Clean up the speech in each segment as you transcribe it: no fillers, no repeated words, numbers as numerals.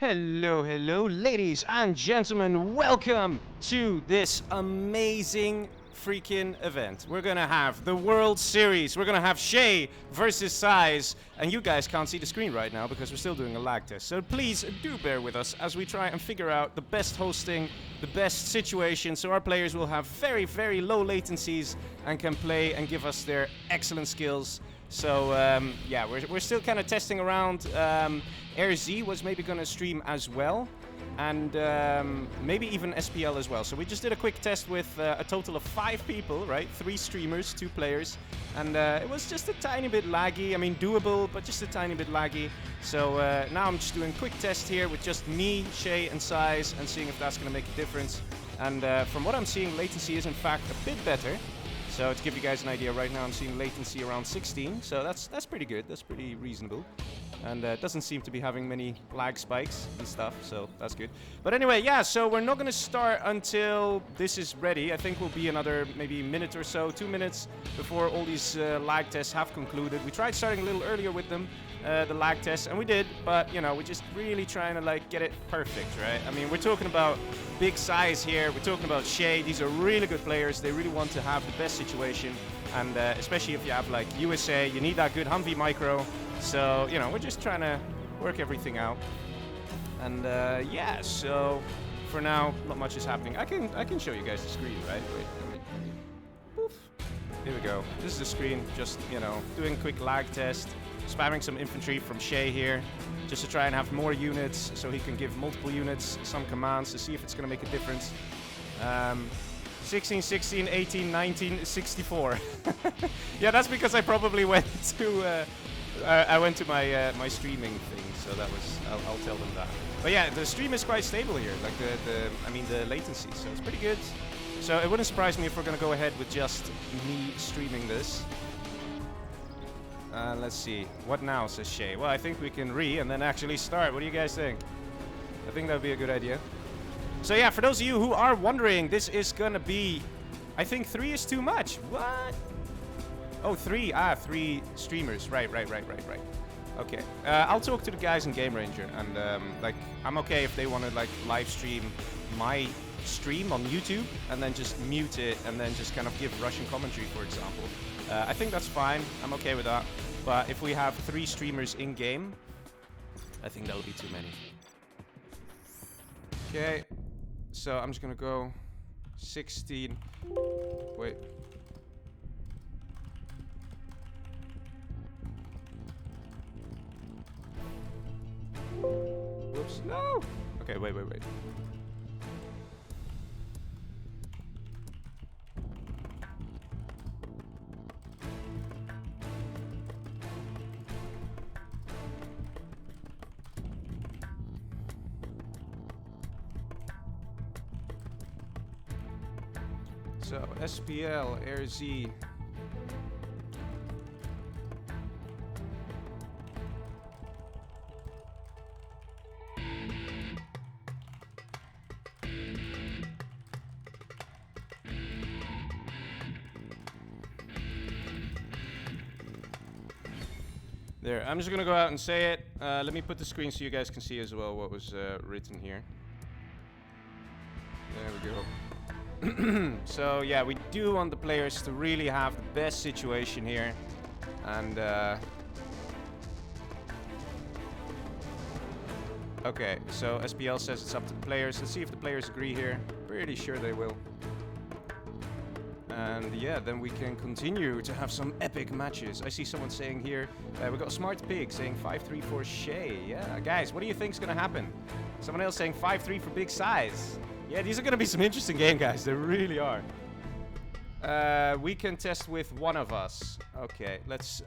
Hello, hello, ladies and gentlemen. Welcome to this amazing freaking event. We're gonna have the World Series. We're gonna have Shay versus SiZe. And you guys can't see the screen right now because we're still doing a lag test. So please do bear with us as we try and figure out the best hosting, the best situation, so our players will have very, very low latencies and can play and give us their excellent skills. So yeah, we're still kind of testing around. AirZ was maybe going to stream as well, and maybe even SPL as well. So we just did a quick test with a total of 5 people, right? 3 streamers, 2 players, and it was just a tiny bit laggy. I mean, doable, but just a tiny bit laggy. So now I'm just doing a quick test here with just me, Shay, and SiZe, and seeing if that's going to make a difference. And from what I'm seeing, latency is in fact a bit better. So to give you guys an idea, right now I'm seeing latency around 16, so that's pretty good, that's pretty reasonable. And it doesn't seem to be having many lag spikes and stuff, so that's good. But anyway, yeah, so we're not going to start until this is ready. I think we'll be another maybe minute or so, 2 minutes before all these lag tests have concluded. We tried starting a little earlier with them, the lag tests, and we did, but you know, we're just really trying to like get it perfect, right? I mean, we're talking about big SiZe here, we're talking about Shay. These are really good players. They really want to have the best situation, and especially if you have like USA, you need that good Humvee micro. So you know, we're just trying to work everything out, and yeah. So for now, not much is happening. I can show you guys the screen, right? Wait, poof. Here we go. This is the screen. Just you know, doing a quick lag test, spamming some infantry from Shay here, just to try and have more units, so he can give multiple units some commands to see if it's going to make a difference. 16, 16, 18, 19, 64. Yeah, that's because I probably went to I went to my my streaming thing, so that was I'll tell them that. But yeah, the stream is quite stable here, like the latency, so it's pretty good. So it wouldn't surprise me if we're gonna go ahead with just me streaming this. Let's see. What now, says Shay? Well, I think we can and then actually start. What do you guys think? I think that would be a good idea. So yeah, for those of you who are wondering, this is gonna be, I think 3 is too much. What? Oh, 3. 3 streamers. Right. Okay. I'll talk to the guys in Game Ranger, and like, I'm okay if they want to like live stream my stream on YouTube and then just mute it and then just kind of give Russian commentary, for example. I think that's fine. I'm okay with that. But if we have 3 streamers in game, I think that'll be too many. Okay. So I'm just gonna go 16. Wait. Whoops. No! Okay, wait. So, SPL, AirZ. There, I'm just gonna go out and say it. Let me put the screen so you guys can see as well what was written here. There we go. So yeah, we do want the players to really have the best situation here, and okay, so SPL says it's up to the players. Let's see if the players agree here. Pretty sure they will. And yeah, then we can continue to have some epic matches. I see someone saying here, we got Smart Pig saying 5-3 for Shay. Yeah, guys, what do you think's gonna happen? Someone else saying 5-3 for big SiZe. Yeah, these are gonna be some interesting game, guys. They really are. We can test with one of us. Okay, let's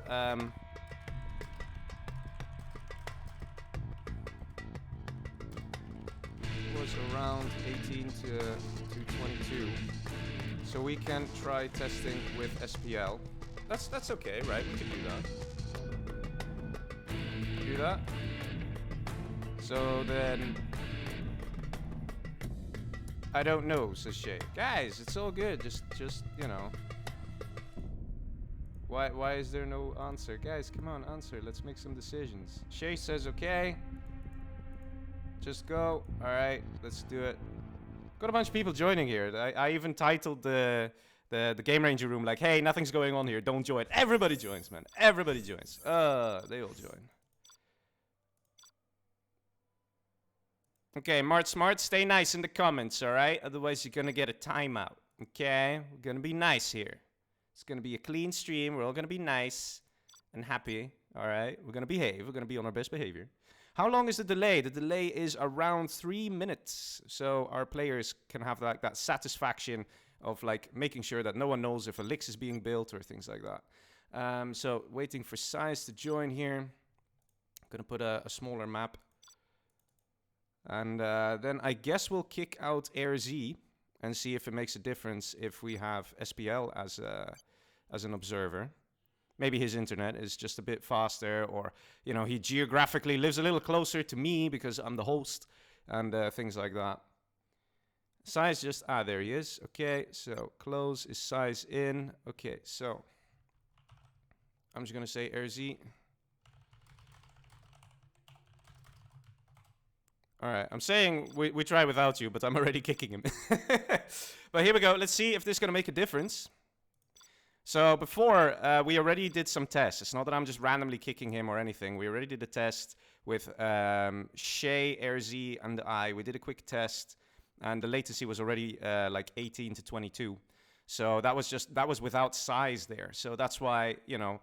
was around 18 to 22. So we can try testing with SPL. That's okay, right? We can do that. Do that. So then, I don't know, says Shay. Guys, it's all good. Just you know. Why is there no answer? Guys, come on, answer. Let's make some decisions. Shay says okay. Just go. All right, let's do it. Got a bunch of people joining here. I even titled the Game Ranger room like, hey, nothing's going on here. Don't join. Everybody joins, man. Everybody joins. They all join. Okay, Mart Smart, stay nice in the comments, all right? Otherwise, you're gonna get a timeout. Okay, we're gonna be nice here. It's gonna be a clean stream. We're all gonna be nice and happy. All right, we're gonna behave. We're gonna be on our best behavior. How long is the delay? The delay is around 3 minutes, so our players can have like that satisfaction of like making sure that no one knows if a Lix is being built or things like that. So waiting for SiZe to join here. I'm gonna put a smaller map, and then I guess we'll kick out AirZ and see if it makes a difference if we have SPL as an observer. Maybe his internet is just a bit faster, or, you know, he geographically lives a little closer to me because I'm the host, and things like that. SiZe just, there he is. Okay, so close is SiZe in. Okay, so I'm just gonna say RZ. All right, I'm saying we try without you, but I'm already kicking him. But here we go. Let's see if this is gonna make a difference. So before, we already did some tests. It's not that I'm just randomly kicking him or anything. We already did a test with Shay, RZ, and I. We did a quick test, and the latency was already like 18 to 22. So that was without SiZe there. So that's why, you know,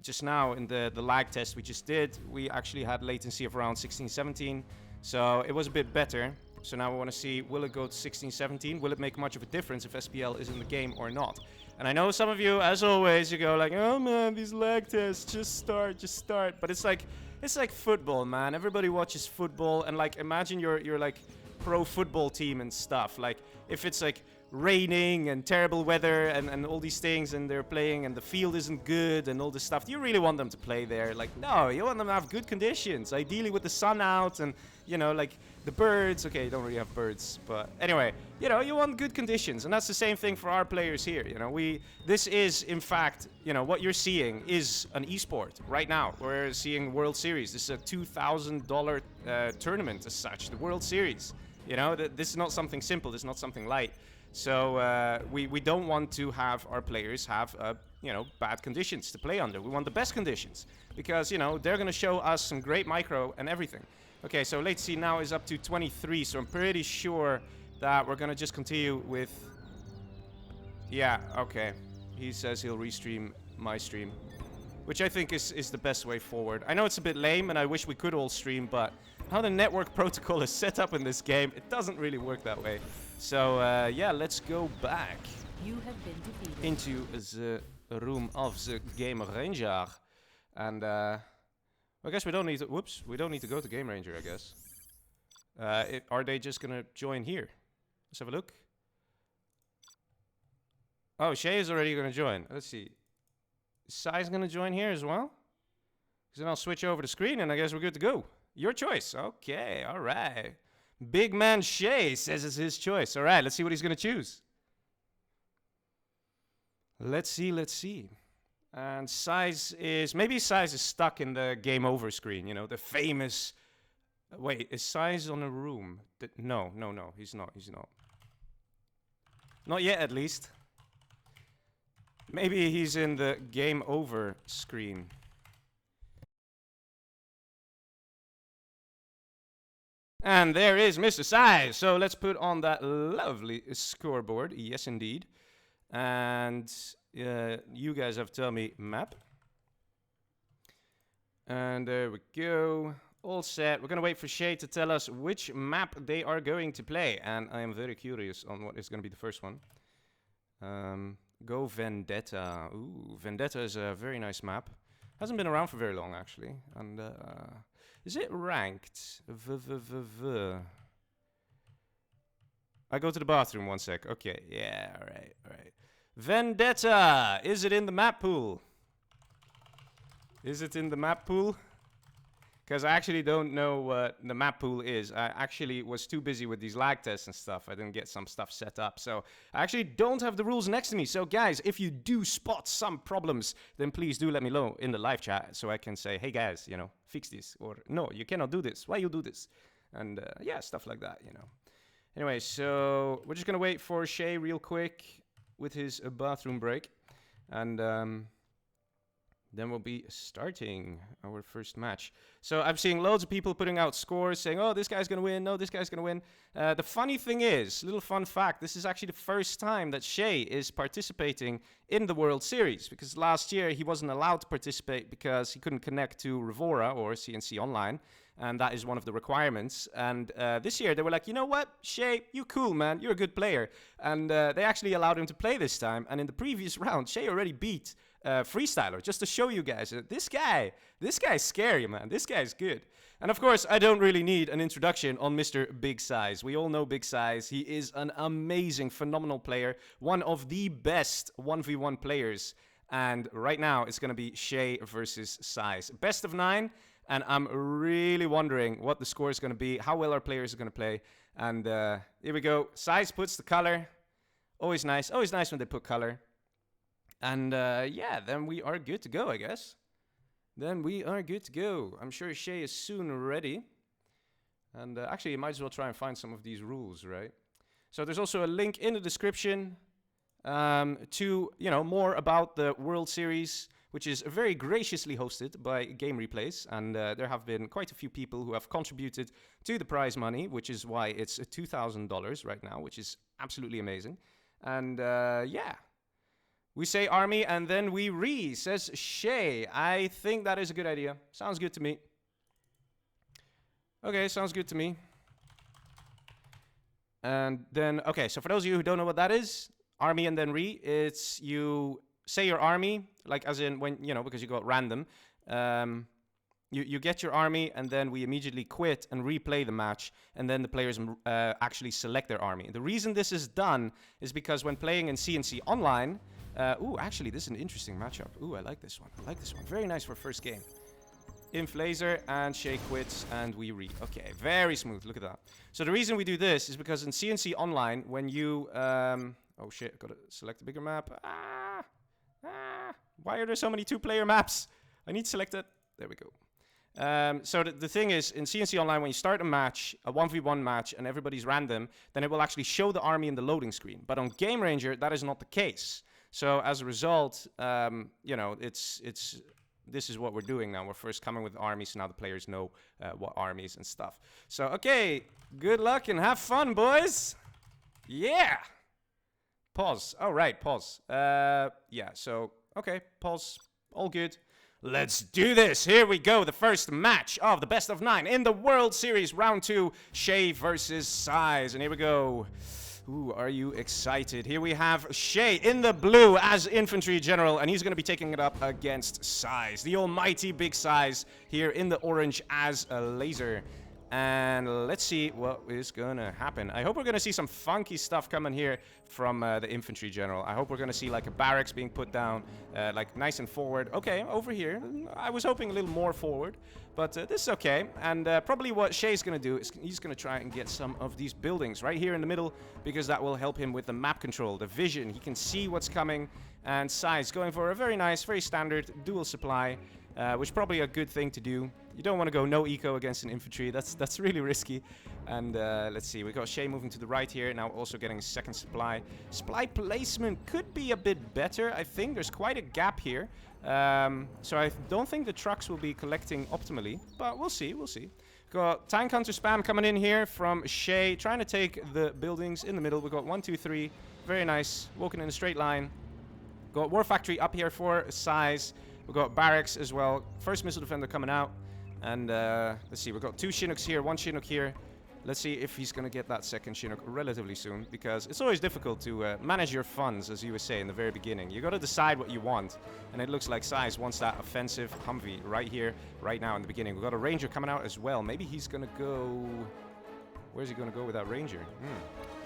just now in the lag test we just did, we actually had latency of around 16, 17. So it was a bit better. So now we want to see, will it go to 16, 17? Will it make much of a difference if SPL is in the game or not? And I know some of you, as always, you go like, oh man, these lag tests, just start. But it's like football, man. Everybody watches football, and like imagine you're like pro football team and stuff. Like if it's like raining and terrible weather and all these things, and they're playing and the field isn't good and all this stuff, do you really want them to play there? Like, no, you want them to have good conditions, ideally with the sun out and, you know, like the birds. Okay, you don't really have birds, but anyway, you know, you want good conditions, and that's the same thing for our players here. You know, this is, in fact, you know, what you're seeing is an esport right now. We're seeing World Series. This is a $2,000 tournament as such, the World Series. You know, this is not something simple. This is not something light. So we don't want to have our players have, you know, bad conditions to play under. We want the best conditions because, you know, they're going to show us some great micro and everything. Okay, so latency now is up to 23, so I'm pretty sure that we're going to just continue with... Yeah, okay. He says he'll restream my stream, which I think is the best way forward. I know it's a bit lame, and I wish we could all stream, but how the network protocol is set up in this game, it doesn't really work that way. So, yeah, let's go back You have been defeated. into the room of the Game Ranger. And, I guess we don't need to... Whoops, we don't need to go to Game Ranger, I guess. Are they just gonna join here? Let's have a look. Oh, Shay is already gonna join. Let's see. Is SiZe gonna join here as well? Because then I'll switch over the screen and I guess we're good to go. Your choice. Okay, alright. Big man Shay says it's his choice. Alright, let's see what he's gonna choose. Let's see. And SiZe is... Maybe SiZe is stuck in the game over screen, you know, the famous... Wait, is SiZe on a room? No, he's not. Not yet, at least. Maybe he's in the game over screen. And there is Mr. SiZe. So let's put on that lovely scoreboard. Yes, indeed. And you guys have to tell me map. And there we go. All set. We're going to wait for Shay to tell us which map they are going to play. And I am very curious on what is going to be the first one. Go Vendetta. Ooh, Vendetta is a very nice map. Hasn't been around for very long, actually. And is it ranked? I go to the bathroom 1 sec. Okay, yeah, alright. Vendetta! Is it in the map pool? Is it in the map pool? Because I actually don't know what the map pool is. I actually was too busy with these lag tests and stuff. I didn't get some stuff set up. So I actually don't have the rules next to me. So guys, if you do spot some problems, then please do let me know in the live chat so I can say, hey guys, you know, fix this. Or no, you cannot do this. Why you do this? And yeah, stuff like that, you know. Anyway, so we're just going to wait for Shay real quick with his bathroom break. And then we'll be starting our first match. So I'm seeing loads of people putting out scores saying, oh, this guy's going to win. No, this guy's going to win. The funny thing is, little fun fact, this is actually the first time that Shay is participating in the World Series. Because last year he wasn't allowed to participate because he couldn't connect to Revora or CNC Online. And that is one of the requirements. And this year they were like, you know what, Shay, you cool, man. You're a good player. And they actually allowed him to play this time. And in the previous round, Shay already beat Freestyler, just to show you guys. This guy's scary, man. This guy's good. And of course, I don't really need an introduction on Mr. Big Size. We all know Big Size. He is an amazing, phenomenal player. One of the best 1v1 players. And right now, it's going to be Shay versus SiZe. Best of 9. And I'm really wondering what the score is going to be, how well our players are going to play. And here we go. SiZe puts the color. Always nice when they put color. And yeah, then we are good to go, I guess. Then we are good to go. I'm sure Shay is soon ready. And actually, you might as well try and find some of these rules, right? So there's also a link in the description to, you know, more about the World Series, which is very graciously hosted by Game Replays. And there have been quite a few people who have contributed to the prize money, which is why it's $2,000 right now, which is absolutely amazing. And yeah. We say army and then we says Shay. I think that is a good idea. Sounds good to me. Okay, sounds good to me. And then, okay, so for those of you who don't know what that is, army and then it's you say your army, like as in when, you know, because you got random. You get your army and then we immediately quit and replay the match. And then the players actually select their army. The reason this is done is because when playing in CNC Online, ooh, actually, this is an interesting matchup. Ooh, I like this one. Very nice for first game. Inf laser and Shay quits and we Okay, very smooth. Look at that. So the reason we do this is because in CNC Online, when you... oh, shit. I've got to select a bigger map. Why are there so many two-player maps? I need to select it. There we go. So the thing is, in CNC Online, when you start a match, a 1v1 match, and everybody's random, then it will actually show the army in the loading screen. But on Game Ranger, that is not the case. So as a result, you know, this is what we're doing now. We're first coming with armies, so now the players know what armies and stuff. So, okay, good luck and have fun, boys. Yeah. Pause. Oh, right, pause. Yeah, so, okay, pause. All good. Let's do this. Here we go. The first match of the best of 9 in the World Series, round 2, Shay versus SiZe. And here we go. Ooh, are you excited? Here we have Shay in the blue as infantry general, and he's going to be taking it up against SiZe, the almighty Big SiZe, here in the orange as a laser. And let's see what is going to happen. I hope we're going to see some funky stuff coming here from the infantry general. I hope we're going to see like a barracks being put down, like nice and forward. Okay, over here. I was hoping a little more forward, but this is okay. And probably what Shay's going to do is he's going to try and get some of these buildings right here in the middle, because that will help him with the map control, the vision. He can see what's coming. And SiZe going for a very nice, very standard dual supply, which is probably a good thing to do. You don't want to go no eco against an infantry. That's really risky. And let's see. We got Shay moving to the right here. Now also getting a second supply. Supply placement could be a bit better, I think. There's quite a gap here. So I don't think the trucks will be collecting optimally. But we'll see. We'll see. Got tank hunter spam coming in here from Shay. Trying to take the buildings in the middle. We've got 1, 2, 3. Very nice. Walking in a straight line. Got war factory up here for SiZe. We've got barracks as well. First missile defender coming out. And let's see, we've got 2 Chinooks here, 1 Chinook here. Let's see if he's going to get that second Chinook relatively soon, because it's always difficult to manage your funds, as you would say in the very beginning. You got to decide what you want, and it looks like SiZe wants that offensive Humvee right here, right now in the beginning. We've got a Ranger coming out as well. Maybe he's going to go... Where's he going to go with that Ranger?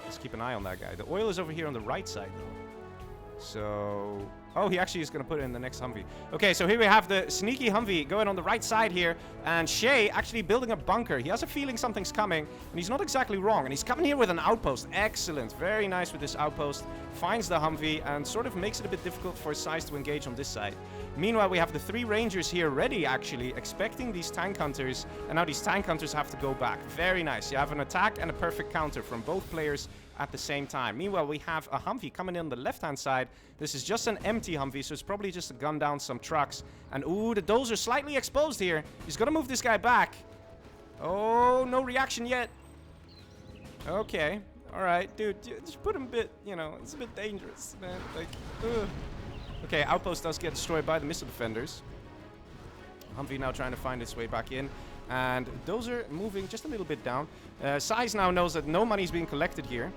Let's keep an eye on that guy. The oil is over here on the right side, though. So, oh, he actually is going to put it in the next Humvee. Okay, so here we have the sneaky Humvee going on the right side here. And Shay actually building a bunker. He has a feeling something's coming, and he's not exactly wrong. And he's coming here with an outpost. Excellent. Very nice with this outpost. Finds the Humvee and sort of makes it a bit difficult for SiZe to engage on this side. Meanwhile, we have the 3 Rangers here ready, actually, expecting these tank hunters. And now these tank hunters have to go back. Very nice. You have an attack and a perfect counter from both players at the same time. Meanwhile, we have a Humvee coming in on the left-hand side. This is just an empty Humvee, so it's probably just to gun down some trucks. And ooh, the dozer slightly exposed here. He's gonna move this guy back. Oh, no reaction yet. Okay. All right, dude, just put him a bit, you know, it's a bit dangerous, man. Like, ugh. Okay, outpost does get destroyed by the missile defenders. Humvee now trying to find its way back in. And dozer moving just a little bit down. SiZe now knows that no money is being collected here.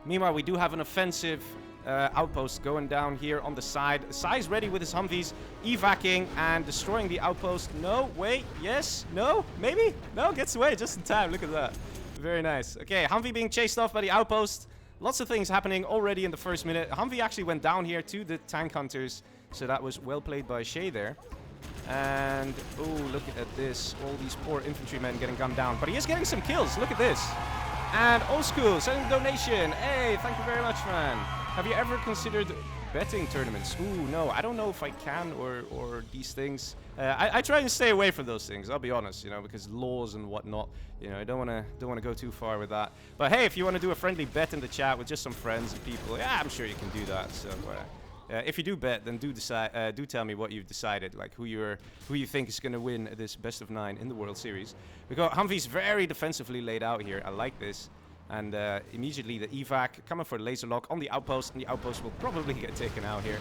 Meanwhile, we do have an offensive outpost going down here on the side. SiZe ready with his Humvees, evacing and destroying the outpost. No, wait, yes, no, maybe? No, gets away just in time. Look at that. Very nice. Okay, Humvee being chased off by the outpost. Lots of things happening already in the first minute. Humvee actually went down here to the tank hunters. So that was well played by Shay there. And, oh, look at this. All these poor infantrymen getting gunned down. But he is getting some kills. Look at this. And Old School sending a donation. Hey, thank you very much, man. Have you ever considered betting tournaments? Ooh, no, I don't know if I can or these things. I try and stay away from those things, I'll be honest, you know, because laws and whatnot, you know, I don't want to go too far with that. But hey, if you want to do a friendly bet in the chat with just some friends and people, yeah, I'm sure you can do that. So if you do bet, then do tell me what you've decided, like who you think is going to win this best of 9 in the World Series. We got Humvees very defensively laid out here. I like this. And immediately the evac coming for the laser lock on the outpost, and the outpost will probably get taken out here.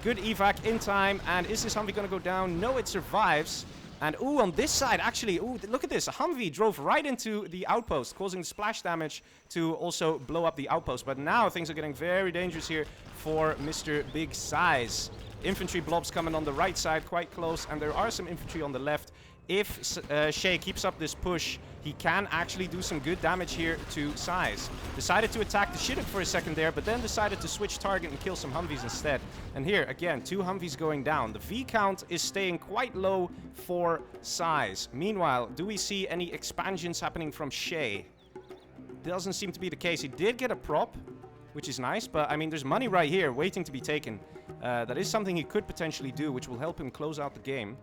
Good evac in time, and is this Humvee going to go down? No, it survives. And ooh, on this side, actually, ooh, look at this. A Humvee drove right into the outpost, causing splash damage to also blow up the outpost. But now things are getting very dangerous here for Mr. Big SiZe. Infantry blobs coming on the right side, quite close, and there are some infantry on the left. If Shay keeps up this push, he can actually do some good damage here to SiZe. Decided to attack the Chinook for a second there, but then decided to switch target and kill some Humvees instead. And here, again, 2 Humvees going down. The V count is staying quite low for SiZe. Meanwhile, do we see any expansions happening from Shay? Doesn't seem to be the case. He did get a prop, which is nice, but I mean, there's money right here waiting to be taken. That is something he could potentially do, which will help him close out the game.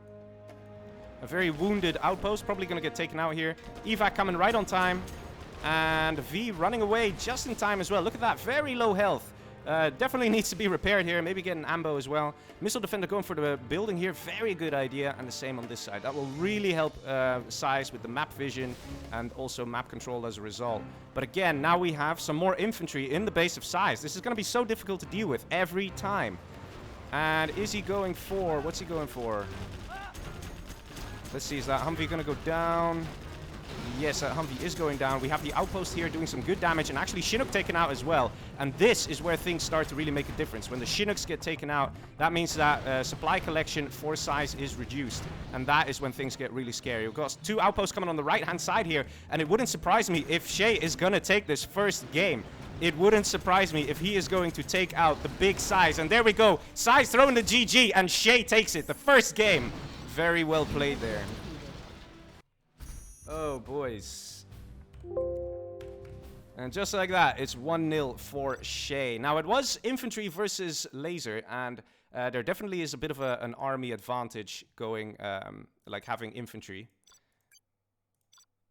A very wounded outpost, probably going to get taken out here. Evac coming right on time. And V running away just in time as well. Look at that, very low health. Definitely needs to be repaired here. Maybe get an ambo as well. Missile defender going for the building here. Very good idea. And the same on this side. That will really help SiZe with the map vision and also map control as a result. But again, now we have some more infantry in the base of SiZe. This is going to be so difficult to deal with every time. And is he going for... What's he going for? Let's see, is that Humvee going to go down? Yes, that Humvee is going down. We have the outpost here doing some good damage, and actually Chinook taken out as well. And this is where things start to really make a difference. When the Chinooks get taken out, that means that supply collection for SiZe is reduced. And that is when things get really scary. We've got 2 outposts coming on the right-hand side here, and it wouldn't surprise me if Shay is going to take this first game. It wouldn't surprise me if he is going to take out the big SiZe. And there we go. SiZe throwing the GG, and Shay takes it. The first game. Very well played there. Oh, boys. And just like that, it's 1-0 for Shay. Now, it was infantry versus laser, and there definitely is a bit of an army advantage going, like having infantry.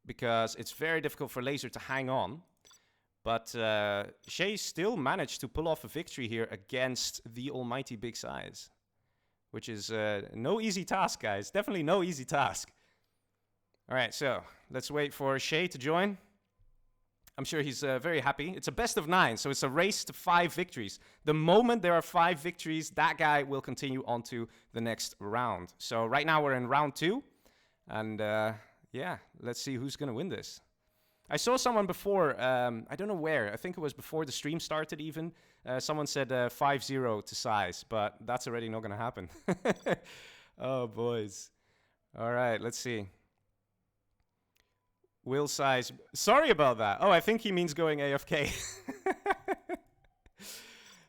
Because it's very difficult for laser to hang on. But Shay still managed to pull off a victory here against the almighty big SiZe. Which is no easy task, guys. Definitely no easy task. All right, so let's wait for Shay to join. I'm sure he's very happy. It's a best of 9, so it's a race to 5 victories. The moment there are 5 victories, that guy will continue on to the next round. So right now we're in round 2. And yeah, let's see who's going to win this. I saw someone before, I don't know where, I think it was before the stream started even. Someone said 5-0 to SiZe, but that's already not going to happen. Oh, boys. All right, let's see. Will SiZe... Sorry about that. Oh, I think he means going AFK.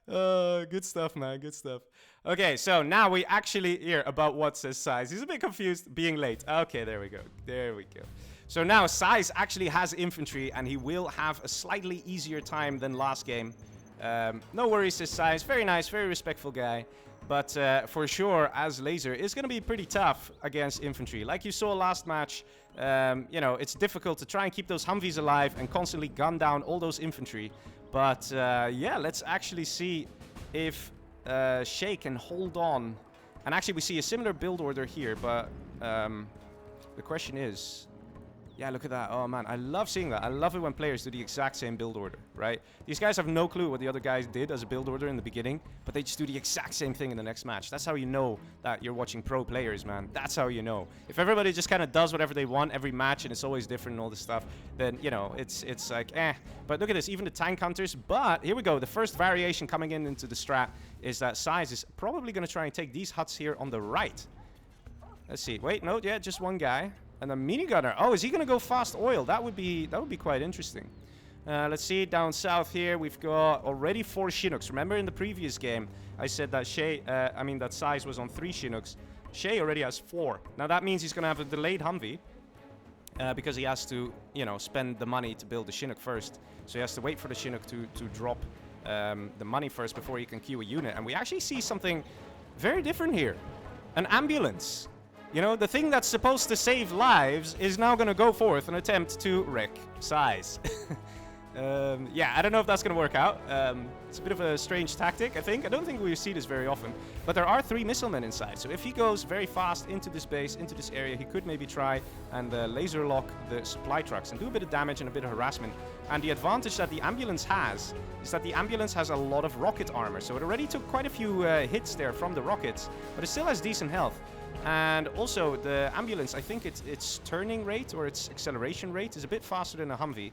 Good stuff, man. Good stuff. Okay, so now we actually hear about what says SiZe. He's a bit confused being late. Okay, there we go. There we go. So now SiZe actually has infantry, and he will have a slightly easier time than last game. No worries, says SiZe. Very nice, very respectful guy. But for sure, as Laser, it's going to be pretty tough against infantry. Like you saw last match, you know, it's difficult to try and keep those Humvees alive and constantly gun down all those infantry. But yeah, let's actually see if Shay can hold on. And actually, we see a similar build order here, but the question is... Yeah, look at that. Oh, man. I love seeing that. I love it when players do the exact same build order, right? These guys have no clue what the other guys did as a build order in the beginning, but they just do the exact same thing in the next match. That's how you know that you're watching pro players, man. That's how you know. If everybody just kind of does whatever they want every match and it's always different and all this stuff, then, you know, it's like, eh. But look at this. Even the tank hunters. But here we go. The first variation coming into the strat is that SiZe is probably going to try and take these huts here on the right. Let's see. Wait, no, yeah, just one guy. And a minigunner. Oh, is he going to go fast oil? That would be quite interesting. Let's see. Down south here, we've got already 4 Chinooks. Remember in the previous game, I said that that SiZe was on 3 Chinooks. Shay already has 4. Now that means he's going to have a delayed Humvee. Because he has to, you know, spend the money to build the Chinook first. So he has to wait for the Chinook to drop the money first before he can queue a unit. And we actually see something very different here. An ambulance. You know, the thing that's supposed to save lives is now going to go forth and attempt to wreck SiZe. Yeah, I don't know if that's going to work out. It's a bit of a strange tactic, I think. I don't think we see this very often. But there are 3 missilemen inside. So if he goes very fast into this base, into this area, he could maybe try and laser lock the supply trucks and do a bit of damage and a bit of harassment. And the advantage that the ambulance has is that the ambulance has a lot of rocket armor. So it already took quite a few hits there from the rockets, but it still has decent health. And also, the ambulance, I think its turning rate or its acceleration rate is a bit faster than a Humvee.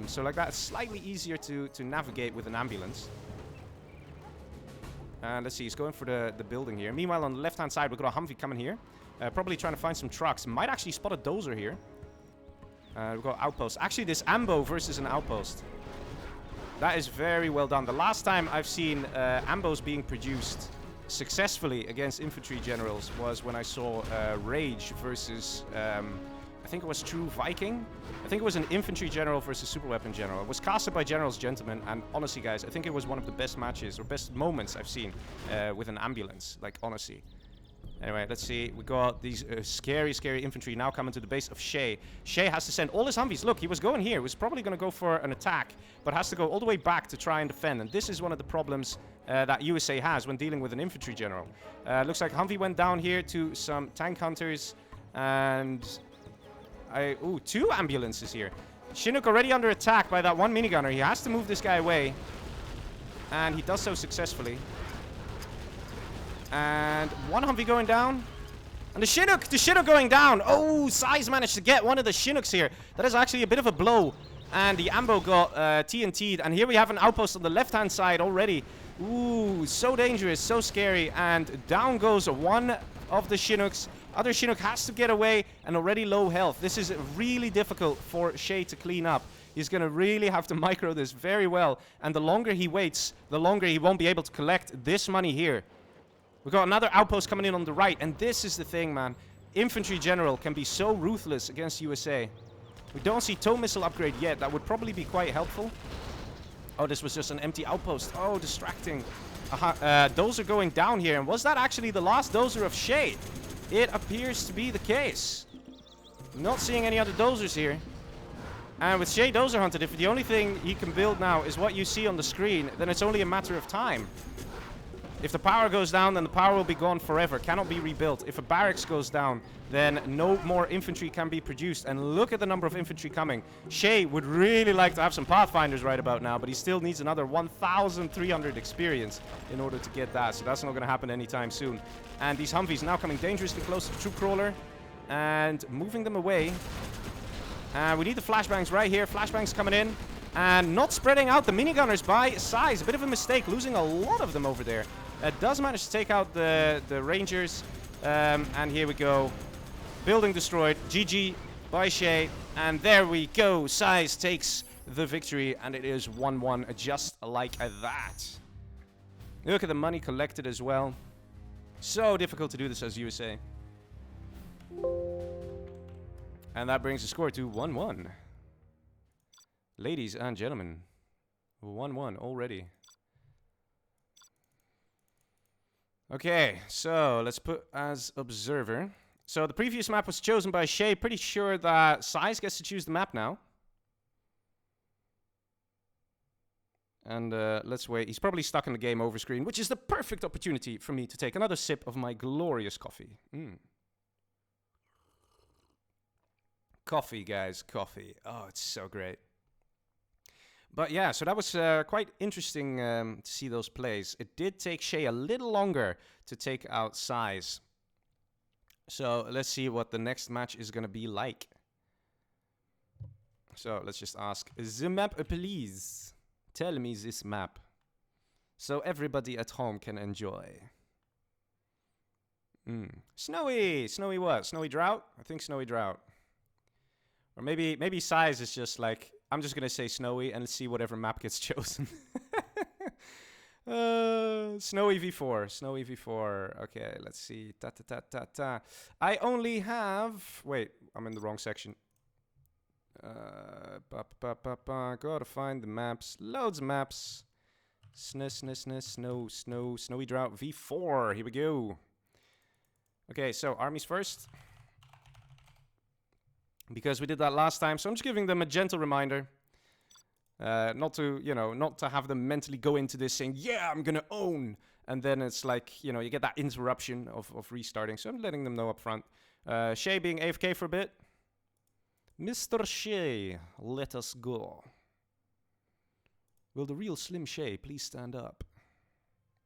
So like that, it's slightly easier to navigate with an ambulance. And let's see, he's going for the building here. Meanwhile, on the left-hand side, we've got a Humvee coming here. Probably trying to find some trucks. Might actually spot a dozer here. We've got outposts. Actually, this ambo versus an outpost. That is very well done. The last time I've seen ambos being produced successfully against infantry generals was when I saw Rage versus, I think it was True Viking. I think it was an infantry general versus super weapon general. It was casted by General's Gentleman, and honestly, guys, I think it was one of the best matches or best moments I've seen with an ambulance. Like, honestly. Anyway, let's see. We got these scary infantry now coming to the base of Shay. Shay has to send all his Humvees. Look, he was going here. He was probably going to go for an attack, but has to go all the way back to try and defend. And this is one of the problems that USA has when dealing with an infantry general. Looks like Humvee went down here to some tank hunters. And... Ooh, 2 ambulances here. Chinook already under attack by that one minigunner. He has to move this guy away. And he does so successfully. And 1 Humvee going down. And the Chinook going down. Oh, SiZe managed to get one of the Chinooks here. That is actually a bit of a blow. And the ambo got TNT'd. And here we have an outpost on the left-hand side already. Ooh, so dangerous, so scary. And down goes one of the Chinooks. Other Chinook has to get away and already low health. This is really difficult for Shay to clean up. He's going to really have to micro this very well. And the longer he waits, the longer he won't be able to collect this money here. We've got another outpost coming in on the right. And this is the thing, man. Infantry general can be so ruthless against USA. We don't see tow missile upgrade yet. That would probably be quite helpful. Oh, this was just an empty outpost. Oh, distracting. Dozer going down here. And was that actually the last dozer of Shay? It appears to be the case. Not seeing any other dozers here. And with Shay dozer hunted, if the only thing he can build now is what you see on the screen, then it's only a matter of time. If the power goes down, then the power will be gone forever. Cannot be rebuilt. If a barracks goes down, then no more infantry can be produced. And look at the number of infantry coming. Shay would really like to have some Pathfinders right about now, but he still needs another 1,300 experience in order to get that. So that's not going to happen anytime soon. And these Humvees now coming dangerously close to the troop crawler and moving them away. We need the flashbangs right here. Flashbangs coming in. And not spreading out the minigunners by SiZe. A bit of a mistake, losing a lot of them over there. Does manage to take out the Rangers. And here we go. Building destroyed. GG by Shay. And there we go. SiZe takes the victory. And it is 1-1 just like that. Look at the money collected as well. So difficult to do this as USA. And that brings the score to 1-1. Ladies and gentlemen, 1-1 already. Okay, so let's put as observer. So the previous map was chosen by Shay. Pretty sure that SiZe gets to choose the map now. And let's wait. He's probably stuck in the game over screen, which is the perfect opportunity for me to take another sip of my glorious coffee. Coffee, guys, coffee. Oh, it's so great. But yeah, so that was quite interesting to see those plays. It did take Shay a little longer to take out SiZe. So let's see what the next match is going to be like. So let's just ask the map, please. Tell me this map, so everybody at home can enjoy. Snowy! Snowy what? Snowy drought? I think snowy drought. Or maybe SiZe is just like, I'm just gonna say snowy and let's see whatever map gets chosen. Snowy v4, snowy v4. Okay, let's see. I only have... Wait, I'm in the wrong section. Gotta find the maps. Loads of maps. Snowy drought v4. Here we go. Okay, so armies first. Because we did that last time, so I'm just giving them a gentle reminder. Not to, not to have them mentally go into this saying, yeah, I'm gonna own. And then it's like, you get that interruption of restarting. So I'm letting them know up front. Shay being AFK for a bit. Mr. Shay, let us go. Will the real Slim Shay please stand up?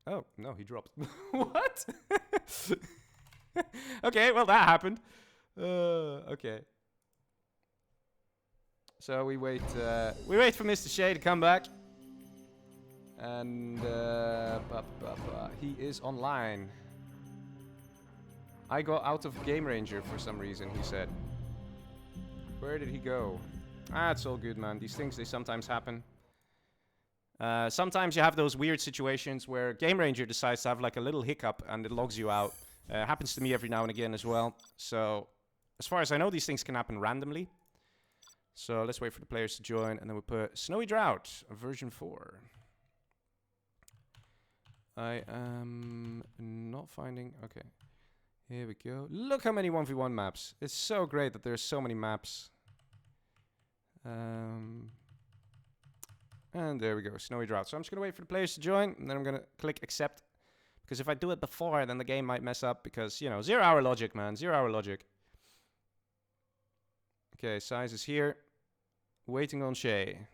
Oh, no, he dropped. What? Okay, well, that happened. Okay. So we wait for Mr. Shay to come back. And he is online. I got out of Game Ranger for some reason, he said. Where did he go? Ah, it's all good, man. These things, they sometimes happen. Sometimes you have those weird situations where Game Ranger decides to have like a little hiccup and it logs you out. Happens to me every now and again as well. So, as far as I know, these things can happen randomly. So, let's wait for the players to join and then we'll put Snowy Drought, version 4. I am not finding... Okay. Here we go. Look how many 1v1 maps. It's so great that there's so many maps. And there we go, Snowy Drought. So I'm just going to wait for the players to join, and then I'm going to click accept. Because if I do it before, then the game might mess up. Because, 0 hour logic, man. 0 hour logic. Okay, SiZe is here. Waiting on Shay.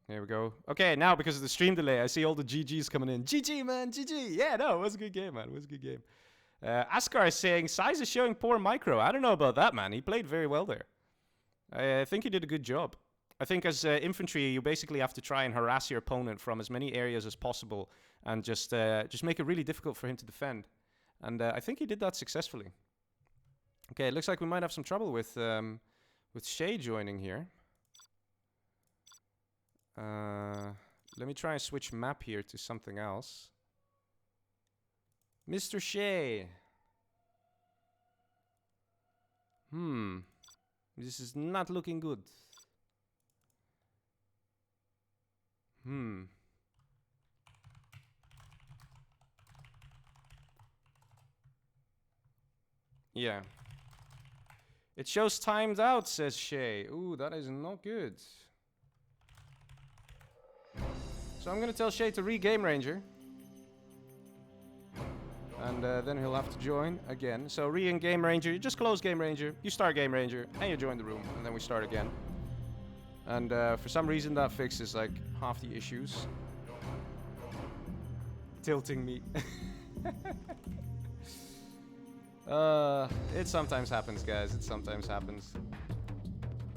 Here we go. Okay, now because of the stream delay, I see all the GGs coming in. GG, man, GG. Yeah, no, it was a good game, man. It was a good game. Askar is saying, SiZe is showing poor micro. I don't know about that, man. He played very well there. I think he did a good job. I think as infantry, you basically have to try and harass your opponent from as many areas as possible and just make it really difficult for him to defend. And I think he did that successfully. Okay, it looks like we might have some trouble with Shay joining here. Let me try and switch map here to something else. Mr. Shay. This is not looking good. Yeah. It shows timed out, says Shay. Ooh, that is not good. So I'm gonna tell Shay to re-Game Ranger. And then he'll have to join again. So re-in Game Ranger, you just close Game Ranger, you start Game Ranger, and you join the room, and then we start again. And for some reason that fixes like half the issues. Tilting me. It sometimes happens, guys. It sometimes happens.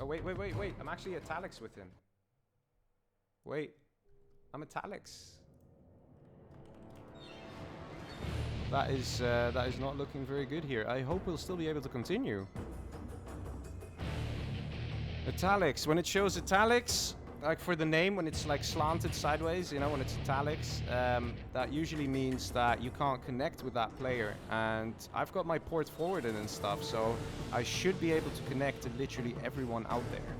Oh, wait. I'm actually italics with him. Wait. I'm italics. That is not looking very good here. I hope we'll still be able to continue. Italics. When it shows italics, like for the name, when it's like slanted sideways, you know, when it's italics, that usually means that you can't connect with that player. And I've got my port forwarded and stuff, so I should be able to connect to literally everyone out there.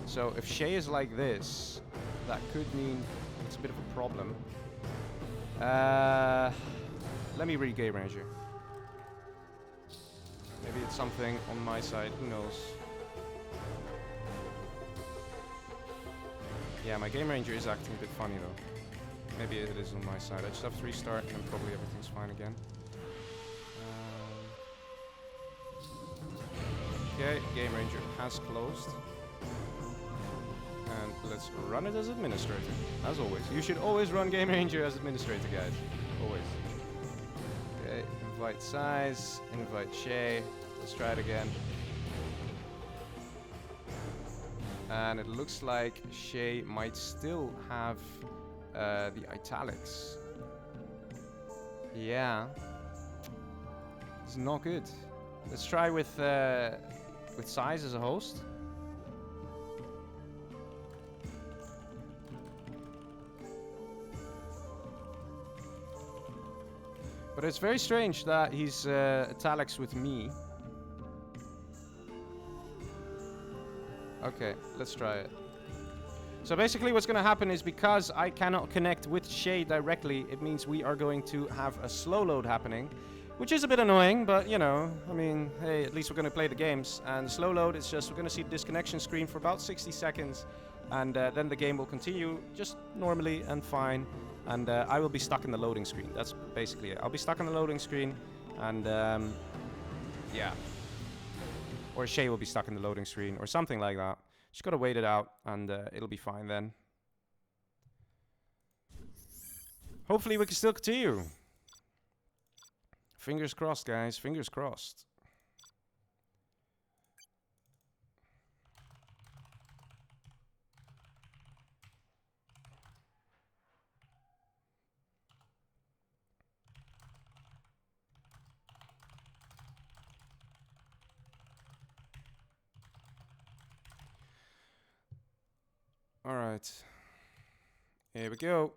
So if Shay is like this, that could mean it's a bit of a problem. Let me read Game Ranger. Maybe it's something on my side, who knows. Yeah, my Game Ranger is acting a bit funny though. Maybe it is on my side. I just have to restart and then probably everything's fine again. Okay, Game Ranger has closed. And let's run it as administrator, as always. You should always run Game Ranger as administrator, guys. Always. Okay, invite SiZe, invite Shay. Let's try it again. And it looks like Shay might still have the italics. Yeah. It's not good. Let's try with SiZe as a host. But it's very strange that he's italics with me. Okay, let's try it. So basically what's going to happen is because I cannot connect with Shay directly, it means we are going to have a slow load happening, which is a bit annoying, but you know, I mean, hey, at least we're going to play the games. And the slow load is just, we're going to see the disconnection screen for about 60 seconds, and then the game will continue just normally and fine, and I will be stuck in the loading screen. That's basically it. I'll be stuck in the loading screen, and yeah. Or Shay will be stuck in the loading screen, or something like that. Just gotta wait it out, and it'll be fine then. Hopefully we can still continue. Fingers crossed, guys. Fingers crossed. Alright. Here we go.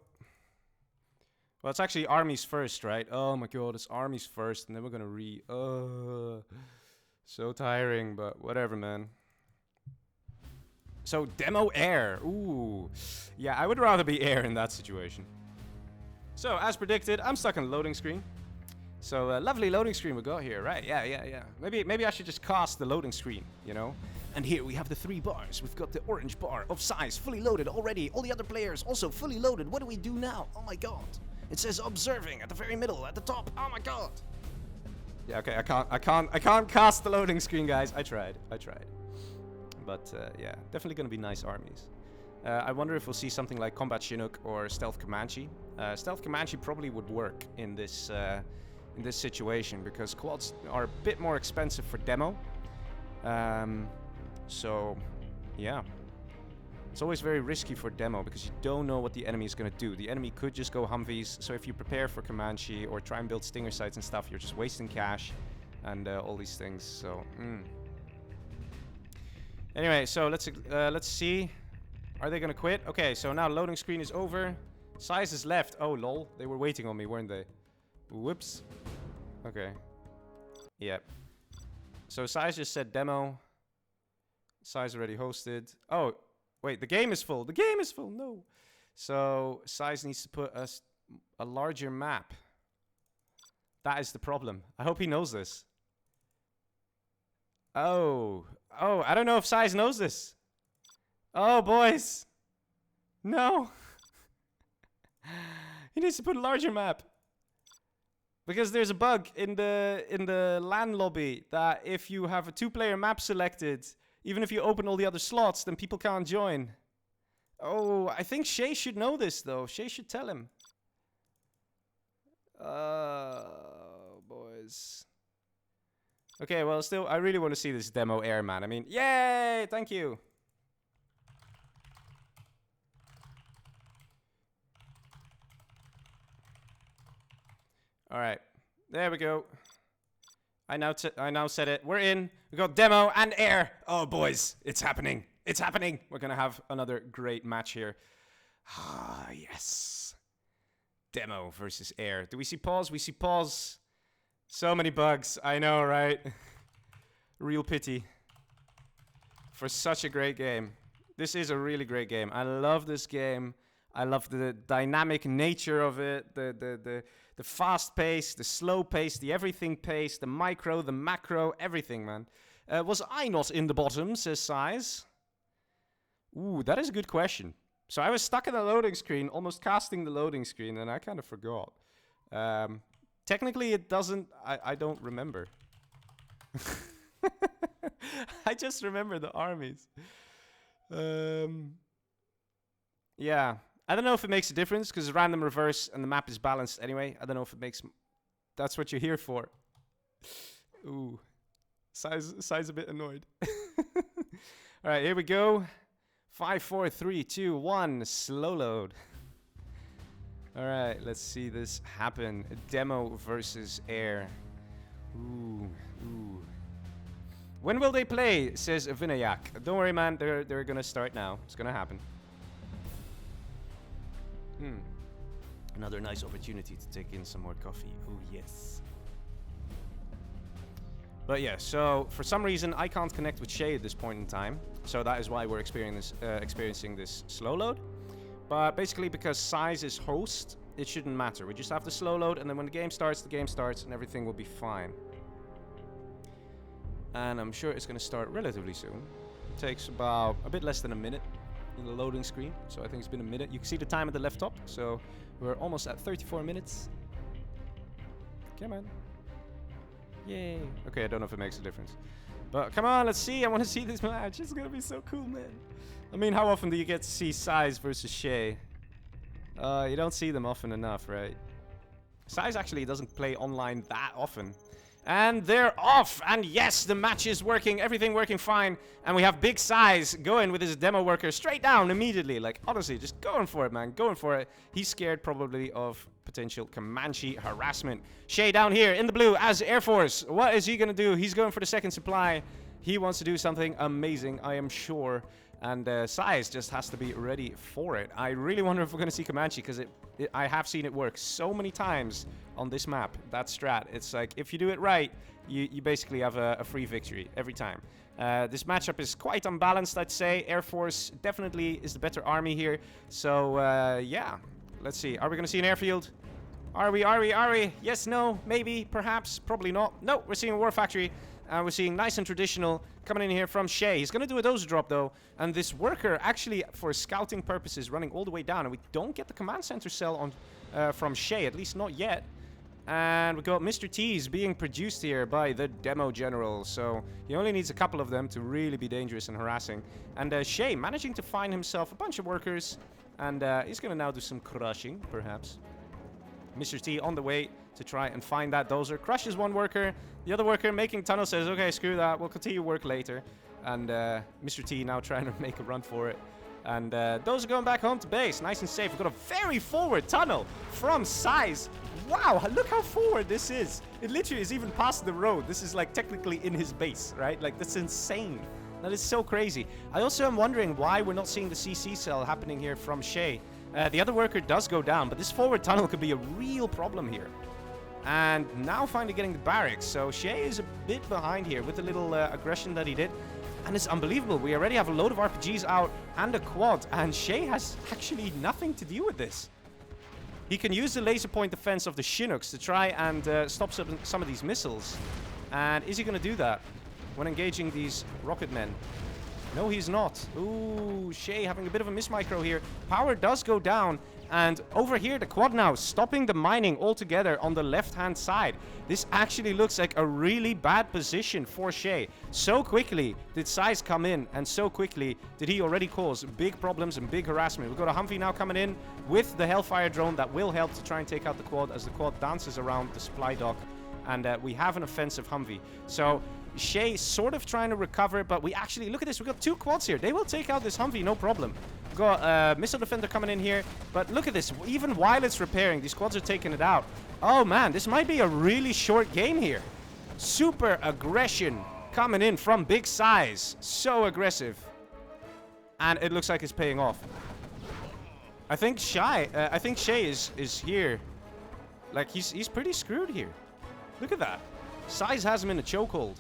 Well, it's actually armies first, right? Oh my god, it's armies first, and then we're gonna so tiring, but whatever, man. So, demo air. Ooh. Yeah, I would rather be air in that situation. So, as predicted, I'm stuck on the loading screen. So, lovely loading screen we got here, right? Yeah. Maybe I should just cast the loading screen, you know? And here we have the 3 bars. We've got the orange bar of SiZe fully loaded already. All the other players also fully loaded. What do we do now? Oh my god. It says observing at the very middle, at the top. Oh my god. Yeah, okay, I can't cast the loading screen, guys. I tried. But yeah, definitely gonna be nice armies. I wonder if we'll see something like Combat Chinook or Stealth Comanche. Stealth Comanche probably would work in this situation because quads are a bit more expensive for demo. So, yeah. It's always very risky for demo because you don't know what the enemy is going to do. The enemy could just go Humvees, so if you prepare for Comanche or try and build stinger sites and stuff, you're just wasting cash and all these things, so... Anyway, so let's see. Are they going to quit? Okay, so now loading screen is over. SiZe is left. Oh, lol. They were waiting on me, weren't they? Whoops. Okay. Yep. So SiZe just said demo. SiZe already hosted. Oh, wait, the game is full. The game is full, no. So SiZe needs to put a larger map. That is the problem. I hope he knows this. Oh, I don't know if SiZe knows this. Oh, boys. No. He needs to put a larger map. Because there's a bug in the LAN lobby that if you have a 2-player map selected, even if you open all the other slots, then people can't join. Oh, I think Shay should know this, though. Shay should tell him. Boys. Okay, well, still, I really want to see this demo air, man. I mean, yay! Thank you. All right, there we go. I now said it. We're in. We got demo and air. Oh, boys, it's happening. It's happening. We're going to have another great match here. Ah, yes. Demo versus air. Do we see pause? We see pause. So many bugs. I know, right? Real pity. For such a great game. This is a really great game. I love this game. I love the dynamic nature of it. The fast pace, the slow pace, the everything pace, the micro, the macro, everything, man. Was I not in the bottom, says SiZe? Ooh, that is a good question. So I was stuck in the loading screen, almost casting the loading screen, and I kind of forgot. Technically, it doesn't... I don't remember. I just remember the armies. Yeah. I don't know if it makes a difference, because it's random reverse, and the map is balanced anyway. I don't know if it makes... That's what you're here for. Ooh. SiZe a bit annoyed. Alright, here we go. 5, 4, 3, 2, 1. Slow load. Alright, let's see this happen. Demo versus air. Ooh, ooh. When will they play? Says Vinayak. Don't worry, man. They're gonna start now. It's gonna happen. Another nice opportunity to take in some more coffee. Oh, yes. But yeah, so for some reason I can't connect with Shay at this point in time. So that is why we're experiencing this slow load. But basically because SiZe is host, it shouldn't matter. We just have the slow load, and then when the game starts, and everything will be fine. And I'm sure it's going to start relatively soon. It takes about a bit less than a minute in the loading screen. So I think it's been a minute. You can see the time at the left top. So we're almost at 34 minutes. Come on. Yay. Okay, I don't know if it makes a difference. But come on, let's see. I want to see this match. It's going to be so cool, man. I mean, how often do you get to see SiZe versus Shay? You don't see them often enough, right? SiZe actually doesn't play online that often. And they're off. And yes, the match is working. Everything working fine. And we have Big SiZe going with his demo worker straight down immediately. Like, honestly, just going for it, man. Going for it. He's scared probably of potential Comanche harassment. Shay down here in the blue as Air Force. What is he going to do? He's going for the second supply. He wants to do something amazing, I am sure. And SiZe just has to be ready for it. I really wonder if we're going to see Comanche, because I have seen it work so many times on this map. That strat. It's like, if you do it right, you basically have a free victory every time. This matchup is quite unbalanced, I'd say. Air Force definitely is the better army here. So, yeah. Let's see. Are we going to see an airfield? Are we? Yes, no, maybe, perhaps, probably not. No, we're seeing a War Factory. We're seeing nice and traditional coming in here from Shay. He's going to do a dozer drop, though. And this worker, actually, for scouting purposes, running all the way down. And we don't get the command center cell on from Shay, at least not yet. And we got Mr. T's being produced here by the demo general. So he only needs a couple of them to really be dangerous and harassing. And Shay managing to find himself a bunch of workers. And he's going to now do some crushing, perhaps. Mr. T on the way to try and find that dozer. Crushes one worker. The other worker making tunnel says, okay, screw that. We'll continue work later. And Mr. T now trying to make a run for it. And those are going back home to base. Nice and safe. We've got a very forward tunnel from SiZe. Wow, look how forward this is. It literally is even past the road. This is like technically in his base, right? Like, that's insane. That is so crazy. I also am wondering why we're not seeing the CC cell happening here from Shay. The other worker does go down, but this forward tunnel could be a real problem here. And now finally getting the barracks. So Shay is a bit behind here with the little aggression that he did. And it's unbelievable. We already have a load of RPGs out and a quad. And Shay has actually nothing to do with this. He can use the laser point defense of the Chinooks to try and stop some of these missiles. And is he going to do that when engaging these rocket men? No, he's not. Ooh, Shay having a bit of a mismicro here. Power does go down. And over here, the quad now stopping the mining altogether on the left-hand side. This actually looks like a really bad position for Shay. So quickly did SiZe come in, and so quickly did he already cause big problems and big harassment. We've got a Humvee now coming in with the Hellfire drone that will help to try and take out the quad as the quad dances around the supply dock. And we have an offensive Humvee. So Shay sort of trying to recover, but we actually, look at this, we've got two quads here. They will take out this Humvee, no problem. We've got Missile Defender coming in here, but look at this, even while it's repairing, these quads are taking it out. Oh man, this might be a really short game here. Super aggression coming in from Big SiZe. So aggressive. And it looks like it's paying off. I think Shay is here. Like, he's pretty screwed here. Look at that. SiZe has him in a chokehold.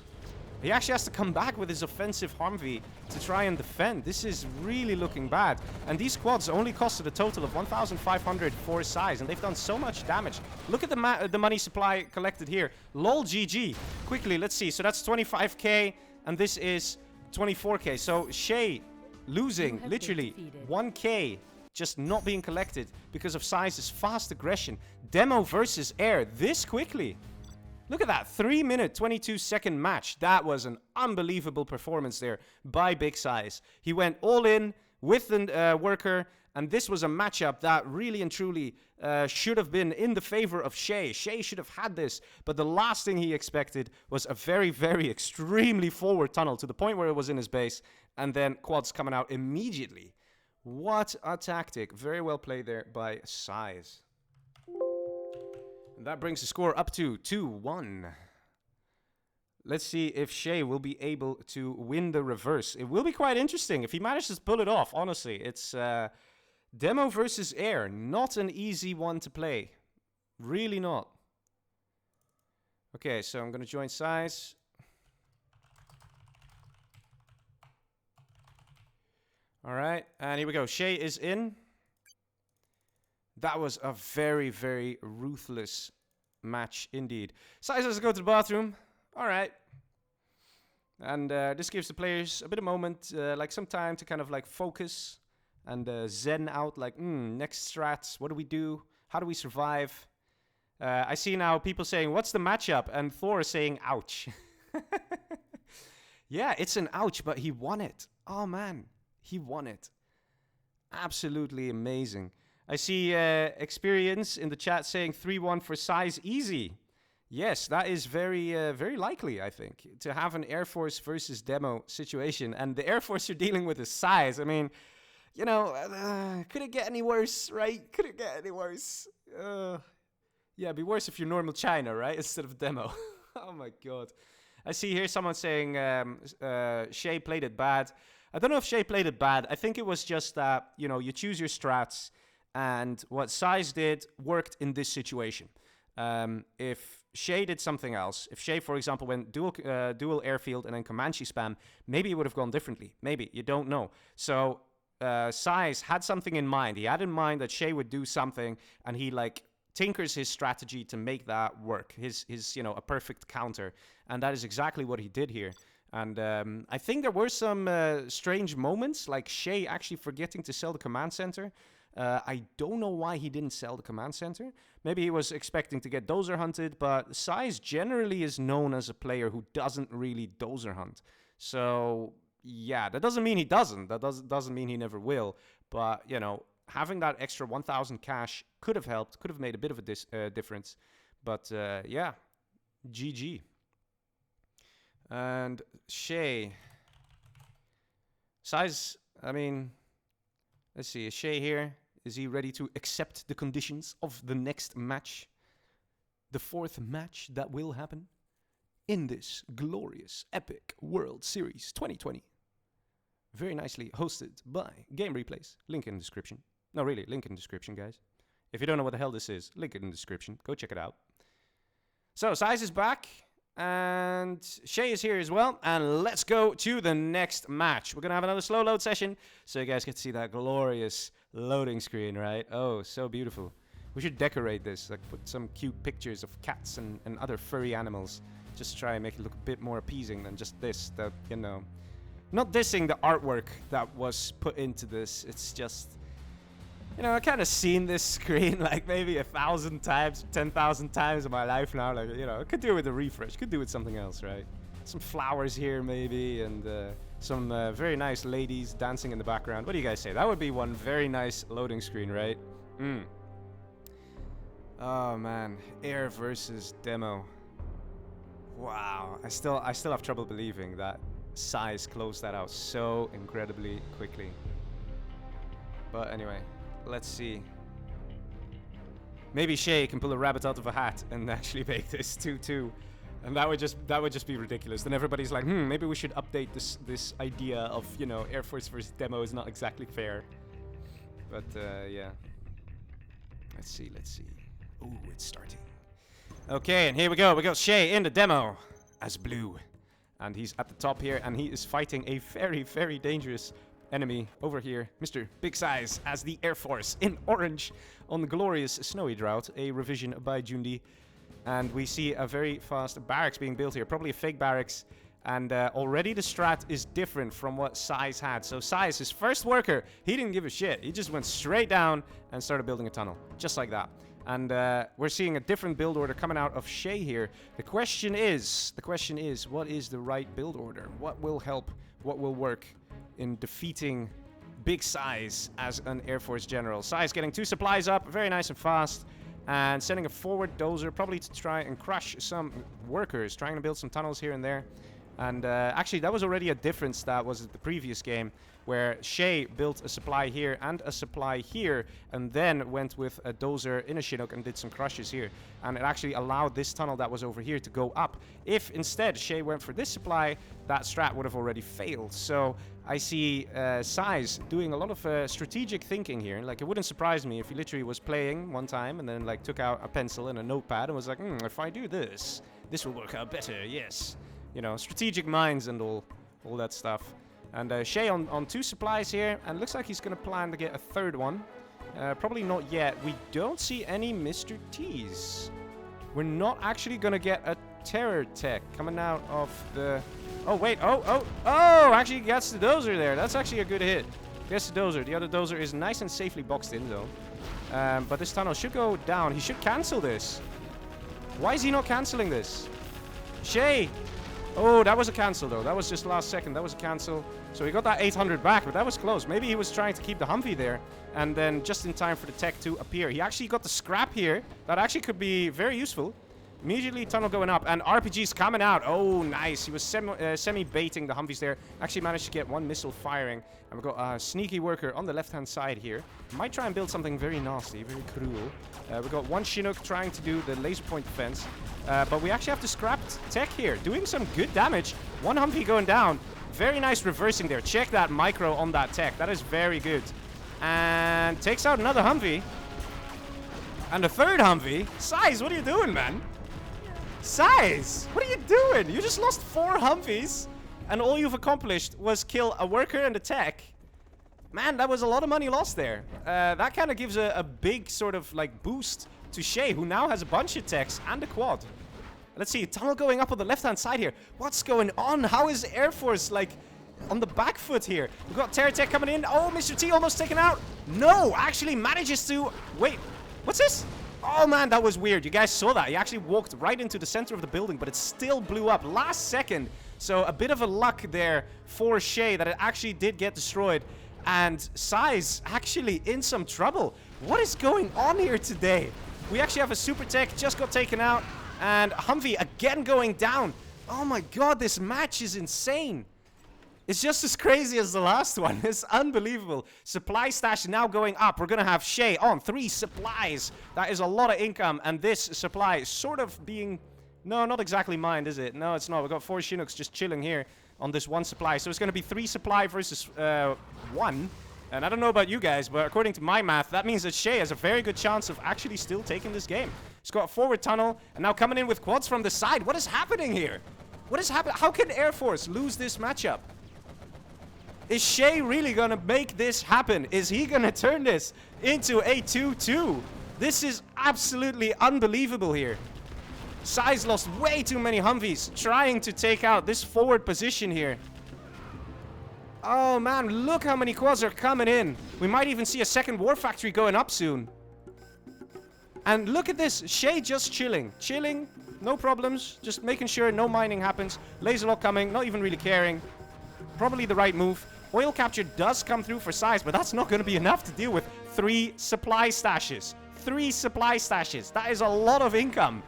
He actually has to come back with his offensive Humvee to try and defend. This is really looking bad. And these quads only costed a total of 1,500 for SiZe, and they've done so much damage. Look at the money supply collected here. Lol GG. Quickly, let's see. So that's 25k, and this is 24k. So Shay losing literally 1k just not being collected because of SiZe's fast aggression. Demo versus Air this quickly. Look at that, 3-minute, 22-second match. That was an unbelievable performance there by Big SiZe. He went all in with the worker, and this was a matchup that really and truly should have been in the favor of Shay. Shay should have had this, but the last thing he expected was a very, very extremely forward tunnel to the point where it was in his base, and then quads coming out immediately. What a tactic. Very well played there by SiZe. And that brings the score up to 2-1. Let's see if Shay will be able to win the reverse. It will be quite interesting if he manages to pull it off, honestly. It's Demo versus Air. Not an easy one to play. Really not. Okay, so I'm going to join SiZe. Alright, and here we go. Shay is in. That was a very, very ruthless match indeed. SiZe has to go to the bathroom. Alright. And this gives the players a bit of moment, like some time to kind of like focus and zen out, like, next strats, what do we do? How do we survive? I see now people saying, what's the matchup? And Thor is saying, ouch. Yeah, it's an ouch, but he won it. Oh man, he won it. Absolutely amazing. I see Experience in the chat saying 3-1 for SiZe easy. Yes, that is very, very likely, I think, to have an Air Force versus Demo situation. And the Air Force you're dealing with is SiZe. I mean, you know, could it get any worse, right? Could it get any worse? Yeah, it'd be worse if you're normal China, right? Instead of Demo. Oh my god. I see here someone saying Shay played it bad. I don't know if Shay played it bad. I think it was just that, you know, you choose your strats. And what SiZe did worked in this situation. If Shay did something else, if Shay, for example, went dual airfield and then Comanche spam, maybe it would have gone differently. Maybe, you don't know. So SiZe had something in mind. He had in mind that Shay would do something, and he like tinkers his strategy to make that work. His you know, a perfect counter. And that is exactly what he did here. And I think there were some strange moments, like Shay actually forgetting to sell the command center. I don't know why he didn't sell the command center. Maybe he was expecting to get dozer hunted, but SiZe generally is known as a player who doesn't really dozer hunt. So, yeah, that doesn't mean he doesn't. That doesn't mean he never will. But, you know, having that extra 1,000 cash could have helped, could have made a bit of a difference. But, yeah, GG. And Shay. SiZe, I mean, let's see, is Shay here? Is he ready to accept the conditions of the next match? The fourth match that will happen in this glorious, epic World Series 2020. Very nicely hosted by Game Replays. Link in the description. No, really, link in the description, guys. If you don't know what the hell this is, link it in the description. Go check it out. So, SiZe is back. And Shay is here as well. And let's go to the next match. We're going to have another slow load session, so you guys get to see that glorious loading screen, right? Oh, so beautiful. We should decorate this, like put some cute pictures of cats and other furry animals. Just try and make it look a bit more appeasing than just this. That, you know, not dissing the artwork that was put into this. It's just, you know, I kind of seen this screen like maybe 1,000 times, 10,000 times in my life now. Like, you know, I could do with a refresh, could do with something else, right? Some flowers here maybe, and some very nice ladies dancing in the background. What do you guys say? That would be one very nice loading screen, right? Oh man, Air versus Demo. Wow, I still have trouble believing that SiZe closed that out so incredibly quickly. But anyway. Let's see. Maybe Shay can pull a rabbit out of a hat and actually make this 2-2. And that would just be ridiculous. Then everybody's like, maybe we should update this idea of, you know, Air Force versus demo is not exactly fair. But yeah. Let's see. Ooh, it's starting. Okay, and here we go. We got Shay in the demo as blue. And he's at the top here, and he is fighting a very, very dangerous enemy over here. Mr. Big Size as the Air Force in orange on the glorious Snowy Drought, a revision by Jundi. And we see a very fast barracks being built here, probably a fake barracks. And already the strat is different from what SiZe had. So SiZe, his first worker, he didn't give a shit. He just went straight down and started building a tunnel, just like that. And we're seeing a different build order coming out of Shay here. The question is, what is the right build order? What will help? What will work in defeating Big Size as an Air Force general? Size getting 2 supplies up, very nice and fast. And sending a forward dozer, probably to try and crush some workers, trying to build some tunnels here and there. And actually, that was already a difference that was the previous game, where Shay built a supply here and a supply here, and then went with a dozer in a Chinook and did some crushes here. And it actually allowed this tunnel that was over here to go up. If instead Shay went for this supply, that strat would have already failed. So I see SiZe doing a lot of strategic thinking here. Like, it wouldn't surprise me if he literally was playing one time and then like took out a pencil and a notepad and was like, if I do this, this will work out better, yes. You know, strategic minds and all that stuff. And Shay on 2 supplies here, and looks like he's going to plan to get a 3rd one. Probably not yet. We don't see any Mr. T's. We're not actually going to get a terror tech coming out of the... Oh, wait. Oh! Actually gets the dozer there. That's actually a good hit. Gets the dozer. The other dozer is nice and safely boxed in, though. But this tunnel should go down. He should cancel this. Why is he not canceling this? Shay! Oh, that was a cancel, though. That was just last second. That was a cancel. So he got that 800 back, but that was close. Maybe he was trying to keep the Humvee there, and then just in time for the tech to appear. He actually got the scrap here. That actually could be very useful. Immediately tunnel going up, and RPG's coming out. Oh, nice. He was semi-baiting the Humvees there. Actually managed to get 1 missile firing. And we've got a sneaky worker on the left-hand side here. Might try and build something very nasty, very cruel. We've got 1 Chinook trying to do the laser point defense. But we actually have to scrap tech here, doing some good damage. 1 Humvee going down. Very nice reversing there. Check that micro on that tech. That is very good. And takes out another Humvee. And a 3rd Humvee. SiZe, what are you doing, man? SiZe, what are you doing? You just lost 4 Humvees, and all you've accomplished was kill a worker and a tech. Man, that was a lot of money lost there. That kind of gives a big sort of like boost to Shay, who now has a bunch of techs and a quad. Let's see, tunnel going up on the left-hand side here. What's going on? How is Air Force like on the back foot here? We've got Terror Tech coming in. Oh, Mr. T almost taken out. No, actually manages to... Wait, what's this? Oh man, that was weird. You guys saw that. He actually walked right into the center of the building, but it still blew up last second. So a bit of a luck there for Shay that it actually did get destroyed. And SiZe actually in some trouble. What is going on here today? We actually have a super tech, just got taken out. And Humvee again going down. Oh my god, this match is insane. It's just as crazy as the last one. It's unbelievable. Supply stash now going up. We're going to have Shay on 3 supplies. That is a lot of income. And this supply is sort of being... No, not exactly mined, is it? No, it's not. We've got 4 Chinooks just chilling here on this 1 supply. So it's going to be 3 supply versus 1. And I don't know about you guys, but according to my math, that means that Shay has a very good chance of actually still taking this game. He's got a forward tunnel, and now coming in with quads from the side. What is happening here? What is happening? How can Air Force lose this matchup? Is Shay really going to make this happen? Is he going to turn this into a 2-2? This is absolutely unbelievable here. SiZe lost way too many Humvees trying to take out this forward position here. Oh man, look how many quads are coming in. We might even see a second war factory going up soon. And look at this, Shay just chilling. Chilling, no problems, just making sure no mining happens. Laser lock coming, not even really caring. Probably the right move. Oil capture does come through for SiZe, but that's not going to be enough to deal with 3 supply stashes. 3 supply stashes. That is a lot of income.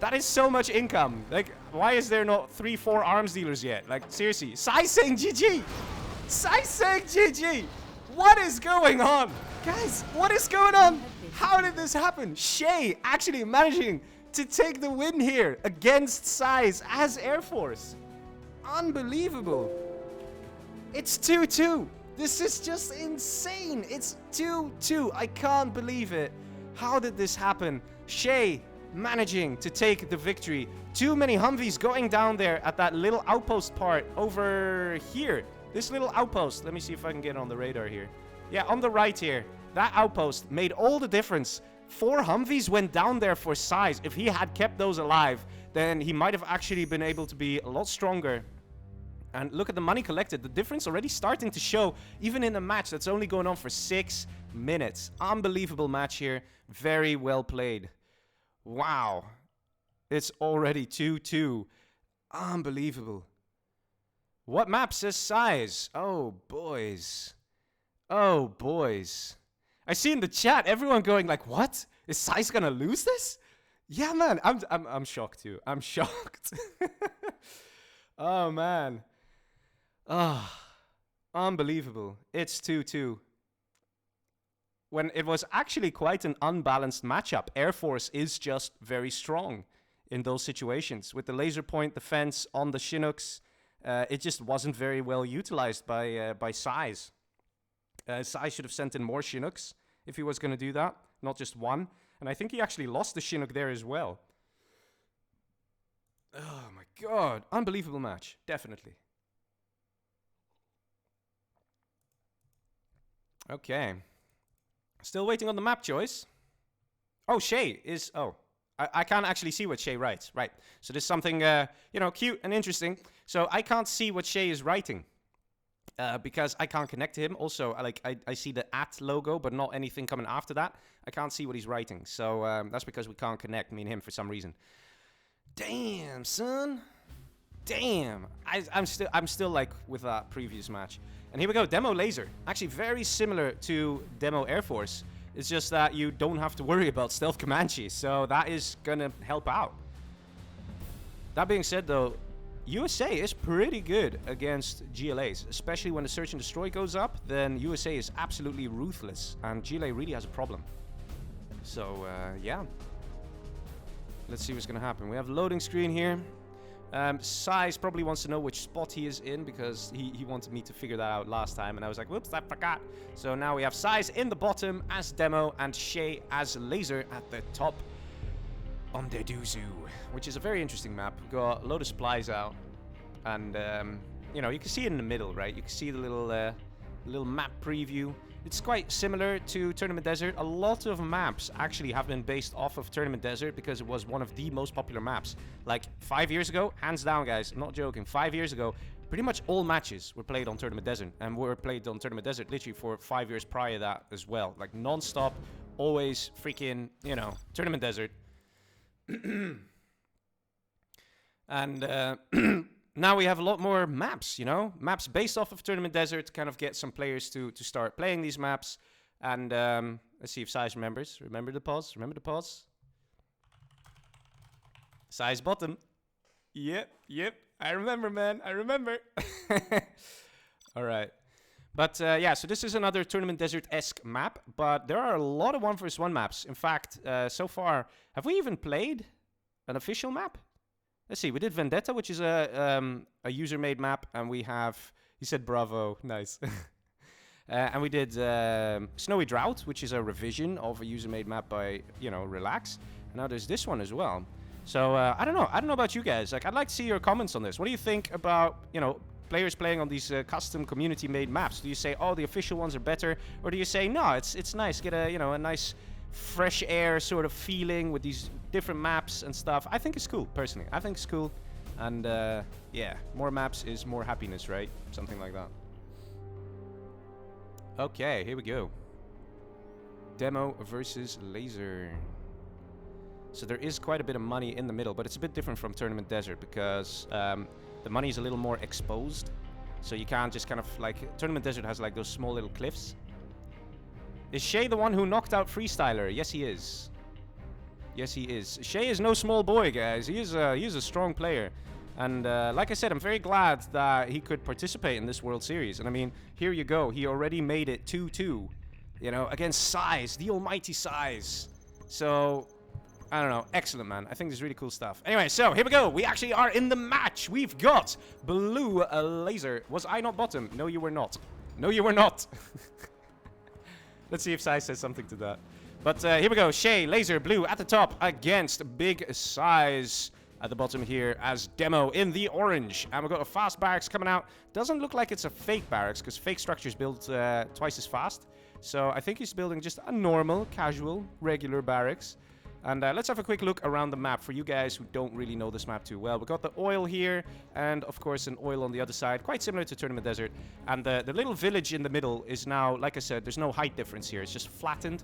That is so much income. Like, why is there not 3-4 arms dealers yet? Like, seriously. SiZe saying GG! SiZe saying GG! What is going on? Guys, what is going on? How did this happen? Shay actually managing to take the win here against SiZe as Air Force. Unbelievable. It's 2-2. This is just insane. It's 2-2. I can't believe it. How did this happen? Shay managing to take the victory. Too many Humvees going down there at that little outpost part over here. This little outpost. Let me see if I can get on the radar here. Yeah, on the right here. That outpost made all the difference. 4 Humvees went down there for SiZe. If he had kept those alive, then he might have actually been able to be a lot stronger. And look at the money collected. The difference already starting to show, even in a match that's only going on for 6 minutes. Unbelievable match here. Very well played. Wow. It's already 2-2. Unbelievable. What map says SiZe? Oh, boys. Oh, boys. I see in the chat everyone going like, what? Is SiZe gonna lose this? Yeah, man. I'm shocked too. I'm shocked. Oh, man. Ah, unbelievable. It's 2-2. When it was actually quite an unbalanced matchup. Air Force is just very strong in those situations. With the laser point defense on the Chinooks, it just wasn't very well utilized by SiZe. SiZe should have sent in more Chinooks if he was going to do that, not just one. And I think he actually lost the Chinook there as well. Oh my god. Unbelievable match. Definitely. Okay. Still waiting on the map choice. Oh, Shay is... Oh. I can't actually see what Shay writes. Right. So there's something, you know, cute and interesting. So I can't see what Shay is writing. Because I can't connect to him. Also, I see the @ logo, but not anything coming after that. I can't see what he's writing. So that's because we can't connect, me and him, for some reason. Damn, son. Damn. I'm still like with that previous match. And here we go, Demo Laser. Actually very similar to Demo Air Force. It's just that you don't have to worry about Stealth Comanche. So that is gonna help out. That being said though, USA is pretty good against GLAs. Especially when the Search and Destroy goes up, then USA is absolutely ruthless. And GLA really has a problem. So yeah. Let's see what's gonna happen. We have loading screen here. SiZe probably wants to know which spot he is in because he wanted me to figure that out last time and I was like, whoops, I forgot. So now we have SiZe in the bottom as Demo and Shay as Laser at the top on the Duzu, which is a very interesting map. We've got a load of supplies out and, you know, you can see it in the middle, right? You can see the little map preview. It's quite similar to Tournament Desert. A lot of maps actually have been based off of Tournament Desert because it was one of the most popular maps. Like 5 years ago, hands down guys, I'm not joking, 5 years ago, pretty much all matches were played on Tournament Desert. And were played on Tournament Desert literally for 5 years prior to that as well. Like non-stop, always freaking, you know, Tournament Desert. And now we have a lot more maps, you know? Maps based off of Tournament Desert to kind of get some players to start playing these maps. And let's see if SiZe remembers. Remember the pause? Remember the pause? SiZe bottom. Yep. I remember, man. I remember. All right. But yeah, so this is another Tournament Desert-esque map. But there are a lot of 1v1 maps. In fact, so far, have we even played an official map? Let's see, we did Vendetta, which is a user-made map, and we have... He said bravo, nice. And we did Snowy Drought, which is a revision of a user-made map by, you know, Relax. And now there's this one as well. So, I don't know. I don't know about you guys. Like, I'd like to see your comments on this. What do you think about, you know, players playing on these custom community-made maps? Do you say, oh, the official ones are better? Or do you say, no, it's nice, get a, you know, a nice... fresh air sort of feeling with these different maps and stuff. I think it's cool, personally. I think it's cool. And yeah, more maps is more happiness, right? Something like that. Okay, here we go. Demo versus Laser. So there is quite a bit of money in the middle, but it's a bit different from Tournament Desert because the money is a little more exposed. So you can't just kind of like... Tournament Desert has like those small little cliffs. Is Shay the one who knocked out Freestyler? Yes, he is. Yes, he is. Shay is no small boy, guys. He is a strong player. And like I said, I'm very glad that he could participate in this World Series. And I mean, here you go. He already made it 2-2, you know, against SiZe, the almighty SiZe. So, I don't know. Excellent, man. I think this is really cool stuff. Anyway, so here we go. We actually are in the match. We've got blue laser. Was I not bottom? No, you were not. No, you were not. Let's see if SiZe says something to that. But here we go. Shay, laser, blue at the top against big SiZe at the bottom here as demo in the orange. And we've got a fast barracks coming out. Doesn't look like it's a fake barracks because fake structures build twice as fast. So I think he's building just a normal, casual, regular barracks. And let's have a quick look around the map for you guys who don't really know this map too well. We've got the oil here, and of course an oil on the other side, quite similar to Tournament Desert. And the little village in the middle is now, like I said, there's no height difference here. It's just flattened.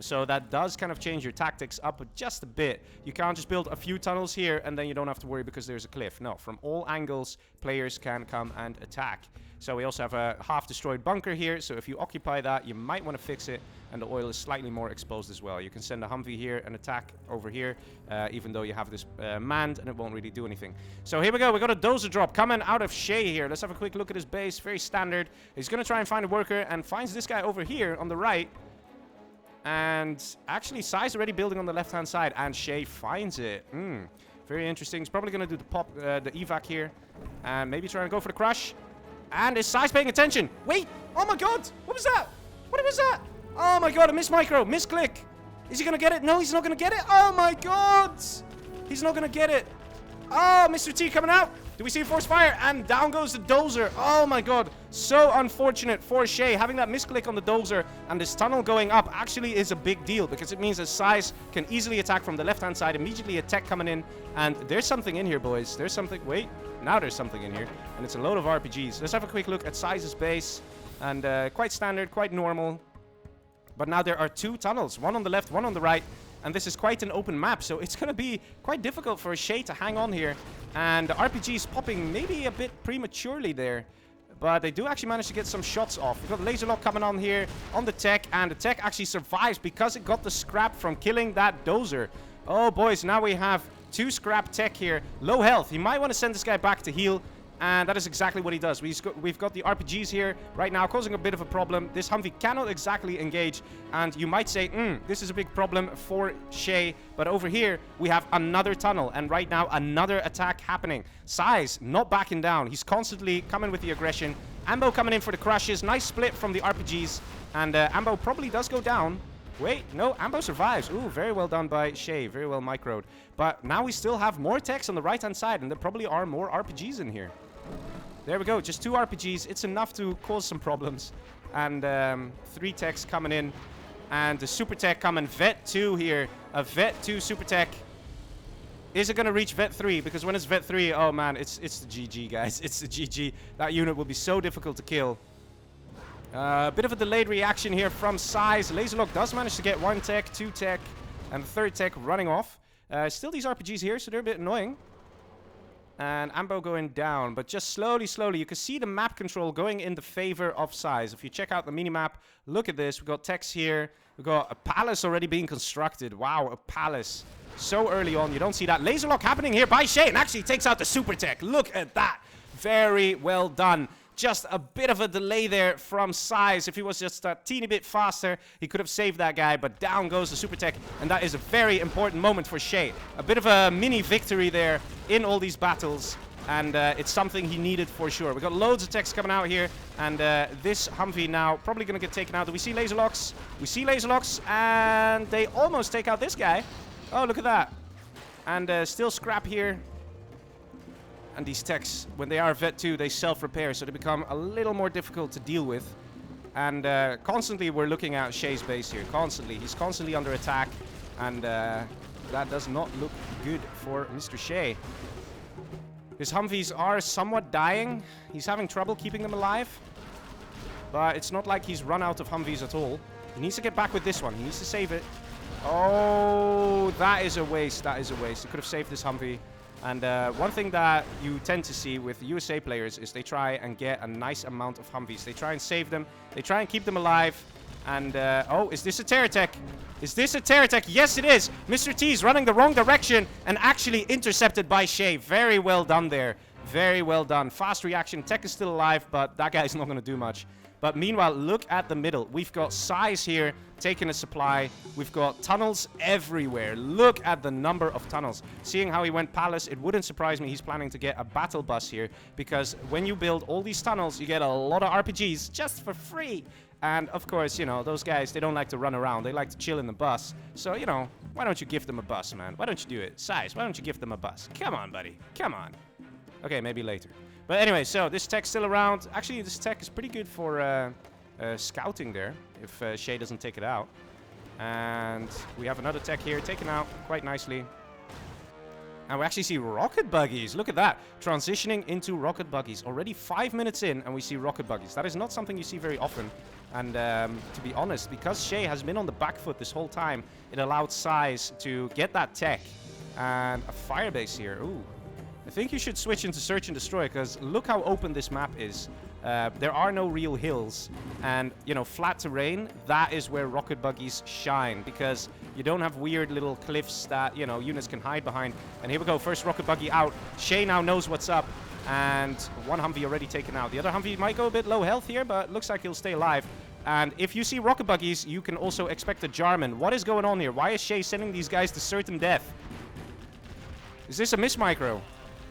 So that does kind of change your tactics up just a bit. You can't just build a few tunnels here, and then you don't have to worry because there's a cliff. No, from all angles, players can come and attack. So we also have a half-destroyed bunker here, so if you occupy that, you might want to fix it, and the oil is slightly more exposed as well. You can send a Humvee here and attack over here, even though you have this manned, and it won't really do anything. So here we go, we got a dozer drop coming out of Shay here. Let's have a quick look at his base, very standard. He's going to try and find a worker, and finds this guy over here on the right. And actually, SiZe already building on the left-hand side, and Shay finds it. Very interesting. He's probably going to do the evac here, and maybe try and go for the crush. And is SiZe paying attention? Wait! Oh my god! What was that? What was that? Oh my god, a mismicro, misclick. Is he gonna get it? No, he's not gonna get it. Oh my god! He's not gonna get it. Oh, Mr. T coming out. Do we see a force fire? And down goes the dozer. Oh my god. So unfortunate for Shay. Having that misclick on the dozer and this tunnel going up actually is a big deal, because it means that SiZe can easily attack from the left-hand side, immediately a tech coming in. And there's something in here, boys. There's something. Wait. Now there's something in here. And it's a load of RPGs. Let's have a quick look at SiZe's base. And quite standard, quite normal. But now there are two tunnels. One on the left, one on the right. And this is quite an open map, so it's going to be quite difficult for Shay to hang on here. And the RPG's popping maybe a bit prematurely there. But they do actually manage to get some shots off. We've got laser lock coming on here on the tech. And the tech actually survives because it got the scrap from killing that dozer. Oh, boys, now we have 2 scrap tech here. Low health. He might want to send this guy back to heal. And that is exactly what he does. We've got the RPGs here right now causing a bit of a problem. This Humvee cannot exactly engage. And you might say, this is a big problem for Shay. But over here, we have another tunnel. And right now, another attack happening. SiZe not backing down. He's constantly coming with the aggression. Ambo coming in for the crushes. Nice split from the RPGs. And Ambo probably does go down. Wait, no, Ambo survives. Ooh, very well done by Shay. Very well microed. But now we still have more techs on the right-hand side. And there probably are more RPGs in here. There we go, just 2 RPGs. It's enough to cause some problems. And 3 techs coming in. And the super tech coming. Vet 2 here. A Vet 2 super tech. Is it going to reach Vet 3? Because when it's Vet 3, oh man, it's the GG, guys. It's the GG. That unit will be so difficult to kill. A bit of a delayed reaction here from SiZe. Laserlock does manage to get 1 tech, 2 tech, and the 3rd tech running off. Still these RPGs here, so they're a bit annoying. And Ambo going down, but just slowly, slowly. You can see the map control going in the favor of SiZe. If you check out the minimap, look at this. We've got techs here. We've got a palace already being constructed. Wow, a palace. So early on, you don't see that. Laser lock happening here by Shay, and actually takes out the super tech. Look at that. Very well done. Just a bit of a delay there from SiZe. If he was just a teeny bit faster, he could have saved that guy. But down goes the super tech, and that is a very important moment for Shay. A bit of a mini victory there in all these battles, and it's something he needed for sure. We've got loads of techs coming out here, and this Humvee now probably going to get taken out. Do we see laser locks? We see laser locks, and they almost take out this guy. Oh, look at that. And still scrap here. And these techs, when they are Vet 2, they self-repair, so they become a little more difficult to deal with. And constantly we're looking at Shay's base here, constantly. He's constantly under attack, and that does not look good for Mr. Shay. His Humvees are somewhat dying. He's having trouble keeping them alive. But it's not like he's run out of Humvees at all. He needs to get back with this one. He needs to save it. Oh, that is a waste. That is a waste. He could have saved this Humvee. And one thing that you tend to see with USA players is they try and get a nice amount of Humvees. They try and save them. They try and keep them alive. And, oh, is this a terror tech? Is this a terror tech? Yes, it is. Mr. T is running the wrong direction and actually intercepted by Shay. Very well done there. Very well done. Fast reaction. Tech is still alive, but that guy's not going to do much. But meanwhile, look at the middle. We've got SiZe here taking a supply. We've got tunnels everywhere. Look at the number of tunnels. Seeing how he went palace, it wouldn't surprise me he's planning to get a battle bus here, because when you build all these tunnels, you get a lot of RPGs just for free. And of course, you know, those guys, they don't like to run around. They like to chill in the bus. So, you know, why don't you give them a bus, man? Why don't you do it? SiZe, why don't you give them a bus? Come on, buddy. Come on. Okay, maybe later. But anyway, so this tech's still around. Actually, this tech is pretty good for scouting there, if Shay doesn't take it out. And we have another tech here taken out quite nicely. And we actually see rocket buggies. Look at that. Transitioning into rocket buggies. Already 5 minutes in, and we see rocket buggies. That is not something you see very often. And to be honest, because Shay has been on the back foot this whole time, it allowed SiZe to get that tech. And a firebase here. Ooh. I think you should switch into search and destroy, because look how open this map is. There are no real hills, and you know, flat terrain, that is where rocket buggies shine, because you don't have weird little cliffs that, you know, units can hide behind. And here we go, first rocket buggy out. Shay now knows what's up, and one Humvee already taken out. The other Humvee might go a bit low health here, but looks like he'll stay alive. And if you see rocket buggies, you can also expect a Jarman. What is going on here? Why is Shay sending these guys to certain death? Is this a miss micro?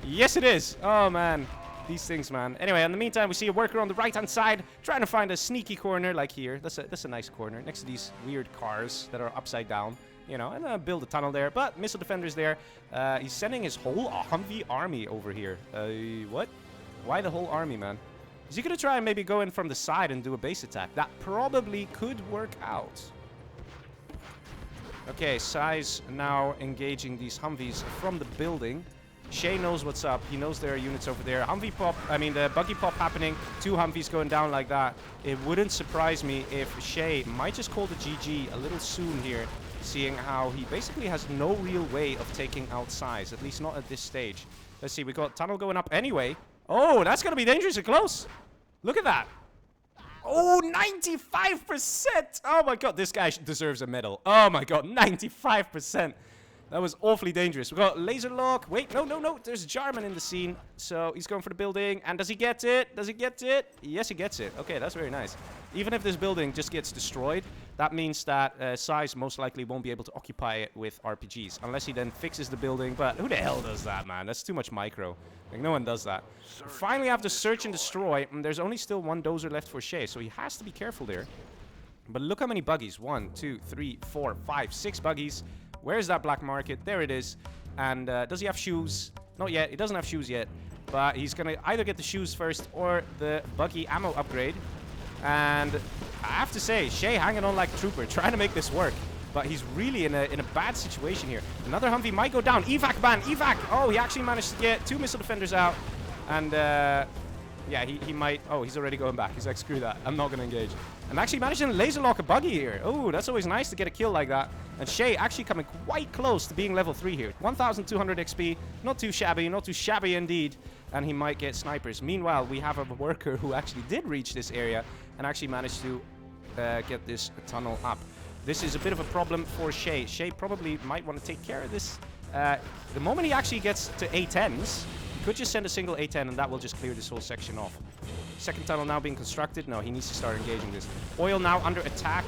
Yes, it is. Oh, man. These things, man. Anyway, in the meantime, we see a worker on the right-hand side trying to find a sneaky corner like here. That's a nice corner next to these weird cars that are upside down. You know, and build a tunnel there. But missile defenders there. He's sending his whole Humvee army over here. What? Why the whole army, man? Is he going to try and maybe go in from the side and do a base attack? That probably could work out. Okay, SiZe now engaging these Humvees from the building. Shay knows what's up. He knows there are units over there. Humvee pop, the buggy pop happening. 2 Humvees going down like that. It wouldn't surprise me if Shay might just call the GG a little soon here, seeing how he basically has no real way of taking out SiZe, at least not at this stage. Let's see, we got tunnel going up anyway. Oh, that's going to be dangerous and close. Look at that. Oh, 95%. Oh my god, this guy deserves a medal. Oh my god, 95%. That was awfully dangerous. We got laser lock. Wait, no. There's Jarman in the scene. So he's going for the building. And does he get it? Does he get it? Yes, he gets it. Okay, that's very nice. Even if this building just gets destroyed, that means that SiZe most likely won't be able to occupy it with RPGs. Unless he then fixes the building. But who the hell does that, man? That's too much micro. Like, no one does that. Finally have to search and destroy. And there's only still 1 dozer left for Shay. So he has to be careful there. But look how many buggies. 1, 2, 3, 4, 5, 6 buggies. Where's that black market? There it is. And does he have shoes? Not yet. He doesn't have shoes yet. But he's going to either get the shoes first or the buggy ammo upgrade. And I have to say, Shay hanging on like a trooper, trying to make this work. But he's really in a bad situation here. Another Humvee might go down. Evac ban. Evac. Oh, he actually managed to get 2 missile defenders out. And yeah, he might... Oh, he's already going back. He's like, screw that. I'm not going to engage. I'm actually managing to laser lock a buggy here. Oh, that's always nice to get a kill like that. And Shay actually coming quite close to being level 3 here. 1,200 XP. Not too shabby. Not too shabby indeed. And he might get snipers. Meanwhile, we have a worker who actually did reach this area and actually managed to get this tunnel up. This is a bit of a problem for Shay. Shay probably might want to take care of this. The moment he actually gets to A10s, he could just send a single A10 and that will just clear this whole section off. Second tunnel now being constructed. No, he needs to start engaging this. Oil now under attack.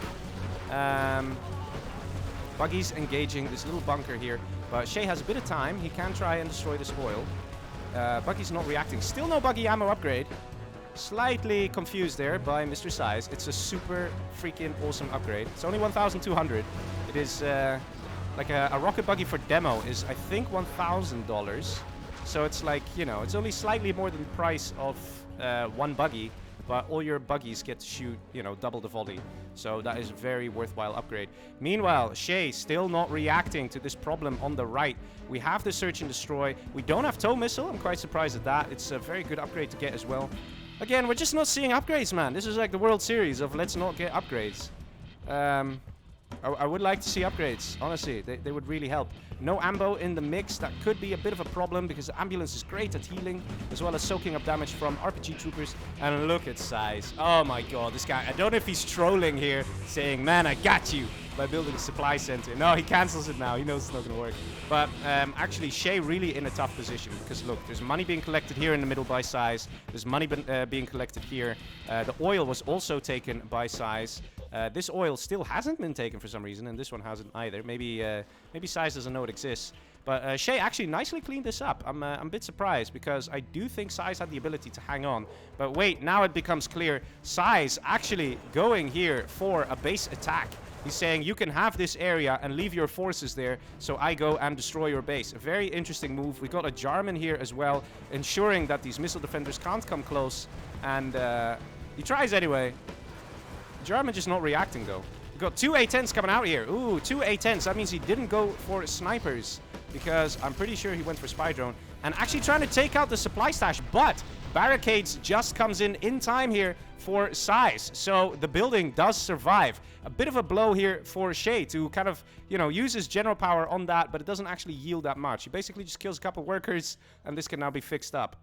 Buggy's engaging this little bunker here. But Shay has a bit of time. He can try and destroy this oil. Buggy's not reacting. Still no buggy ammo upgrade. Slightly confused there by Mr. SiZe. It's a super freaking awesome upgrade. It's only 1,200. It is like a rocket buggy for demo is, I think, $1,000. So it's like, you know, it's only slightly more than the price of 1 buggy. But all your buggies get to shoot, you know, double the volley. So that is a very worthwhile upgrade. Meanwhile, Shay still not reacting to this problem on the right. We have the search and destroy. We don't have tow missile. I'm quite surprised at that. It's a very good upgrade to get as well. Again, we're just not seeing upgrades, man. This is like the World Series of let's not get upgrades. I would like to see upgrades, honestly. They would really help. No ambo in the mix. That could be a bit of a problem because the ambulance is great at healing as well as soaking up damage from RPG troopers. And look at SiZe. Oh my god, this guy. I don't know if he's trolling here, saying, man, I got you, by building a supply center. No, he cancels it now. He knows it's not going to work. But actually, Shay really in a tough position because look, there's money being collected here in the middle by SiZe. There's money being collected here. The oil was also taken by SiZe. This oil still hasn't been taken for some reason, and this one hasn't either. Maybe SiZe doesn't know it exists. But Shay actually nicely cleaned this up. I'm a bit surprised because I do think SiZe had the ability to hang on. But wait, now it becomes clear. SiZe actually going here for a base attack. He's saying you can have this area and leave your forces there, so I go and destroy your base. A very interesting move. We got a Jarman here as well, ensuring that these missile defenders can't come close. And he tries anyway. Jarman just not reacting though. We've got two A-10s coming out here. Ooh, two A-10s. That means he didn't go for snipers because I'm pretty sure he went for spy drone. And actually trying to take out the supply stash, but barricades just comes in time here for SiZe. So the building does survive. A bit of a blow here for Shay to kind of, you know, use his general power on that, but it doesn't actually yield that much. He basically just kills a couple workers, and this can now be fixed up.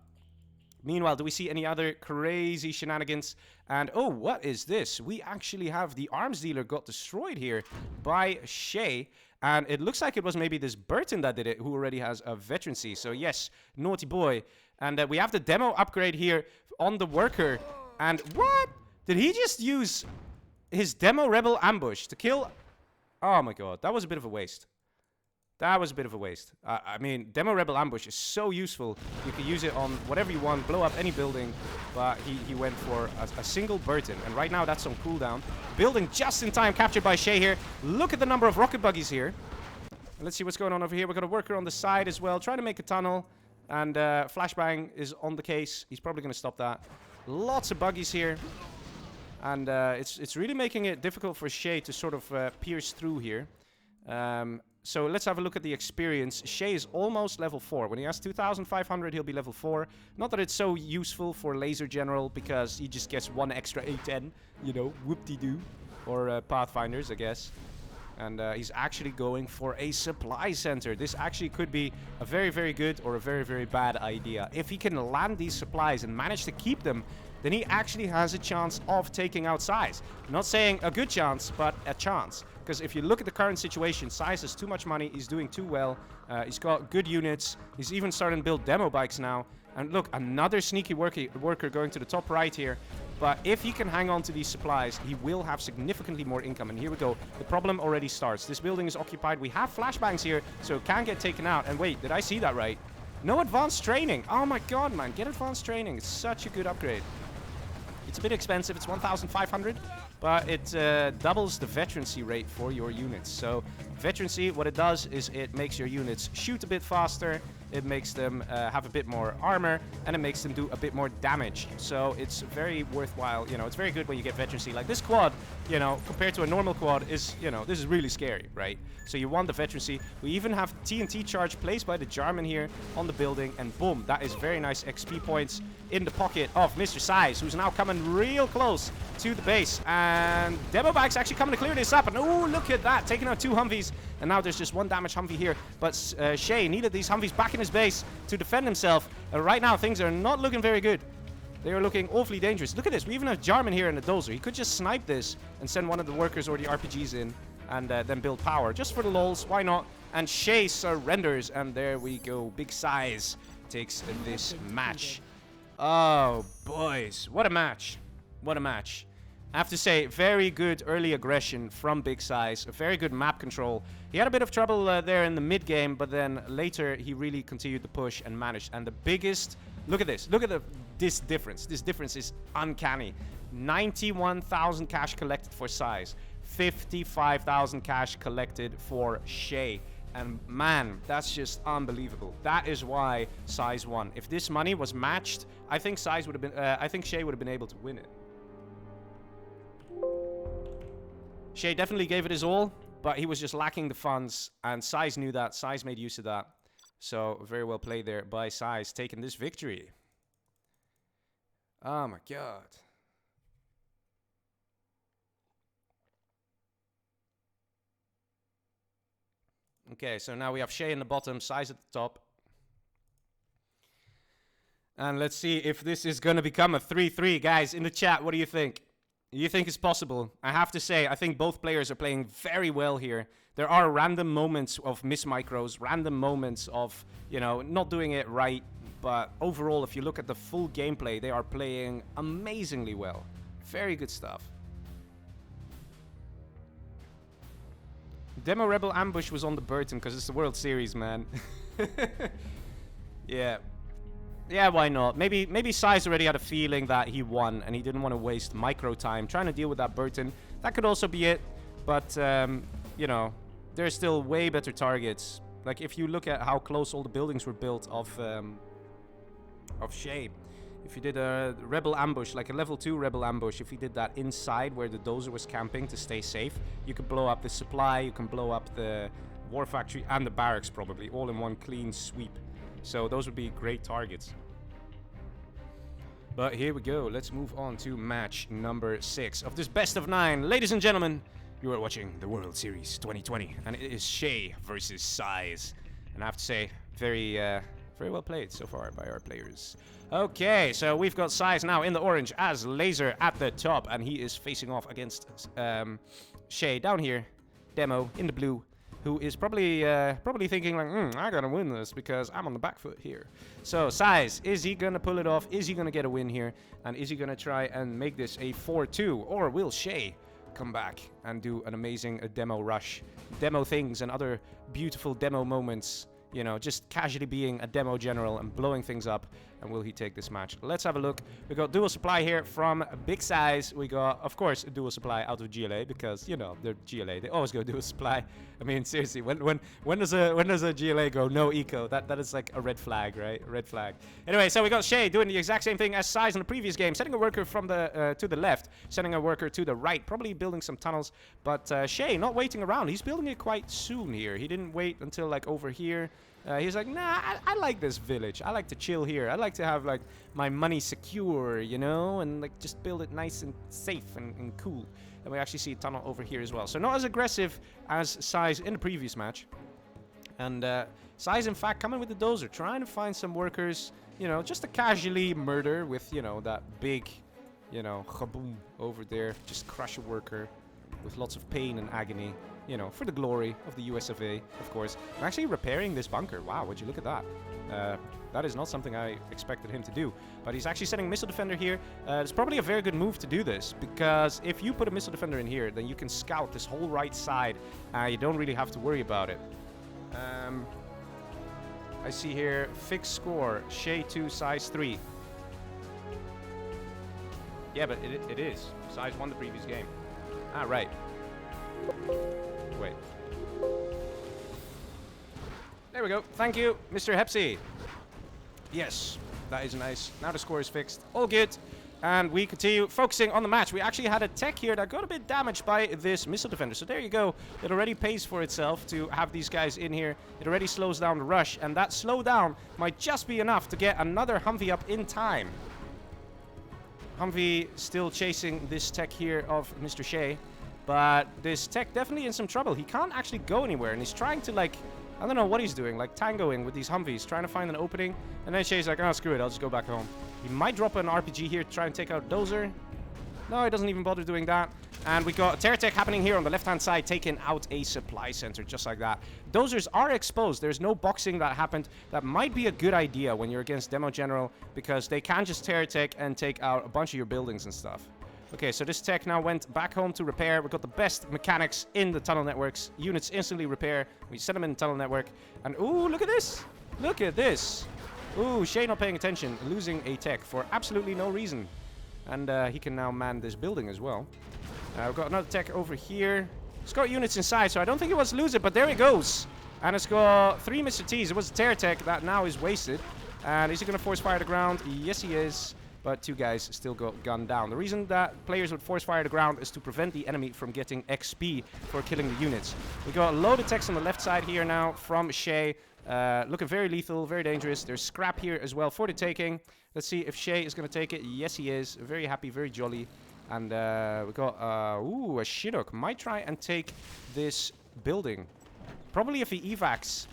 Meanwhile, do we see any other crazy shenanigans? And, oh, what is this? We actually have the arms dealer got destroyed here by Shay. And it looks like it was maybe this Burton that did it, who already has a veterancy. So, yes, naughty boy. And we have the demo upgrade here on the worker. And what? Did he just use his demo rebel ambush to kill? Oh, my God. That was a bit of a waste. That was a bit of a waste. I mean, Demo Rebel Ambush is so useful. You can use it on whatever you want, blow up any building. But he went for a single Burton. And right now, that's on cooldown. Building just in time, captured by Shay here. Look at the number of rocket buggies here. And let's see what's going on over here. We've got a worker on the side as well, trying to make a tunnel. And Flashbang is on the case. He's probably going to stop that. Lots of buggies here. And it's really making it difficult for Shay to sort of pierce through here. So let's have a look at the experience. Shay is almost level 4. When he has 2,500, he'll be level 4. Not that it's so useful for Laser General, because he just gets one extra A10. You know, whoop-de-doo. Or Pathfinders, I guess. And he's actually going for a supply center. This actually could be a very, very good or a very, very bad idea. If he can land these supplies and manage to keep them, then he actually has a chance of taking out SiZe. Not saying a good chance, but a chance. Because if you look at the current situation, SiZe has too much money, he's doing too well, he's got good units, he's even starting to build demo bikes now. And look, another sneaky worker going to the top right here. But if he can hang on to these supplies, he will have significantly more income. And here we go. The problem already starts. This building is occupied. We have flashbangs here, so it can get taken out. And wait, did I see that right? No advanced training. Oh my god, man. Get advanced training. It's such a good upgrade. It's a bit expensive. It's 1,500. But it doubles the veterancy rate for your units. So veterancy, what it does is it makes your units shoot a bit faster. It makes them have a bit more armor, and it makes them do a bit more damage. So it's very worthwhile. You know, it's very good when you get veterancy. Like this quad, you know, compared to a normal quad is, you know, this is really scary, right? So you want the veterancy. We even have TNT charge placed by the Jarman here on the building, and boom, that is very nice XP points in the pocket of Mr. SiZe, who's now coming real close to the base. And Demo Bike's actually coming to clear this up. And oh, look at that, taking out 2 Humvees. And now there's just 1 damaged Humvee here. But Shay needed these Humvees back in his base to defend himself. And right now, things are not looking very good. They are looking awfully dangerous. Look at this. We even have Jarman here in the dozer. He could just snipe this and send one of the workers or the RPGs in and then build power. Just for the lols. Why not? And Shay surrenders. And there we go. Big SiZe takes this match. Oh, boys. What a match. What a match. I have to say, very good early aggression from Big SiZe. A very good map control. He had a bit of trouble there in the mid game, but then later he really continued to push and managed. And the biggest... Look at this. Look at this difference. This difference is uncanny. 91,000 cash collected for SiZe. 55,000 cash collected for Shay. And man, that's just unbelievable. That is why SiZe won. If this money was matched, I think SiZe would have been... I think Shay would have been able to win it. Shay definitely gave it his all, but he was just lacking the funds, and SiZe knew that. SiZe made use of that. So, very well played there by SiZe, taking this victory. Oh my god. Okay, so now we have Shay in the bottom, SiZe at the top. And let's see if this is going to become a 3-3. Guys, in the chat, what do you think? Do you think it's possible? I have to say, I think both players are playing very well here. There are random moments of miss micros, random moments of, you know, not doing it right. But overall, if you look at the full gameplay, they are playing amazingly well. Very good stuff. Demo Rebel Ambush was on the Burton because it's the World Series, man. Yeah. Yeah, why not? Maybe SiZe already had a feeling that he won and he didn't want to waste micro time trying to deal with that Burton. That could also be it. But, you know, there's still way better targets. Like, if you look at how close all the buildings were built of Shay. If you did a Rebel Ambush, like a level 2 Rebel Ambush, if you did that inside where the dozer was camping to stay safe, you could blow up the supply, you can blow up the war factory and the barracks probably, all in one clean sweep. So those would be great targets. But here we go. Let's move on to match number 6 of this best of 9. Ladies and gentlemen, you are watching the World Series 2020, and it is Shay versus SiZe. And I have to say, very well played so far by our players. Okay, so we've got SiZe now in the orange as Laser at the top, and he is facing off against Shay down here, Demo in the blue, who is probably thinking like, I gotta win this because I'm on the back foot here. So SiZe, is he gonna pull it off? Is he gonna get a win here? And is he gonna try and make this a 4-2? Or will Shay come back and do an amazing demo rush? Demo things and other beautiful demo moments. You know, just casually being a demo general and blowing things up. And will he take this match? Let's have a look. We got dual supply here from Big SiZe. We got, of course, a dual supply out of GLA because, you know, they're GLA. They always go dual supply. I mean, seriously, when does a GLA go no eco? That is like a red flag, right? A red flag. Anyway, so we got Shay doing the exact same thing as SiZe in the previous game, sending a worker from the to the left, sending a worker to the right, probably building some tunnels. But Shay not waiting around. He's building it quite soon here. He didn't wait until like over here. He's like, nah, I like this village. I like to chill here. I like to have like my money secure, you know, and like just build it nice and safe and cool. And we actually see a tunnel over here as well. So not as aggressive as SiZe in the previous match. And SiZe, in fact, coming with the dozer, trying to find some workers, you know, just to casually murder with, you know, that big, you know, kaboom over there. Just crush a worker with lots of pain and agony. You know, for the glory of the US of A, of course. I'm actually repairing this bunker. Wow, would you look at that? That is not something I expected him to do. But he's actually sending Missile Defender here. It's probably a very good move to do this, because if you put a Missile Defender in here, then you can scout this whole right side. You don't really have to worry about it. I see here, fixed score, Shay 2, SiZe 3. Yeah, but it is. SiZe won the previous game. Ah, right. Wait. There we go. Thank you, Mr. Hepsi. Yes, that is nice. Now the score is fixed. All good. And we continue focusing on the match. We actually had a tech here that got a bit damaged by this Missile Defender. So there you go. It already pays for itself to have these guys in here. It already slows down the rush. And that slowdown might just be enough to get another Humvee up in time. Humvee still chasing this tech here of Mr. Shay. But this tech definitely in some trouble. He can't actually go anywhere. And he's trying to, like, I don't know what he's doing. Like, tangoing with these Humvees. Trying to find an opening. And then Shay's like, oh, screw it. I'll just go back home. He might drop an RPG here to try and take out Dozer. No, he doesn't even bother doing that. And we got a Terror Tech happening here on the left-hand side, taking out a supply center just like that. Dozers are exposed. There's no boxing that happened. That might be a good idea when you're against Demo General, because they can just Terror Tech and take out a bunch of your buildings and stuff. Okay, so this tech now went back home to repair. We've got the best mechanics in the tunnel networks. Units instantly repair. We send them in the tunnel network. And, ooh, look at this. Look at this. Ooh, Shay not paying attention. Losing a tech for absolutely no reason. And he can now man this building as well. We've got another tech over here. It's got units inside, so I don't think he wants to lose it. But there he goes. And it's got 3 Mr. T's. It was a Terror Tech that now is wasted. And is he going to force fire the ground? Yes, he is. But 2 guys still got gunned down. The reason that players would force fire the ground is to prevent the enemy from getting XP for killing the units. We got a load of techs on the left side here now from Shay. Looking very lethal, very dangerous. There's scrap here as well for the taking. Let's see if Shay is going to take it. Yes, he is. Very happy, very jolly. And we got, ooh, a Chinook. Might try and take this building. Probably if he evacs.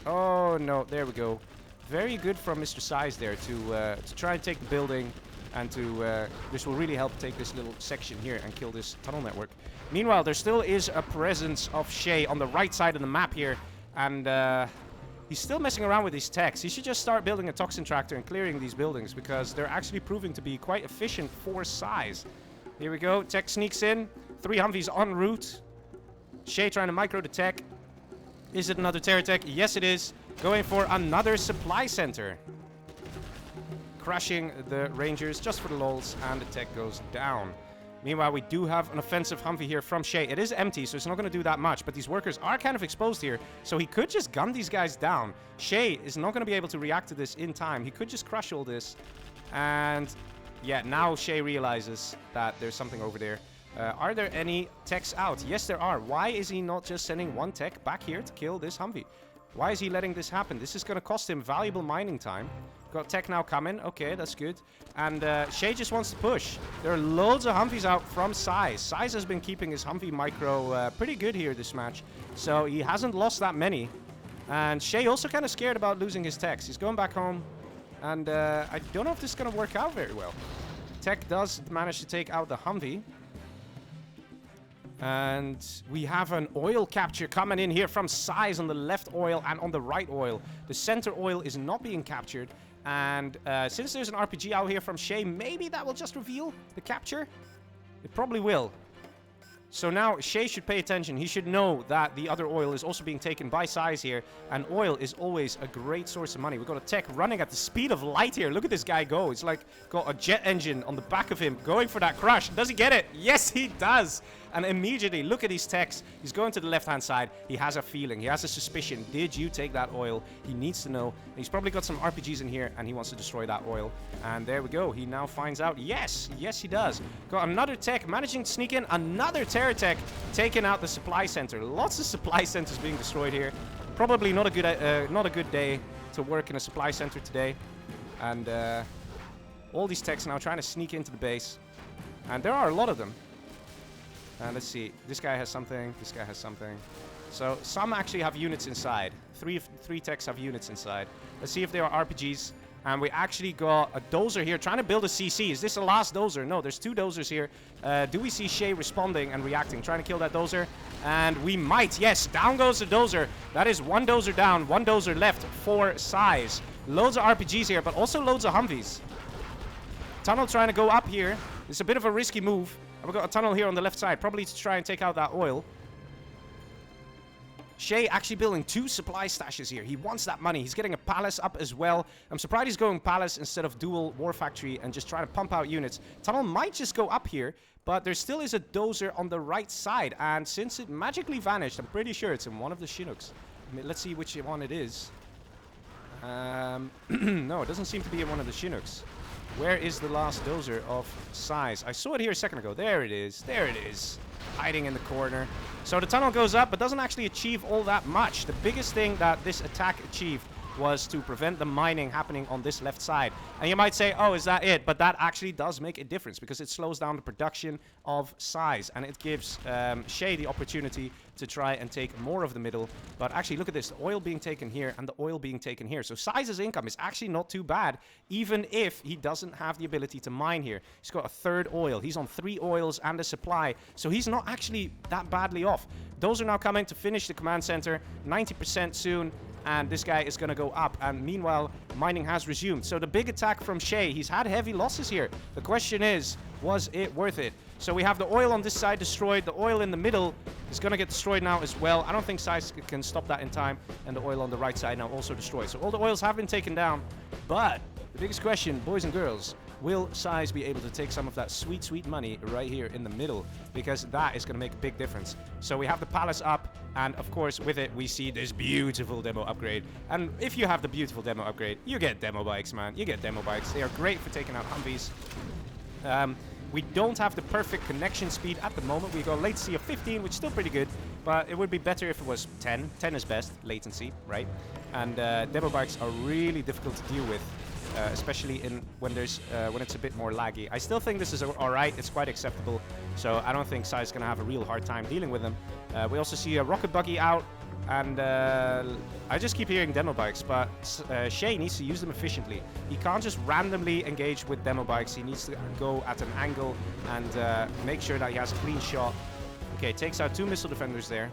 Oh, no. There we go. Very good from Mr. SiZe there to try and take the building. And to this will really help take this little section here and kill this tunnel network. Meanwhile, there still is a presence of Shay on the right side of the map here. And he's still messing around with his techs. He should just start building a toxin tractor and clearing these buildings, because they're actually proving to be quite efficient for SiZe. Here we go. Tech sneaks in. 3 Humvees en route. Shay trying to micro the tech. Is it another terror tech? Yes, it is. Going for another supply center. Crashing the Rangers just for the lols, and the tech goes down. Meanwhile, we do have an offensive Humvee here from Shay. It is empty, so it's not going to do that much, but these workers are kind of exposed here, so he could just gun these guys down. Shay is not going to be able to react to this in time. He could just crush all this, and yeah, now Shay realizes that there's something over there. Are there any techs out? Yes, there are. Why is he not just sending 1 tech back here to kill this Humvee? Why is he letting this happen? This is going to cost him valuable mining time. Got tech now coming. Okay, that's good. And Shay just wants to push. There are loads of Humvees out from SiZe. SiZe has been keeping his Humvee micro pretty good here this match. So he hasn't lost that many. And Shay also kind of scared about losing his techs. He's going back home. And I don't know if this is going to work out very well. Tech does manage to take out the Humvee. And we have an oil capture coming in here from SiZe on the left oil and on the right oil. The center oil is not being captured. And since there's an RPG out here from Shay, maybe that will just reveal the capture. It probably will. So now Shay should pay attention. He should know that the other oil is also being taken by SiZe here. And oil is always a great source of money. We've got a tech running at the speed of light here. Look at this guy go. It's like got a jet engine on the back of him going for that crush. Does he get it? Yes, he does. And immediately, look at his techs. He's going to the left-hand side. He has a feeling. He has a suspicion. Did you take that oil? He needs to know. He's probably got some RPGs in here, and he wants to destroy that oil. And there we go. He now finds out. Yes. Yes, he does. Got another tech managing to sneak in. Another terror tech taking out the supply center. Lots of supply centers being destroyed here. Probably not a good day to work in a supply center today. And all these techs now trying to sneak into the base. And there are a lot of them. Let's see. This guy has something. This guy has something. So some actually have units inside. Three techs have units inside. Let's see if there are RPGs. And we actually got a dozer here trying to build a CC. Is this the last dozer? No, there's 2 dozers here. Do we see Shay responding and reacting? Trying to kill that dozer. And we might. Yes, down goes the dozer. That is 1 dozer down, 1 dozer left for SiZe. Loads of RPGs here, but also loads of Humvees. Tunnel trying to go up here. It's a bit of a risky move. We've got a tunnel here on the left side, probably to try and take out that oil. Shay actually building 2 supply stashes here. He wants that money. He's getting a palace up as well. I'm surprised he's going palace instead of dual war factory and just trying to pump out units. Tunnel might just go up here, but there still is a dozer on the right side. And since it magically vanished, I'm pretty sure it's in one of the Chinooks. I mean, let's see which one it is. No, it doesn't seem to be in one of the Chinooks. Where is the last dozer of SiZe? I saw it here a second ago. There it is. There it is. Hiding in the corner. So the tunnel goes up, but doesn't actually achieve all that much. The biggest thing that this attack achieved was to prevent the mining happening on this left side. And you might say, oh, is that it? But that actually does make a difference because it slows down the production of SiZe. And it gives Shay the opportunity to try and take more of the middle. But actually, look at this. The oil being taken here and the oil being taken here. So SiZe's income is actually not too bad, even if he doesn't have the ability to mine here. He's got a 3rd oil. He's on 3 oils and a supply. So he's not actually that badly off. Those are now coming to finish the command center. 90% soon. And this guy is going to go up. And meanwhile, mining has resumed. So the big attack from Shay, he's had heavy losses here. The question is, was it worth it? So we have the oil on this side destroyed. The oil in the middle is going to get destroyed now as well. I don't think SiZe can stop that in time. And the oil on the right side now also destroyed. So all the oils have been taken down. But the biggest question, boys and girls, will SiZe be able to take some of that sweet, sweet money right here in the middle? Because that is going to make a big difference. So we have the palace up. And of course, with it, we see this beautiful demo upgrade. And if you have the beautiful demo upgrade, you get demo bikes, man. You get demo bikes. They are great for taking out Humvees. We don't have the perfect connection speed at the moment. We got latency of 15, which is still pretty good. But it would be better if it was 10. 10 is best, latency, right? And demo bikes are really difficult to deal with. Especially when it's a bit more laggy. I still think this is alright. It's quite acceptable. So I don't think SiZe is going to have a real hard time dealing with them. We also see a rocket buggy out. And I just keep hearing demo bikes, but Shay needs to use them efficiently. He can't just randomly engage with demo bikes. He needs to go at an angle and make sure that he has a clean shot. Okay, takes out 2 missile defenders there.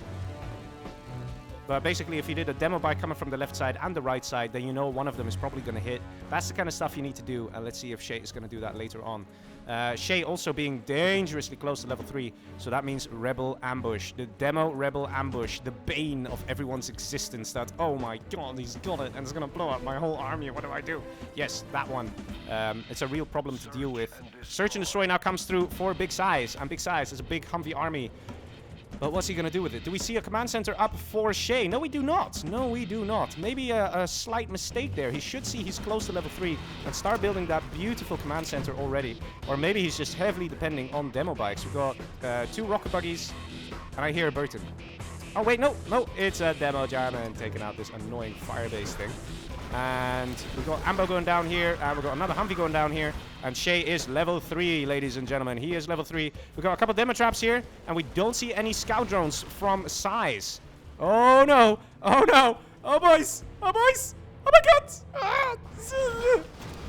But basically, if you did a demo bike coming from the left side and the right side, then you know one of them is probably going to hit. That's the kind of stuff you need to do. And let's see if Shay is going to do that later on. Shay also being dangerously close to level 3. So that means Rebel Ambush. The demo Rebel Ambush. The bane of everyone's existence. That, oh my god, he's got it. And it's going to blow up my whole army. What do I do? Yes, that one. It's a real problem to deal with. Search and Destroy now comes through for Big Size. And Big Size is a big Humvee army. But what's he going to do with it? Do we see a command center up for Shay? No, we do not. No, we do not. Maybe a slight mistake there. He should see he's close to level 3 and start building that beautiful command center already. Or maybe he's just heavily depending on demo bikes. We've got 2 rocket buggies, and I hear a Burton. Oh, wait, no. It's a demo German taking out this annoying firebase thing. And we've got Ambo going down here, and we've got another Humvee going down here. And Shay is level 3, ladies and gentlemen. He is level 3. We've got a couple demo traps here, and we don't see any scout drones from SiZe. Oh no! Oh no! Oh boys! Oh boys! Oh my god! Ah.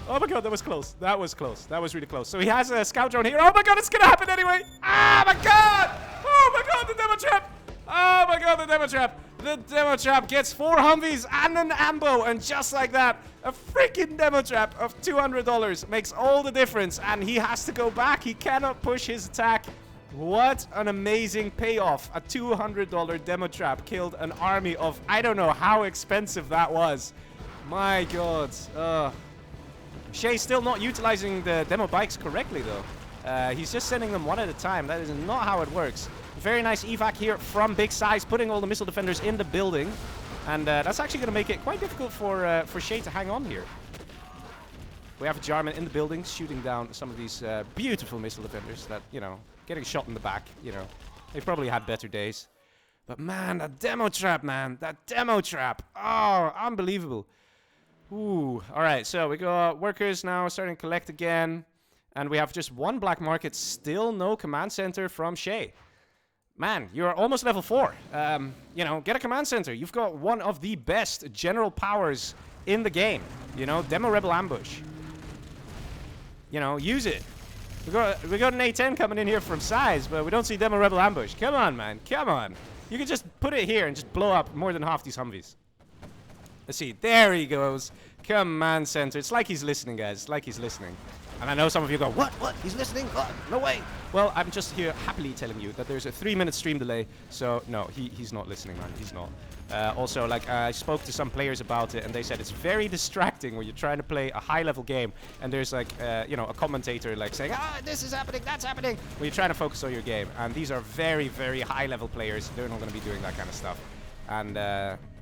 Oh my god, that was close. That was close. That was really close. So he has a scout drone here. Oh my god, it's gonna happen anyway! Ah my god! Oh my god, the demo trap! Oh my god, the demo trap! The demo trap gets 4 Humvees and an Ambo, and just like that, a freaking demo trap of $200 makes all the difference, and he has to go back. He cannot push his attack. What an amazing payoff. A $200 demo trap killed an army of, I don't know how expensive that was. My god. Shay's still not utilizing the demo bikes correctly, though. He's just sending them one at a time. That is not how it works. Very nice evac here from Big Size, putting all the missile defenders in the building. And that's actually going to make it quite difficult for Shay to hang on here. We have a Jarman in the building, shooting down some of these beautiful missile defenders that, you know, getting shot in the back, you know. They've probably had better days. But man, that demo trap, man. That demo trap. Oh, unbelievable. Ooh. All right, so we got workers now starting to collect again. And we have just 1 black market, still no command center from Shay. Man, you're almost level 4. You know, get a command center. You've got one of the best general powers in the game. You know, Demo Rebel Ambush. You know, use it. We got an A10 coming in here from SiZe, but we don't see Demo Rebel Ambush. Come on, man. Come on. You can just put it here and just blow up more than half these Humvees. Let's see. There he goes. Command center. It's like he's listening, guys. It's like he's listening. And I know some of you go, what? He's listening? What? No way. Well, I'm just here happily telling you that there's a 3-minute stream delay. So, no, he's not listening, man. He's not. Also, like, I spoke to some players about it, and they said it's very distracting when you're trying to play a high-level game, and there's, like, you know, a commentator, like, saying, this is happening, that's happening, when you're trying to focus on your game. And these are very, very high-level players. They're not going to be doing that kind of stuff. And,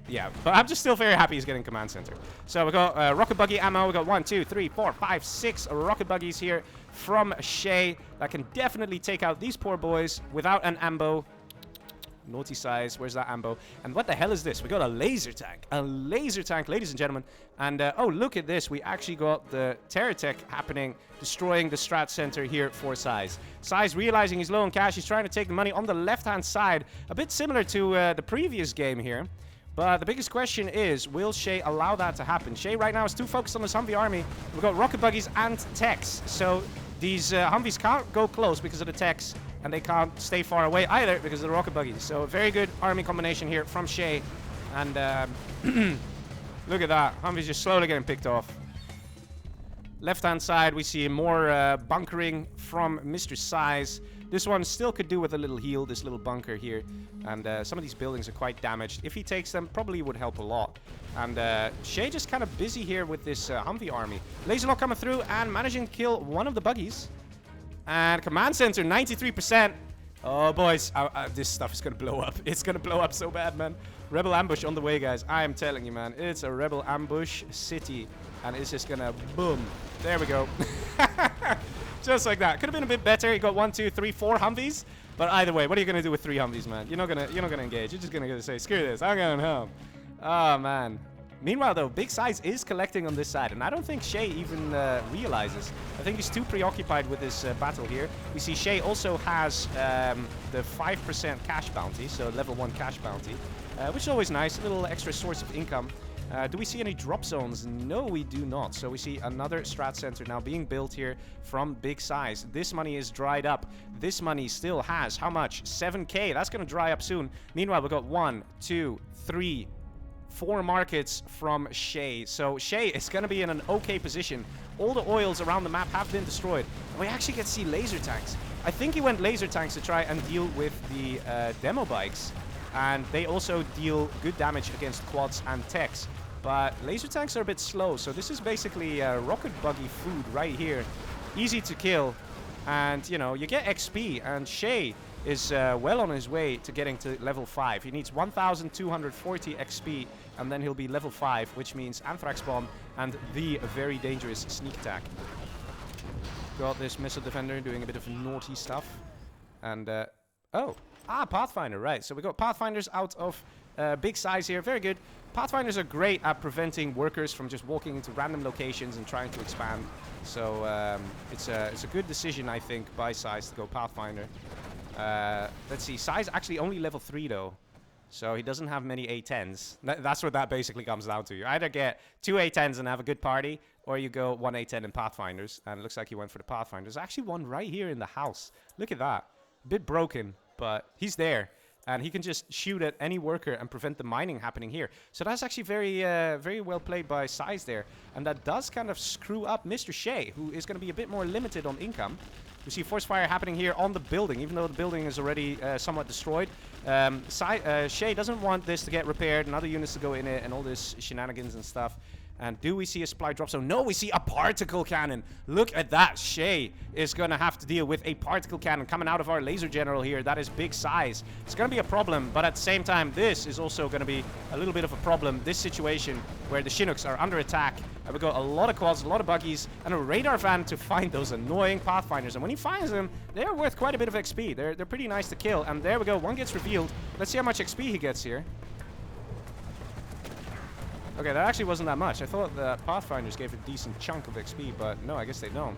yeah, but I'm just still very happy he's getting command center. So we got rocket buggy ammo. We got 1, 2, 3, 4, 5, 6 rocket buggies here from Shay that can definitely take out these poor boys without an ambo. Naughty SiZe. Where's that ambo? And what the hell is this? We got a laser tank. A laser tank, ladies and gentlemen. And oh, look at this. We actually got the terror tech happening, destroying the strat center here for SiZe. SiZe realizing he's low on cash. He's trying to take the money on the left-hand side. A bit similar to the previous game here. But the biggest question is, will Shay allow that to happen? Shay right now is too focused on his Humvee army. We've got rocket buggies and techs. So these Humvees can't go close because of the techs. And they can't stay far away either because of the rocket buggies. So a very good army combination here from Shay. And look at that. Humvees just slowly getting picked off. Left-hand side, we see more bunkering from Mr. SiZe. This one still could do with a little heal, this little bunker here. And some of these buildings are quite damaged. If he takes them, probably would help a lot. And Shay just kind of busy here with this Humvee army. Laser lock coming through and managing to kill one of the buggies. And command center, 93%. Oh, boys. This stuff is going to blow up. It's going to blow up so bad, man. Rebel ambush on the way, guys. I am telling you, man. It's a rebel ambush city. And it's just going to boom. There we go. Just like that. Could have been a bit better. You got 1, 2, 3, 4 Humvees. But either way, what are you going to do with 3 Humvees, man? You're not gonna engage. You're just going to say, screw this. I'm going home. Oh, man. Meanwhile, though, Big SiZe is collecting on this side, and I don't think Shay even realizes. I think he's too preoccupied with this battle here. We see Shay also has the 5% cash bounty, so level 1 cash bounty, which is always nice, a little extra source of income. Do we see any drop zones? No, we do not. So we see another strat center now being built here from Big SiZe. This money is dried up. This money still has, how much? 7K. That's going to dry up soon. Meanwhile, we've got 1, 2, 3, 4 markets from Shay. So Shay is going to be in an okay position. All the oils around the map have been destroyed. And we actually get to see laser tanks. I think he went laser tanks to try and deal with the demo bikes. And they also deal good damage against quads and techs. But laser tanks are a bit slow, so this is basically rocket buggy food right here. Easy to kill, and you know, you get XP, and Shay is well on his way to getting to level 5. He needs 1,240 XP, and then he'll be level 5, which means Anthrax Bomb and the very dangerous Sneak Attack. Got this Missile Defender doing a bit of naughty stuff. And, Pathfinder, right. So we got Pathfinders out of Big SiZe here. Very good. Pathfinders are great at preventing workers from just walking into random locations and trying to expand. So it's a good decision, I think, by SiZe to go Pathfinder. Let's see. SiZe actually only level 3 though, so he doesn't have many A10s. That's what that basically comes down to. You either get 2 A10s and have a good party, or you go 1 A10 in Pathfinders. And it looks like he went for the Pathfinders. There's actually one right here in the house. Look at that. A bit broken, but he's there. And he can just shoot at any worker and prevent the mining happening here. So that's actually very well played by SiZe there. And that does kind of screw up Mr. Shay, who is going to be a bit more limited on income. We see force fire happening here on the building, even though the building is already somewhat destroyed. Shay doesn't want this to get repaired and other units to go in it and all this shenanigans and stuff. And do we see a supply drop zone? No, we see a particle cannon. Look at that. Shay is going to have to deal with a particle cannon coming out of our laser general here. That is Big SiZe. It's going to be a problem, but at the same time, this is also going to be a little bit of a problem. This situation where the Chinooks are under attack. And we've got a lot of quads, a lot of buggies, and a radar van to find those annoying Pathfinders. And when he finds them, they're worth quite a bit of XP. They're pretty nice to kill. And there we go. One gets revealed. Let's see how much XP he gets here. Okay, that actually wasn't that much. I thought the Pathfinders gave a decent chunk of XP, but no, I guess they don't.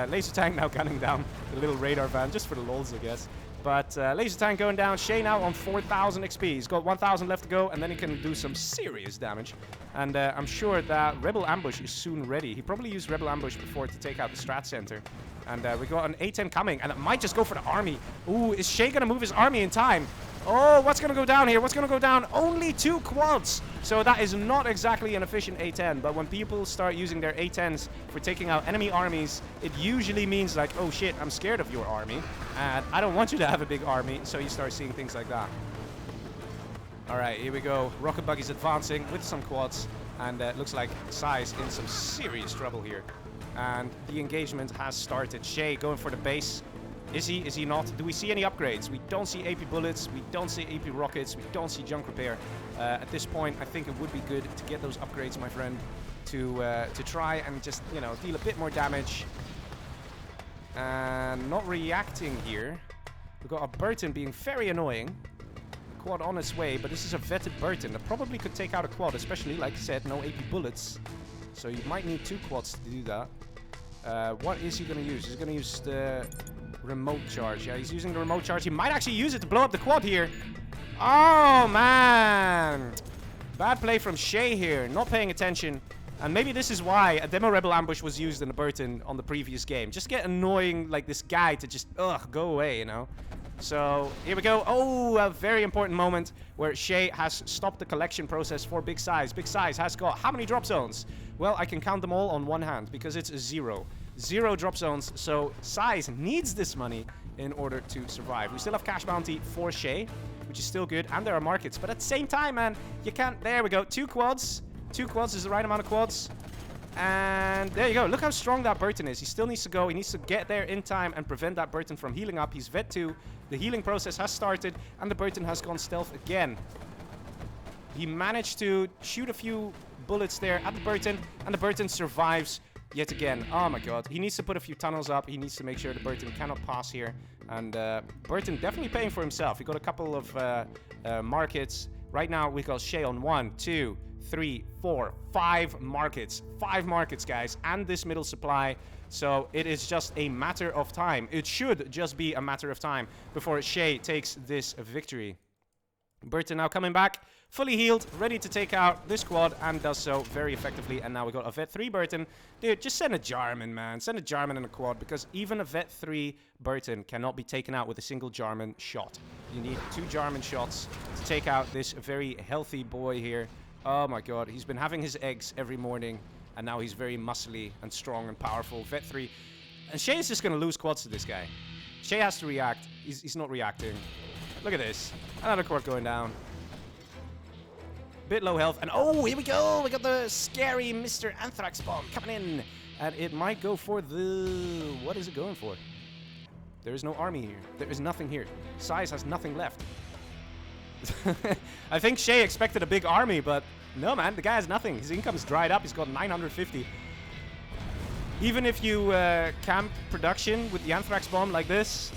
Laser tank now gunning down the little radar van, just for the lols, I guess. But laser tank going down. Shay now on 4,000 XP. He's got 1,000 left to go, and then he can do some serious damage. And I'm sure that Rebel Ambush is soon ready. He probably used Rebel Ambush before to take out the strat center. And we got an A10 coming, and it might just go for the army. Ooh, is Shay going to move his army in time? Oh, what's going to go down here? What's going to go down? Only 2 quads. So that is not exactly an efficient A10. But when people start using their A10s for taking out enemy armies, it usually means like, oh shit, I'm scared of your army. And I don't want you to have a big army. So you start seeing things like that. All right, here we go. Rocket buggies advancing with some quads. And it looks like SiZe in some serious trouble here. And the engagement has started. Shay going for the base. Is he? Is he not? Do we see any upgrades? We don't see AP bullets. We don't see AP rockets. We don't see junk repair. At this point, I think it would be good to get those upgrades, my friend, to try and just, you know, deal a bit more damage. And not reacting here. We've got a Burton being very annoying. Quad on its way, but this is a vetted Burton that probably could take out a quad, especially, like I said, no AP bullets. So you might need 2 quads to do that. What is he going to use? He's going to use the remote charge. Yeah, he's using the remote charge. He might actually use it to blow up the quad here. Oh, man. Bad play from Shay here. Not paying attention. And maybe this is why a Demo Rebel Ambush was used in the Burton on the previous game. Just get annoying, like this guy to just, go away, you know. So, here we go. Oh, a very important moment where Shay has stopped the collection process for Big SiZe. Big SiZe has got how many drop zones? Well, I can count them all on one hand because it's 0. 0 drop zones, so SiZe needs this money in order to survive. We still have cash bounty for Shay, which is still good, and there are markets. But at the same time, man, you can't... There we go. 2 quads. 2 quads is the right amount of quads. And there you go. Look how strong that Burton is. He still needs to go. He needs to get there in time and prevent that Burton from healing up. He's vet 2. The healing process has started, and the Burton has gone stealth again. He managed to shoot a few bullets there at the Burton, and the Burton survives yet again. Oh my god. He needs to put a few tunnels up. He needs to make sure the Burton cannot pass here. And Burton definitely paying for himself. He got a couple of markets. Right now, we got Shay on 1, 2, 3, 4, 5 markets. 5 markets, guys, and this middle supply. So it is just a matter of time. It should just be a matter of time before Shay takes this victory. Burton now coming back, fully healed, ready to take out this quad, and does so very effectively. And now we got a Vet 3 Burton. Dude, just send a Jarman, man. Send a Jarman in a quad, because even a Vet 3 Burton cannot be taken out with a single Jarman shot. You need 2 Jarman shots to take out this very healthy boy here. Oh my god, he's been having his eggs every morning, and now he's very muscly and strong and powerful. Vet 3. And Shay is just going to lose quads to this guy. Shay has to react. He's not reacting. Look at this. Another quad going down. Bit low health. And oh, here we go. We got the scary Mr. Anthrax bomb coming in. And it might go for the... What is it going for? There is no army here. There is nothing here. SiZe has nothing left. I think Shay expected a big army, but no, man. The guy has nothing. His income's dried up. He's got 950. Even if you camp production with the Anthrax bomb like this,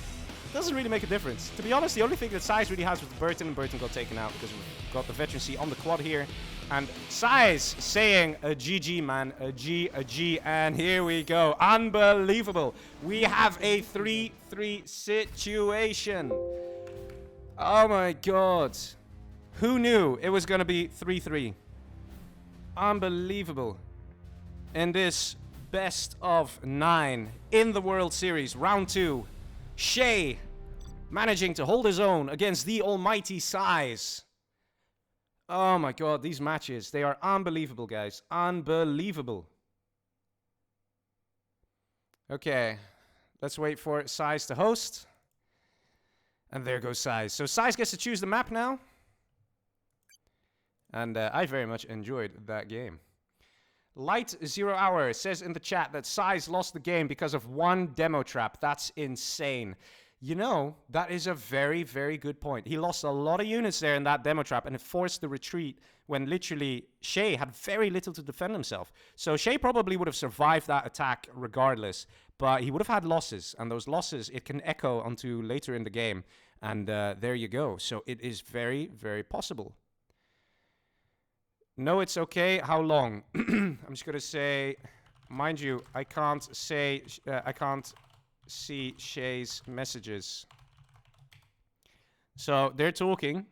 doesn't really make a difference. To be honest, the only thing that SiZe really has was Burton, and Burton got taken out because we've got the veterancy on the quad here. And SiZe saying a GG, man. A G, and here we go. Unbelievable. We have a 3-3 situation. Oh my god. Who knew it was going to be 3-3? Unbelievable. In this best of 9 in the World Series, round 2. Shay managing to hold his own against the almighty SiZe. Oh my god, these matches, they are unbelievable, guys. Unbelievable. Okay, let's wait for SiZe to host. And there goes SiZe. So SiZe gets to choose the map now. And I very much enjoyed that game. Light 0 Hour says in the chat that SiZe lost the game because of one demo trap. That's insane. You know, that is a very, very good point. He lost a lot of units there in that demo trap, and it forced the retreat when literally Shay had very little to defend himself. So Shay probably would have survived that attack regardless, but he would have had losses, and those losses, it can echo onto later in the game. And there you go. So it is very, very possible. No, it's okay. How long? I'm just going to say, mind you, I can't say, I can't see Shay's messages. So they're talking.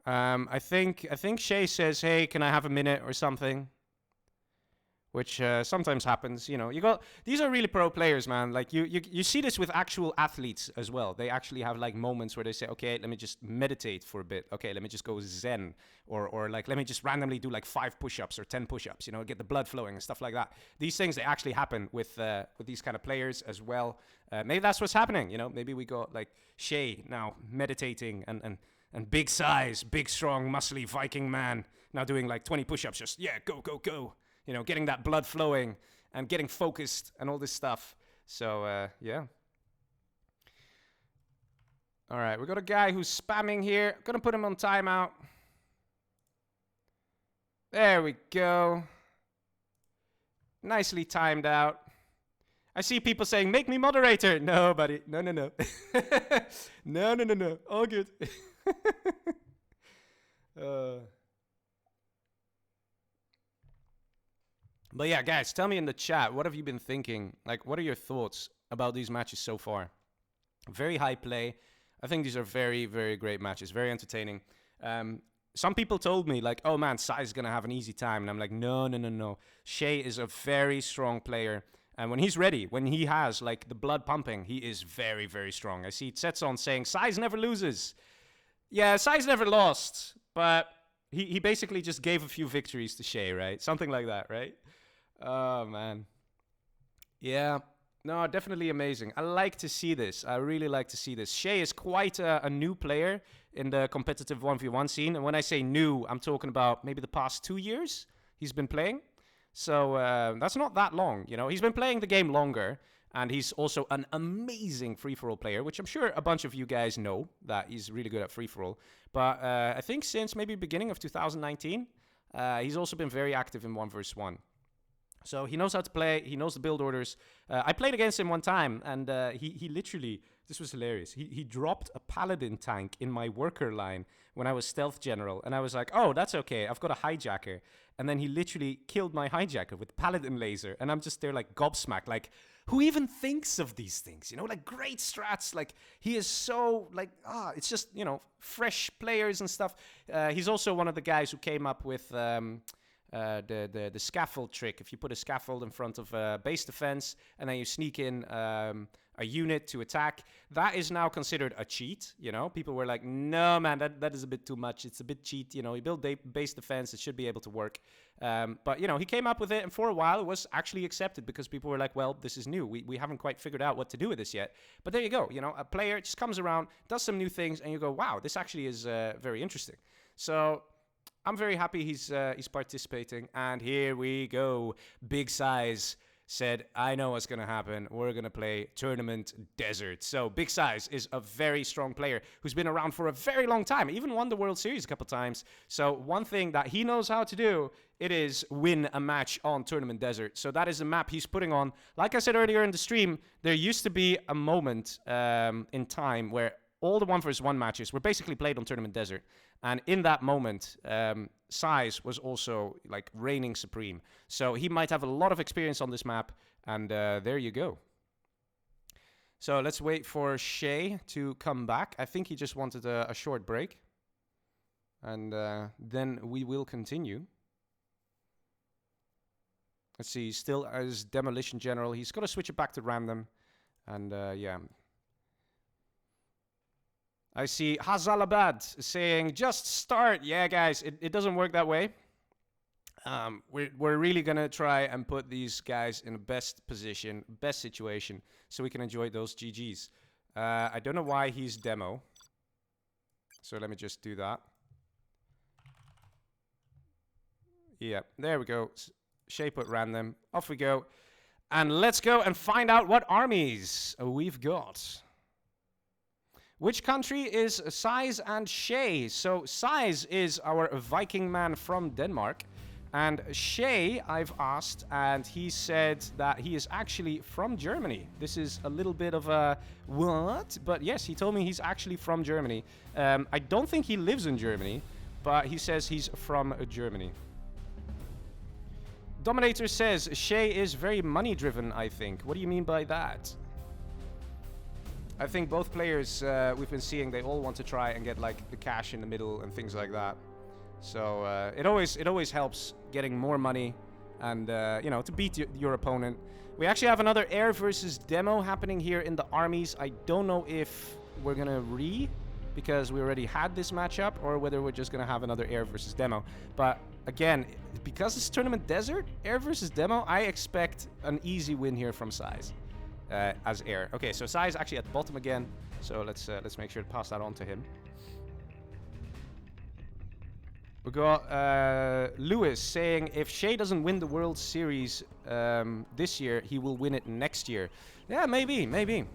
I think Shay says, hey, can I have a minute or something? Which sometimes happens, you know. These are really pro players, man. Like you see this with actual athletes as well. They actually have like moments where they say, okay, let me just meditate for a bit. Okay, let me just go zen, or like let me just randomly do like 5 push-ups or 10 push-ups. You know, get the blood flowing and stuff like that. These things, they actually happen with these kind of players as well. Maybe that's what's happening. You know, maybe we got like Shay now meditating and big size, big strong, muscly Viking man now doing like 20 push-ups. Just yeah, go go go. You know, getting that blood flowing and getting focused and all this stuff. So, yeah. All right, we got a guy who's spamming here. Gonna put him on timeout. There we go. Nicely timed out. I see people saying, make me moderator. No, buddy. No, no, no. No, no, no, no. All good. But yeah, guys, tell me in the chat, what have you been thinking? Like, what are your thoughts about these matches so far? Very high play. I think these are very, very great matches. Very entertaining. Some people told me, like, oh man, SiZe is going to have an easy time. And I'm like, no, no, no, no. Shay is a very strong player. And when he's ready, when he has, like, the blood pumping, he is very, very strong. I see Tsetson saying, SiZe never loses. Yeah, SiZe never lost. But he basically just gave a few victories to Shay, right? Something like that, right? Oh, man. Yeah. No, definitely amazing. I like to see this. I really like to see this. Shay is quite a new player in the competitive 1v1 scene. And when I say new, I'm talking about maybe the past 2 years he's been playing. So that's not that long, you know. He's been playing the game longer. And he's also an amazing free-for-all player, which I'm sure a bunch of you guys know that he's really good at free-for-all. But I think since maybe beginning of 2019, he's also been very active in 1v1. So he knows how to play. He knows the build orders. I played against him one time, and he literally, this was hilarious. He dropped a paladin tank in my worker line when I was stealth general, and I was like, oh, that's okay. I've got a hijacker. And then he literally killed my hijacker with paladin laser, and I'm just there like gobsmacked. Like, who even thinks of these things? You know, like great strats. Like, he is so like, it's just, you know, fresh players and stuff. He's also one of the guys who came up with the scaffold trick. If you put a scaffold in front of base defense and then you sneak in a unit to attack, that is now considered a cheat. You know, people were like, no man, that is a bit too much, it's a bit cheat. You know, you build base defense, it should be able to work. But you know, he came up with it, and for a while it was actually accepted because people were like, well, this is new, we haven't quite figured out what to do with this yet. But there you go, you know, a player just comes around, does some new things, and you go, wow, this actually is very interesting. So I'm very happy he's participating. And here we go. Big SiZe said, I know what's going to happen. We're going to play Tournament Desert. So Big SiZe is a very strong player who's been around for a very long time, even won the World Series a couple times. So one thing that he knows how to do, it is win a match on Tournament Desert. So that is the map he's putting on. Like I said earlier in the stream, there used to be a moment in time where all the 1v1 matches were basically played on Tournament Desert. And in that moment, SiZe was also like reigning supreme. So he might have a lot of experience on this map. And there you go. So let's wait for Shay to come back. I think he just wanted a short break. And then we will continue. Let's see, still as Demolition General. He's got to switch it back to random. And yeah. I see Hazalabad saying, just start. Yeah, guys, it doesn't work that way. We're really going to try and put these guys in the best position, best situation, so we can enjoy those GGs. I don't know why he's demo. So let me just do that. Yeah, there we go. Shay put random. Off we go. And let's go and find out what armies we've got. Which country is SiZe and Shay? So SiZe is our Viking man from Denmark. And Shay, I've asked, and he said that he is actually from Germany. This is a little bit of a what? But yes, he told me he's actually from Germany. I don't think he lives in Germany, but he says he's from Germany. Dominator says, Shay is very money-driven, I think. What do you mean by that? I think both players we've been seeing, they all want to try and get like the cash in the middle and things like that. So it always helps getting more money and you know, to beat your opponent. We actually have another air versus demo happening here in the armies. I don't know if we're gonna because we already had this matchup, or whether we're just gonna have another air versus demo. But again, because it's Tournament Desert, air versus demo, I expect an easy win here from SiZe. As air. Okay, so SiZe actually at the bottom again. So let's make sure to pass that on to him. We got Lewis saying, if Shay doesn't win the World Series this year, he will win it next year. Yeah, maybe.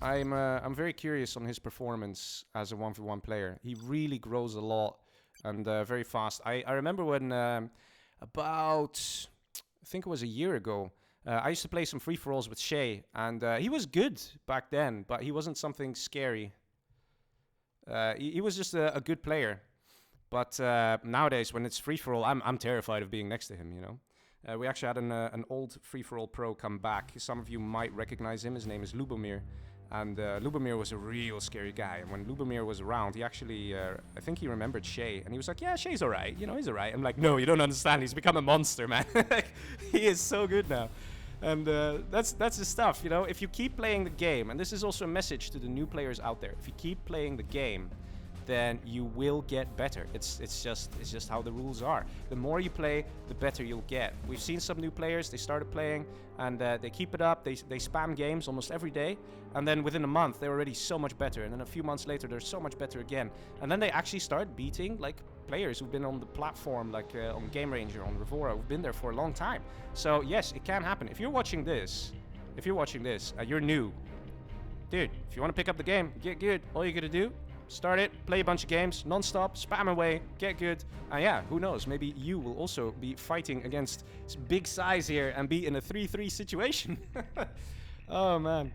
I'm very curious on his performance as a 1v1 player. He really grows a lot and very fast. I remember when about, I think it was a year ago, I used to play some free-for-alls with Shay, and he was good back then, but he wasn't something scary. He was just a good player. But nowadays, when it's free-for-all, I'm terrified of being next to him, you know. We actually had an old free-for-all pro come back. Some of you might recognize him. His name is Lubomir. And Lubomir was a real scary guy. And when Lubomir was around, he actually, I think he remembered Shay. And he was like, yeah, Shay's all right. You know, he's all right. I'm like, no, you don't understand. He's become a monster, man. He is so good now. And that's the stuff, you know. If you keep playing the game, and this is also a message to the new players out there, if you keep playing the game, then you will get better. It's just how the rules are. The more you play, the better you'll get. We've seen some new players, they started playing, and they keep it up, they spam games almost every day, and then within a month, they're already so much better, and then a few months later, they're so much better again. And then they actually start beating, like, players who've been on the platform, like on Game Ranger, on Revora, who've been there for a long time. So yes, it can happen. If you're watching this, you're new, dude, if you want to pick up the game, get good. All you gotta do Start it, play a bunch of games, non-stop, spam away, get good. And yeah, who knows, maybe you will also be fighting against big SiZe here and be in a 3-3 situation. Oh, man.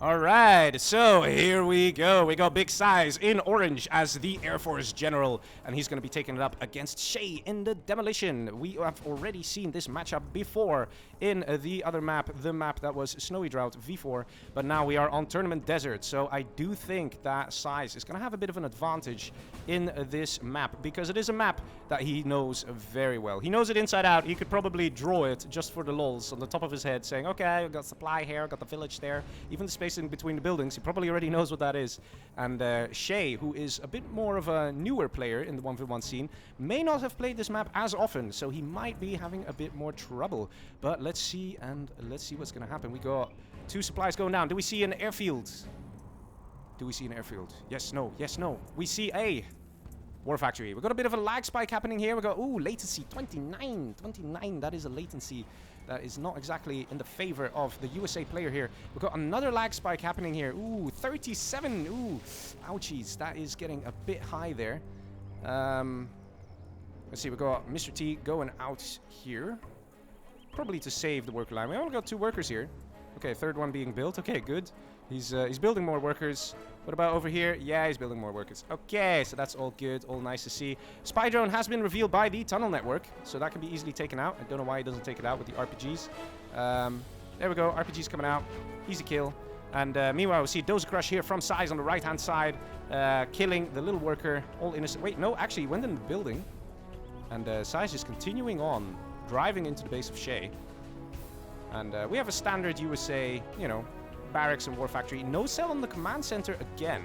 Alright, so here we go. We got big SiZe in orange as the Air Force General, and he's going to be taking it up against Shay in the Demolition. We have already seen this matchup before in the other map, the map that was Snowy Drought V4, but now we are on Tournament Desert, so I do think that SiZe is going to have a bit of an advantage in this map, because it is a map that he knows very well. He knows it inside out. He could probably draw it just for the lols on the top of his head, saying, okay, I've got supply here, I've got the village there, even the space in between the buildings. He probably already knows what that is. And Shay, who is a bit more of a newer player in the 1v1 scene, may not have played this map as often, so he might be having a bit more trouble. But let's see, and let's see what's going to happen. We got 2 supplies going down. Do we see an airfield? Do we see an airfield? Yes, no, yes, no. We see a war factory. We've got a bit of a lag spike happening here. We got, ooh, latency 29. 29, that is a latency that is not exactly in the favor of the USA player here. We've got another lag spike happening here. Ooh, 37. Ooh, ouchies. That is getting a bit high there. Let's see, we've got Mr. T going out here. Probably to save the worker line. We only got 2 workers here. Okay, third one being built. Okay, good. He's building more workers. What about over here? Yeah, he's building more workers. Okay, so that's all good, all nice to see. Spy drone has been revealed by the tunnel network, so that can be easily taken out. I don't know why he doesn't take it out with the RPGs. There we go, RPGs coming out. Easy kill. And meanwhile, we see Dozer Crush here from SiZe on the right-hand side, killing the little worker, all innocent. Wait, no, actually, he went in the building. And SiZe is continuing on, driving into the base of Shay. And we have a standard USA, you know, barracks and war factory. No cell on the command center again.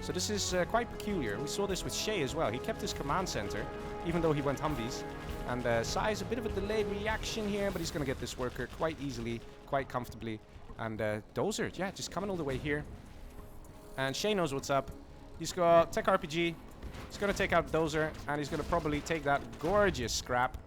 So this is quite peculiar. We saw this with Shay as well. He kept his command center, even though he went Humvees. And SiZe, a bit of a delayed reaction here, but he's going to get this worker quite easily, quite comfortably. And Dozer, yeah, just coming all the way here. And Shay knows what's up. He's got Tech RPG. He's going to take out Dozer, and he's going to probably take that gorgeous scrap.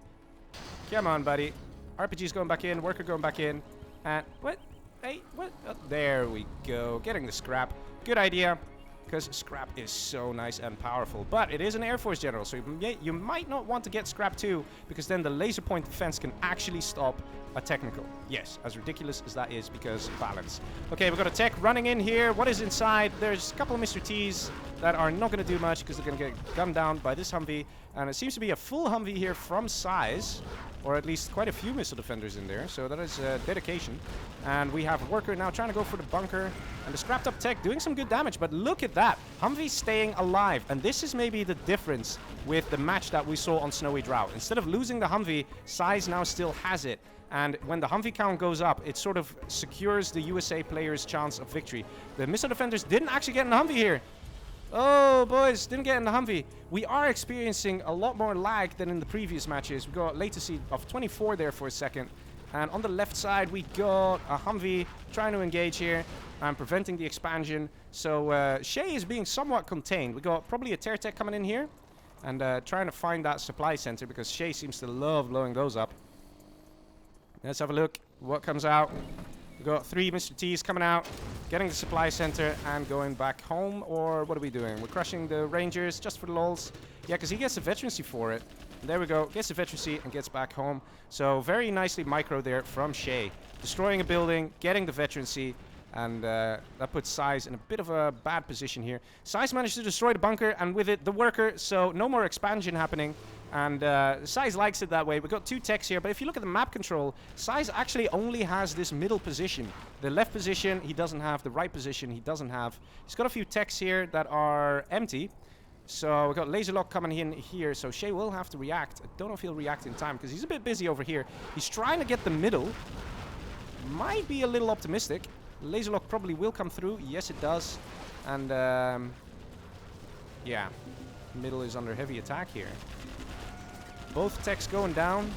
Come on, buddy. RPG's going back in, worker going back in. And what? Hey, what? Oh, there we go. Getting the scrap. Good idea, because scrap is so nice and powerful. But it is an Air Force General, so you might not want to get scrap too, because then the laser point defense can actually stop a technical. Yes, as ridiculous as that is, because balance. Okay, we've got a tech running in here. What is inside? There's a couple of Mr. T's that are not going to do much, because they're going to get gunned down by this Humvee. And it seems to be a full Humvee here from SiZe. Or at least quite a few missile defenders in there, so that is dedication. And we have a worker now trying to go for the bunker, and the scrapped up tech doing some good damage, but look at that. Humvee staying alive, and this is maybe the difference with the match that we saw on Snowy Drought. Instead of losing the Humvee, SiZe now still has it. And when the Humvee count goes up, it sort of secures the USA player's chance of victory. The missile defenders didn't actually get in the Humvee here. Oh, boys, didn't get in the Humvee. We are experiencing a lot more lag than in the previous matches. We got latency of 24 there for a second. And on the left side, we got a Humvee trying to engage here and preventing the expansion. So Shay is being somewhat contained. We got probably a Tear Tech coming in here and trying to find that supply center, because Shay seems to love blowing those up. Let's have a look what comes out. We've got 3 Mr. T's coming out, getting the supply center and going back home. Or what are we doing? We're crushing the Rangers just for the lols. Yeah, because he gets the veterancy for it. And there we go. Gets the veterancy and gets back home. So very nicely micro there from Shay. Destroying a building, getting the veterancy. And that puts SiZe in a bit of a bad position here. SiZe managed to destroy the bunker and with it the worker. So no more expansion happening. And SiZe likes it that way. We've got 2 techs here, but if you look at the map control, SiZe actually only has this middle position. The left position, he doesn't have. The right position, he doesn't have. He's got a few techs here that are empty. So we've got Laser Lock coming in here, so Shay will have to react. I don't know if he'll react in time, because he's a bit busy over here. He's trying to get the middle. Might be a little optimistic. Laser Lock probably will come through. Yes, it does. And, yeah. Middle is under heavy attack here. Both techs going down.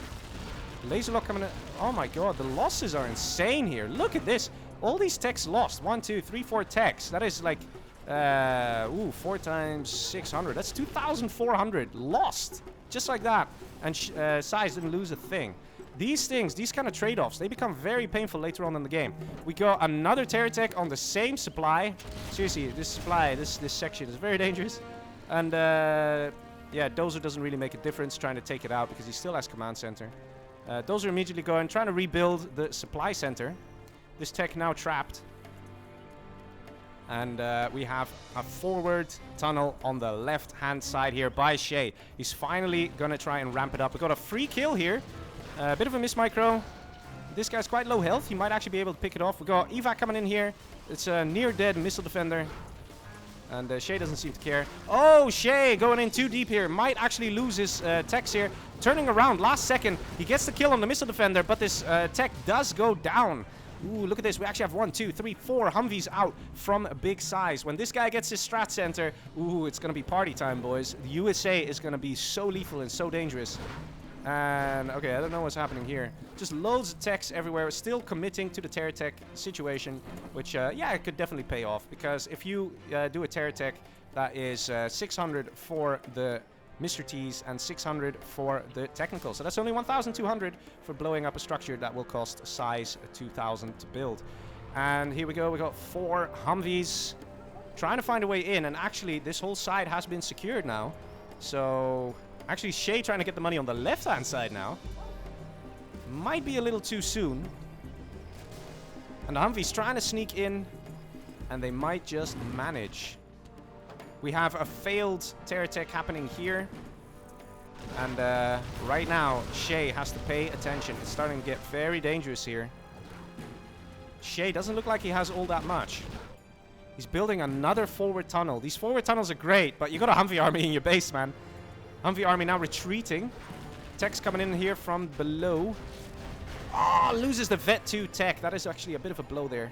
Laser Lock coming in. Oh my god, the losses are insane here. Look at this. All these techs lost. 1, 2, 3, 4 techs. That is like, 4 times 600. That's 2,400 lost. Just like that. And SiZe didn't lose a thing. These things, these kind of trade-offs, they become very painful later on in the game. We got another Terror Tech on the same supply. Seriously, this supply, this section is very dangerous. And yeah, Dozer doesn't really make a difference trying to take it out because he still has command center. Dozer immediately going, trying to rebuild the supply center. This tech now trapped. And we have a forward tunnel on the left-hand side here by Shay. He's finally going to try and ramp it up. We got a free kill here. A bit of a miss micro. This guy's quite low health. He might actually be able to pick it off. We got evac coming in here. It's a near-dead missile defender. And Shay doesn't seem to care. Oh, Shay going in too deep here. Might actually lose his techs here. Turning around last second. He gets the kill on the missile defender, but this tech does go down. Ooh, look at this. We actually have 1, 2, 3, 4 Humvees out from big size. When this guy gets his strat center, ooh, it's going to be party time, boys. The USA is going to be so lethal and so dangerous. And, okay, I don't know what's happening here. Just loads of techs everywhere. We're still committing to the Terror Tech situation, which, yeah, it could definitely pay off. Because if you do a Terror Tech, that is 600 for the Mr. T's and 600 for the technical. So that's only 1,200 for blowing up a structure that will cost size 2,000 to build. And here we go. We got 4 Humvees trying to find a way in. And actually, this whole side has been secured now. So... actually, Shay trying to get the money on the left-hand side now. Might be a little too soon. And the Humvee's trying to sneak in. And they might just manage. We have a failed Terror Tech happening here. And right now, Shay has to pay attention. It's starting to get very dangerous here. Shay doesn't look like he has all that much. He's building another forward tunnel. These forward tunnels are great, but you got a Humvee army in your base, man. Humvee army now retreating. Tech's coming in here from below. Oh, loses the Vet 2 tech. That is actually a bit of a blow there.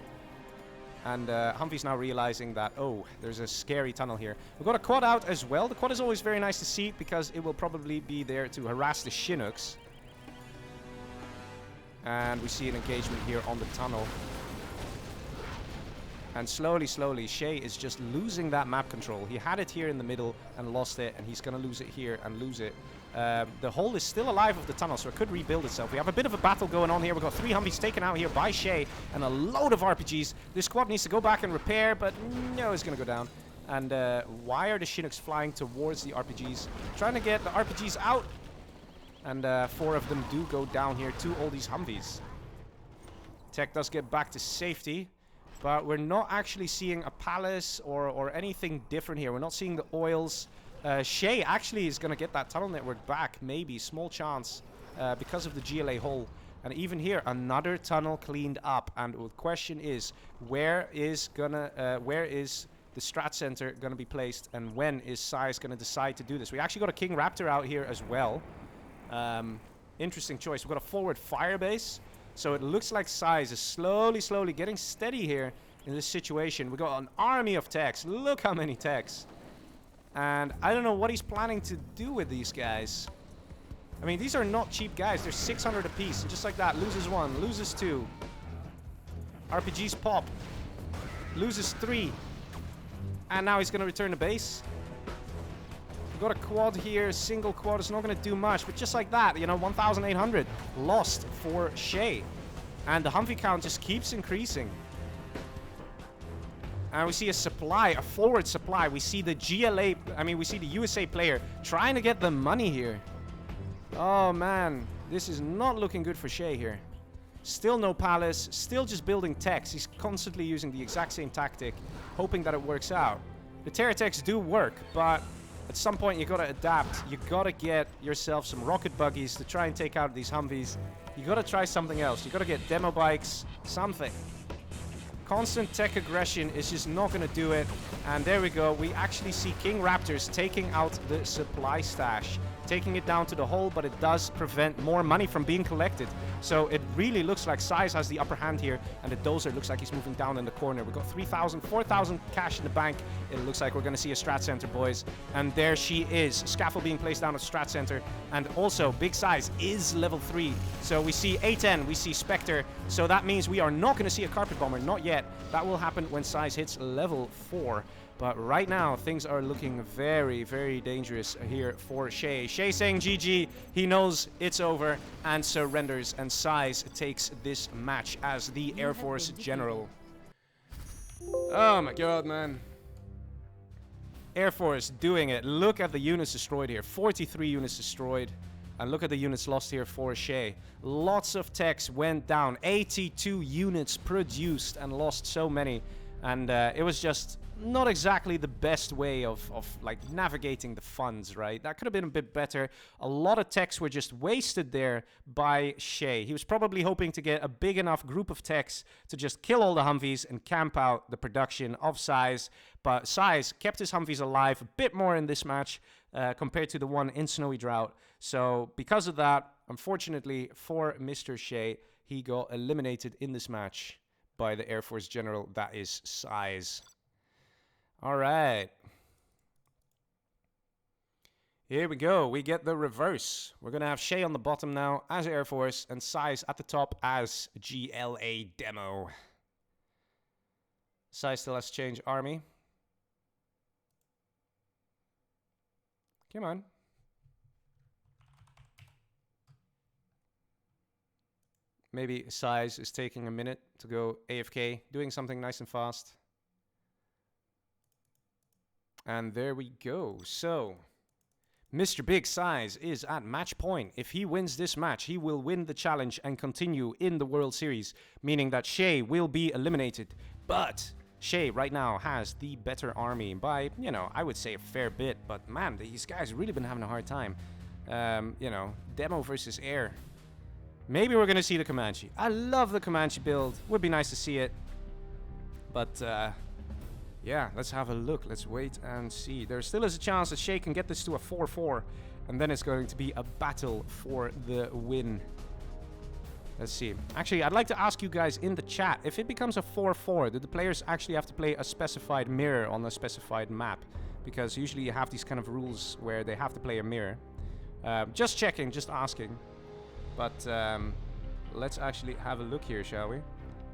And Humvee's now realizing that, oh, there's a scary tunnel here. We've got a quad out as well. The quad is always very nice to see because it will probably be there to harass the Chinooks. And we see an engagement here on the tunnel. And slowly, slowly, Shay is just losing that map control. He had it here in the middle and lost it, and he's going to lose it here and lose it. The hole is still alive of the tunnel, so it could rebuild itself. We have a bit of a battle going on here. We've got 3 Humvees taken out here by Shay and a load of RPGs. This squad needs to go back and repair, but no, it's going to go down. And why are the Chinooks flying towards the RPGs? Trying to get the RPGs out. And 4 of them do go down here to all these Humvees. Tech does get back to safety. But we're not actually seeing a palace or anything different here. We're not seeing the oils. Shay actually is going to get that tunnel network back. Maybe. Small chance. Because of the GLA hole. And even here, another tunnel cleaned up. And the question is, where is the strat center going to be placed? And when is SiZe going to decide to do this? We actually got a King Raptor out here as well. Interesting choice. We've got a forward fire base. So it looks like SiZe is slowly, slowly getting steady here in this situation. We got an army of techs. Look how many techs. And I don't know what he's planning to do with these guys. I mean, these are not cheap guys. They're 600 apiece. And just like that, loses 1, loses 2. RPGs pop. Loses 3. And now he's going to return to base. We've got a quad here. Single quad is not going to do much. But just like that, you know, 1,800 lost for Shay. And the Humvee count just keeps increasing. And we see a supply, a forward supply. We see the we see the USA player trying to get the money here. Oh, man. This is not looking good for Shay here. Still no palace. Still just building techs. He's constantly using the exact same tactic, hoping that it works out. The Terror Techs do work, but at some point you gotta adapt. You gotta get yourself some rocket buggies to try and take out these Humvees. You gotta try something else. You gotta get demo bikes, something. Constant tech aggression is just not gonna do it. And there we go. We actually see King Raptors taking out the supply stash. Taking it down to the hole, but it does prevent more money from being collected. So it really looks like SiZe has the upper hand here, and the Dozer looks like he's moving down in the corner. We've got 3,000, 4,000 cash in the bank. It looks like we're going to see a strat center, boys. And there she is. Scaffold being placed down at strat center. And also, big SiZe is level 3. So we see A10, we see Spectre. So that means we are not going to see a carpet bomber, not yet. yet. That will happen when SiZe hits level 4. But right now, things are looking very, very dangerous here for Shay. Shay saying GG. He knows it's over and surrenders. And SiZe takes this match as the Air Force General. Oh my god, man. Air Force doing it. Look at the units destroyed here. 43 units destroyed. And look at the units lost here for Shay. Lots of techs went down. 82 units produced and lost so many. And it was just not exactly the best way of like navigating the funds, right? That could have been a bit better. A lot of techs were just wasted there by Shay. He was probably hoping to get a big enough group of techs to just kill all the Humvees and camp out the production of SiZe. But SiZe kept his Humvees alive a bit more in this match compared to the one in Snowy Drought. So because of that, unfortunately for Mr. Shay, he got eliminated in this match by the Air Force General, that is SiZe. All right. Here we go. We get the reverse. We're going to have Shay on the bottom now as Air Force and SiZe at the top as GLA Demo. SiZe still has to change army. Come on. Maybe SiZe is taking a minute to go AFK, doing something nice and fast. And there we go. So, Mr. Big SiZe is at match point. If he wins this match, he will win the challenge and continue in the World Series, meaning that Shay will be eliminated. But Shay right now has the better army by, you know, I would say a fair bit. But man, these guys really been having a hard time. You know, Demo versus Air. Maybe we're going to see the Comanche. I love the Comanche build. Would be nice to see it. But, yeah, let's have a look. Let's wait and see. There still is a chance that Shay can get this to a 4-4. And then it's going to be a battle for the win. Let's see. Actually, I'd like to ask you guys in the chat. If it becomes a 4-4, do the players actually have to play a specified mirror on a specified map? Because usually you have these kind of rules where they have to play a mirror. Just checking, just asking. But let's actually have a look here, shall we?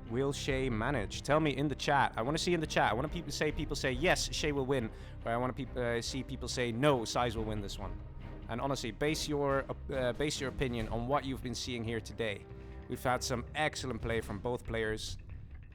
Will Shay manage? Tell me in the chat. I want to see in the chat. I want people say yes, Shay will win. Or I want to see people say no, SiZe will win this one. And honestly, base your opinion on what you've been seeing here today. We've had some excellent play from both players.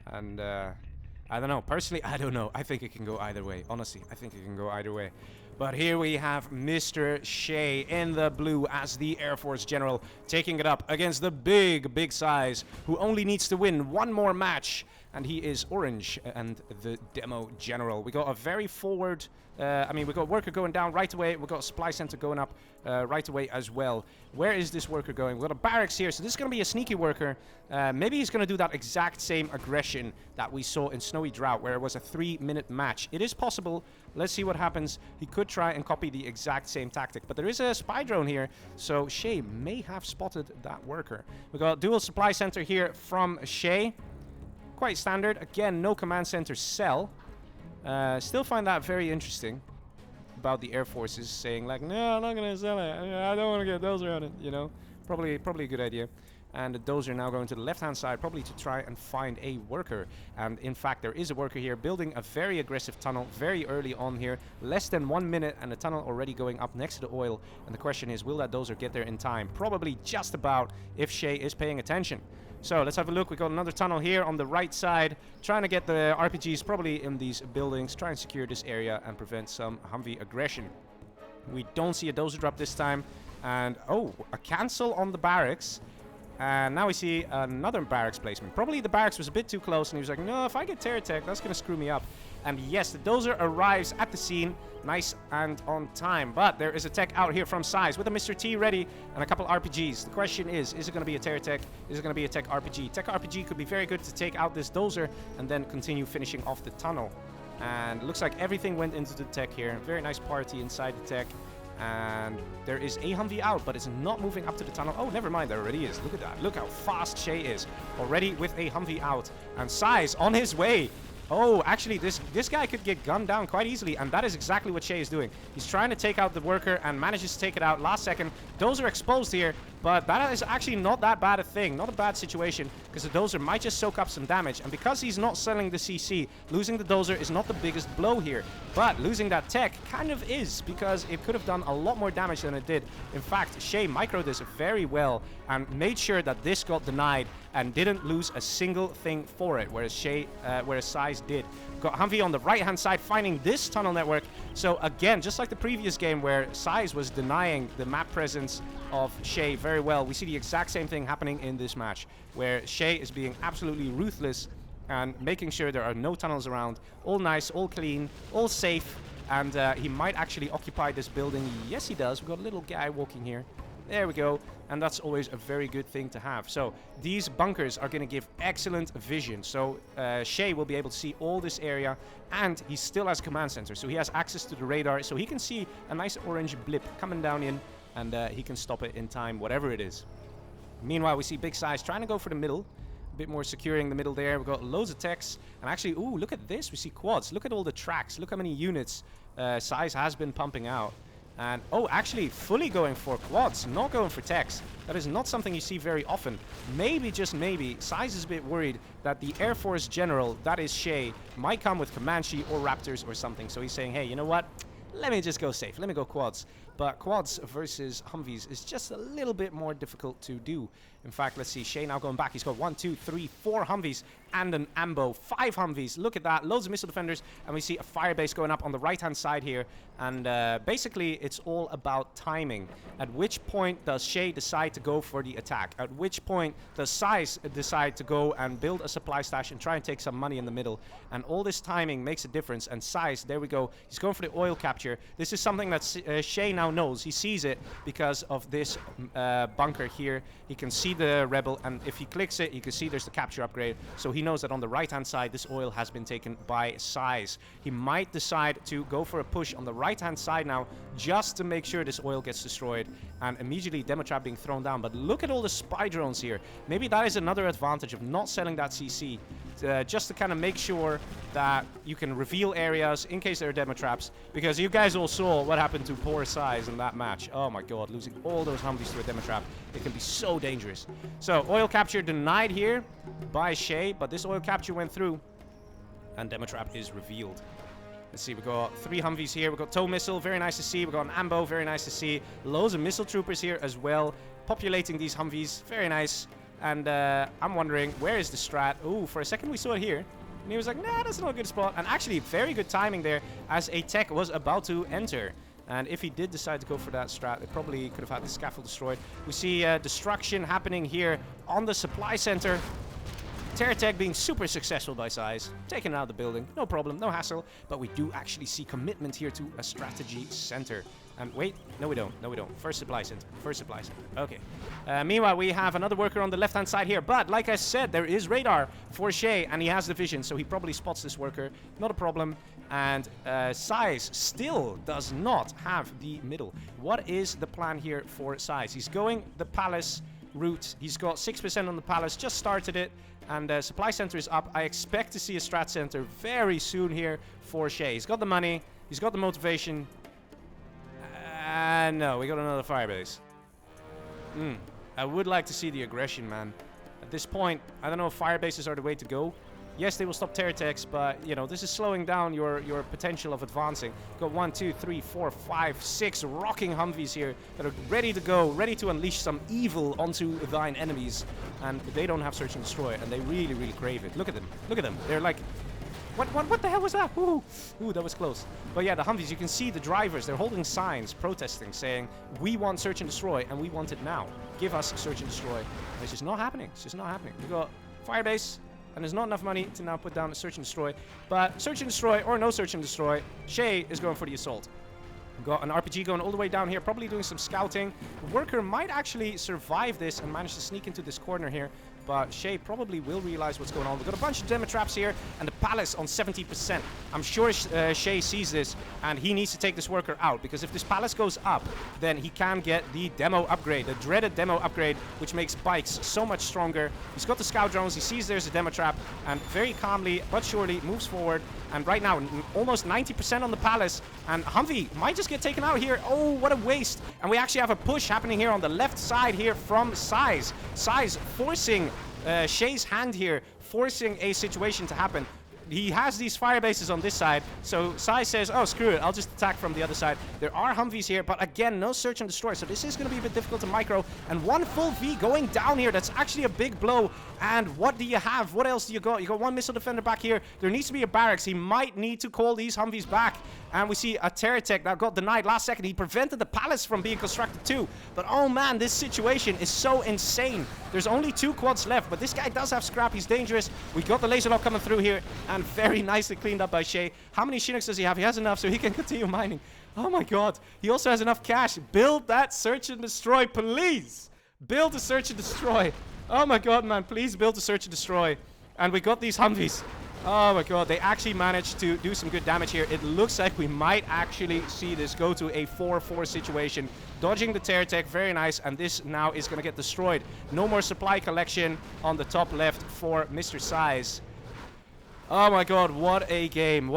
And I don't know. Personally, I don't know. I think it can go either way. Honestly, I think it can go either way. But here we have Mr. Shay in the blue as the Air Force General, taking it up against the big SiZe, who only needs to win one more match. And he is orange and the Demo General. We got a very forward... we got worker going down right away. We got a supply center going up right away as well. Where is this worker going? We got a barracks here, so this is going to be a sneaky worker. Maybe he's going to do that exact same aggression that we saw in Snowy Drought, where it was a 3-minute match. It is possible. Let's see what happens. He could try and copy the exact same tactic, but there is a spy drone here, so Shay may have spotted that worker. We got a dual supply center here from Shay. Quite standard. Again, no command center cell. Still find that very interesting about the Air Forces saying like, no, I'm not going to sell it. I don't want to get dozer on it, you know. Probably a good idea. And the dozer now going to the left-hand side, probably to try and find a worker. And in fact, there is a worker here building a very aggressive tunnel very early on here. Less than 1 minute and the tunnel already going up next to the oil. And the question is, will that dozer get there in time? Probably just about, if Shay is paying attention. So let's have a look. We got another tunnel here on the right side, trying to get the RPGs probably in these buildings, try and secure this area and prevent some Humvee aggression. We don't see a dozer drop this time. And, oh, a cancel on the barracks. And now we see another barracks placement. Probably the barracks was a bit too close, and he was like, no, if I get terror tech, that's going to screw me up. And yes, the dozer arrives at the scene, nice and on time. But there is a tech out here from SiZe with a Mr. T ready and a couple RPGs. The question is it going to be a terror tech? Is it going to be a tech RPG? Tech RPG could be very good to take out this dozer and then continue finishing off the tunnel. And it looks like everything went into the tech here. Very nice party inside the tech. And there is a Humvee out, but it's not moving up to the tunnel. Oh, never mind, there already is. Look at that. Look how fast Shay is. Already with a Humvee out. And SiZe on his way. Oh, actually, this guy could get gunned down quite easily, and that is exactly what Shay is doing. He's trying to take out the worker and manages to take it out last second. Dozer exposed here. But that is actually not that bad a thing, not a bad situation, because the dozer might just soak up some damage. And because he's not selling the CC, losing the dozer is not the biggest blow here. But losing that tech kind of is, because it could have done a lot more damage than it did. In fact, Shay microed this very well and made sure that this got denied and didn't lose a single thing for it, whereas SiZe did. Got Humvee on the right-hand side, finding this tunnel network. So again, just like the previous game where SiZe was denying the map presence of Shay very well, we see the exact same thing happening in this match, where Shay is being absolutely ruthless and making sure there are no tunnels around. All nice, all clean, all safe, and he might actually occupy this building. Yes, he does. We've got a little guy walking here. There we go. And that's always a very good thing to have. So these bunkers are going to give excellent vision. So Shay will be able to see all this area, and he still has a command center. So he has access to the radar, so he can see a nice orange blip coming down in, and he can stop it in time, whatever it is. Meanwhile, we see Big SiZe trying to go for the middle. A bit more securing the middle there. We've got loads of techs. And actually, ooh, look at this. We see quads. Look at all the tracks. Look how many units SiZe has been pumping out. And, oh, actually fully going for quads, not going for techs. That is not something you see very often. Maybe, just maybe, SiZe is a bit worried that the Air Force General, that is Shay, might come with Comanche or Raptors or something. So he's saying, hey, you know what? Let me just go safe. Let me go quads. But quads versus Humvees is just a little bit more difficult to do. In fact, let's see. Shay now going back. He's got 1, 2, 3, 4 Humvees and an ambo. 5 Humvees. Look at that. Loads of missile defenders. And we see a firebase going up on the right-hand side here. And basically, it's all about timing. At which point does Shay decide to go for the attack? At which point does SiZe decide to go and build a supply stash and try and take some money in the middle? And all this timing makes a difference. And SiZe, there we go. He's going for the oil capture. This is something that Shay now knows. He sees it because of this bunker here. He can see the rebel, and if he clicks it, you can see there's the capture upgrade. So he knows that on the right-hand side, this oil has been taken by SiZe. He might decide to go for a push on the right-hand side now, just to make sure this oil gets destroyed, and immediately demo trap being thrown down. But look at all the spy drones here. Maybe that is another advantage of not selling that CC, just to kind of make sure that you can reveal areas in case there are demo traps, because you guys all saw what happened to poor SiZe in that match. Oh my god, losing all those Humvees to a demo trap. It can be so dangerous. So oil capture denied here by Shay, but this oil capture went through, and demo trap is revealed. Let's see, we've got 3 Humvees here. We've got tow missile, very nice to see. We've got an ambo, very nice to see. Loads of missile troopers here as well, populating these Humvees, very nice. And I'm wondering, where is the strat? Ooh, for a second we saw it here. And he was like, nah, that's not a good spot. And actually, very good timing there, as a tech was about to enter. And if he did decide to go for that strat, it probably could have had the scaffold destroyed. We see destruction happening here on the supply center. Terratech being super successful by SiZe, taking out the building, no problem, no hassle. But we do actually see commitment here to a strategy center. And wait, no we don't, no we don't. First supply center, first supply center. Okay. Meanwhile, we have another worker on the left-hand side here. But like I said, there is radar for Shay, and he has the vision, so he probably spots this worker. Not a problem. And SiZe still does not have the middle. What is the plan here for SiZe? He's going the palace route. He's got 6% on the palace, just started it. And supply center is up. I expect to see a strat center very soon here for Shay. He's got the money. He's got the motivation. No, we got another firebase. I would like to see the aggression, man. At this point, I don't know if firebases are the way to go. Yes, they will stop Terratechs, but, you know, this is slowing down your potential of advancing. Got 1, 2, 3, 4, 5, 6 rocking Humvees here that are ready to go, ready to unleash some evil onto thine enemies. And they don't have search and destroy, and they really, really crave it. Look at them. Look at them. They're like... What the hell was that? Ooh, that was close. But yeah, the Humvees, you can see the drivers. They're holding signs, protesting, saying, we want search and destroy, and we want it now. Give us search and destroy. And it's just not happening. It's just not happening. We got firebase, and there's not enough money to now put down a search and destroy. But search and destroy, or no search and destroy, Shay is going for the assault. We've got an RPG going all the way down here, probably doing some scouting. The worker might actually survive this and manage to sneak into this corner here. But Shay probably will realize what's going on. We've got a bunch of demo traps here, and the palace on 70%. I'm sure Shay sees this, and he needs to take this worker out, because if this palace goes up, then he can get the demo upgrade, the dreaded demo upgrade, which makes bikes so much stronger. He's got the scout drones, he sees there's a demo trap, and very calmly but surely moves forward And right now, almost 90% on the palace. And Humvee might just get taken out here. Oh, what a waste. And we actually have a push happening here on the left side here from SiZe. SiZe forcing Shaye's hand here, forcing a situation to happen. He has these fire bases on this side, so SiZe says, oh, screw it, I'll just attack from the other side. There are Humvees here, but again, no search and destroy, so this is going to be a bit difficult to micro. And one full V going down here, that's actually a big blow. And what do you have? What else do you got? You got one missile defender back here. There needs to be a barracks. He might need to call these Humvees back. And we see a terror tech that got denied last second. He prevented the palace from being constructed too. But oh man, this situation is so insane. There's only 2 quads left, but this guy does have scrap. He's dangerous. We got the laser lock coming through here, and very nicely cleaned up by Shaye. How many Chinooks does he have? He has enough, so he can continue mining. Oh my god. He also has enough cash. Build that search and destroy, please. Build a search and destroy. Oh my god, man. Please build a search and destroy. And we got these Humvees. Oh my god, they actually managed to do some good damage here. It looks like we might actually see this go to a 4-4 situation. Dodging the terror tech, very nice, and this now is going to get destroyed. No more supply collection on the top left for Mr. SiZe. Oh my god, what a game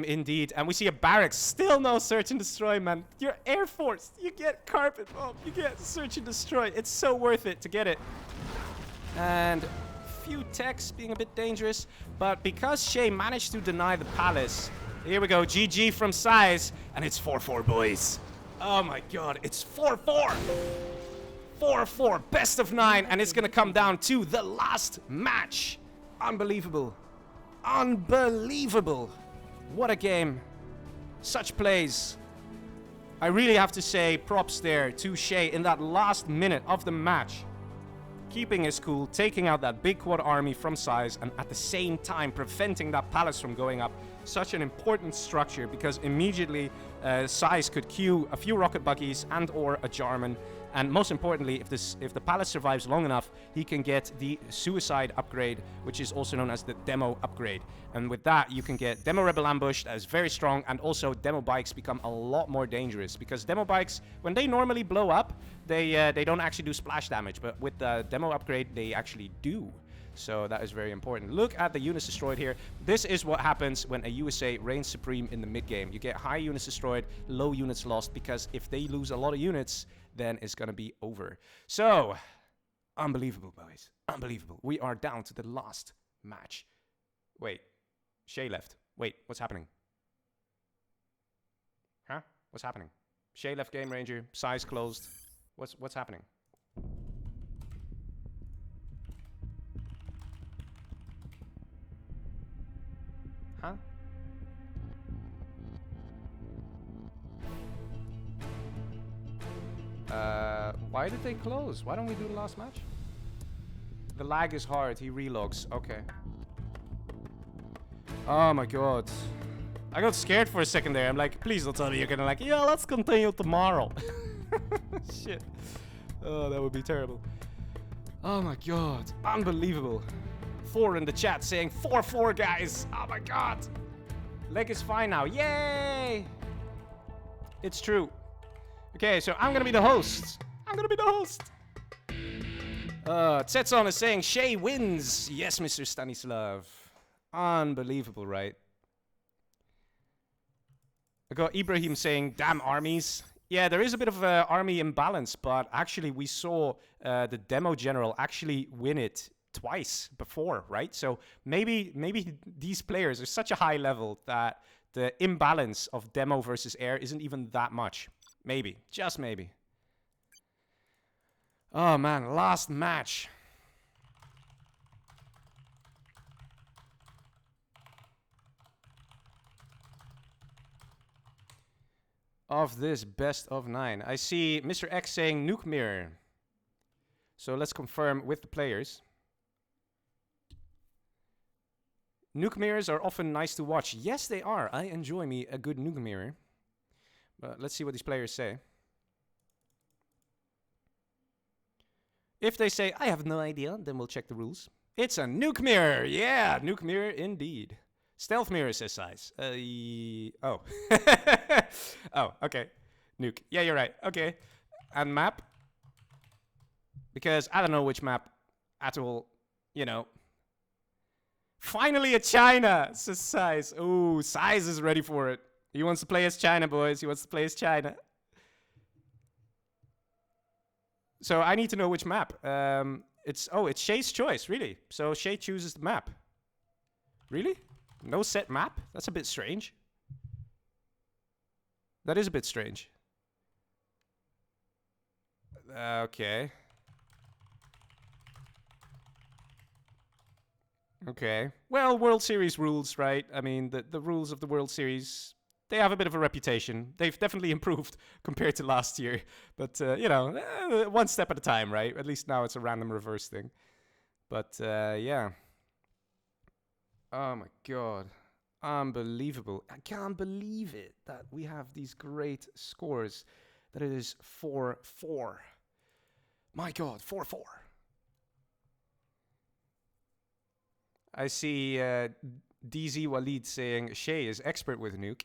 indeed. And we see a barracks, still no search and destroy, man. You're Air Force, you get carpet bomb, you get search and destroy. It's so worth it to get it. And few techs being a bit dangerous, but because Shaye managed to deny the palace, here we go, GG from SiZe, and it's 4-4, boys. Oh my god, it's 4-4. 4-4, best of 9, and it's gonna come down to the last match. Unbelievable. Unbelievable. What a game. Such plays. I really have to say props there to Shaye in that last minute of the match. Keeping his cool, taking out that big quad army from SiZe, and at the same time preventing that palace from going up. Such an important structure, because immediately SiZe could queue a few rocket buggies and or a Jarman. And most importantly, if the palace survives long enough, he can get the suicide upgrade, which is also known as the demo upgrade. And with that, you can get demo rebel ambush that is very strong, and also demo bikes become a lot more dangerous, because demo bikes, when they normally blow up, they don't actually do splash damage, but with the demo upgrade, they actually do. So that is very important. Look at the units destroyed here. This is what happens when a USA reigns supreme in the mid game. You get high units destroyed, low units lost, because if they lose a lot of units, then it's gonna be over. So, unbelievable, boys. Unbelievable. We are down to the last match. Wait, Shaye left. Wait, what's happening? Huh? What's happening? Shaye left Game Ranger, SiZe closed. What's happening? Huh? Why did they close? Why don't we do the last match? The lag is hard. He relogs. Okay. Oh my god. I got scared for a second there. I'm like, please don't tell me you're gonna like, yeah, let's continue tomorrow. Shit. Oh, that would be terrible. Oh my god. Unbelievable. 4 in the chat saying 4-4, guys. Oh my god. Leg is fine now. Yay! It's true. Okay, so I'm gonna be the host. I'm gonna be the host. Tsetson is saying Shaye wins. Yes, Mr. Stanislav. Unbelievable, right? I got Ibrahim saying, damn armies. Yeah, there is a bit of army imbalance, but actually we saw the demo general actually win it twice before, right? So maybe these players are such a high level that the imbalance of demo versus air isn't even that much. Maybe, just maybe. Oh man, last match. Of this best of 9. I see Mr. X saying nuke mirror. So let's confirm with the players. Nuke mirrors are often nice to watch. Yes, they are. I enjoy me a good nuke mirror. But let's see what these players say. If they say, I have no idea, then we'll check the rules. It's a nuke mirror. Yeah, nuke mirror indeed. Stealth mirror, says SiZe. Oh. Oh, okay. Nuke. Yeah, you're right. Okay. And map? Because I don't know which map at all, you know. Finally a China, says SiZe. Ooh, SiZe is ready for it. He wants to play as China, boys. He wants to play as China. So I need to know which map. It's Shay's choice, really. So Shay chooses the map. Really? No set map? That's a bit strange. That is a bit strange. Okay. Okay. Well, World Series rules, right? I mean, the rules of the World Series, they have a bit of a reputation. They've definitely improved compared to last year. But, you know, one step at a time, right? At least now it's a random reverse thing. But, yeah. Oh, my God. Unbelievable. I can't believe it that we have these great scores. That it is 4-4. My God, 4-4. I see DZ Walid saying Shay is expert with nuke.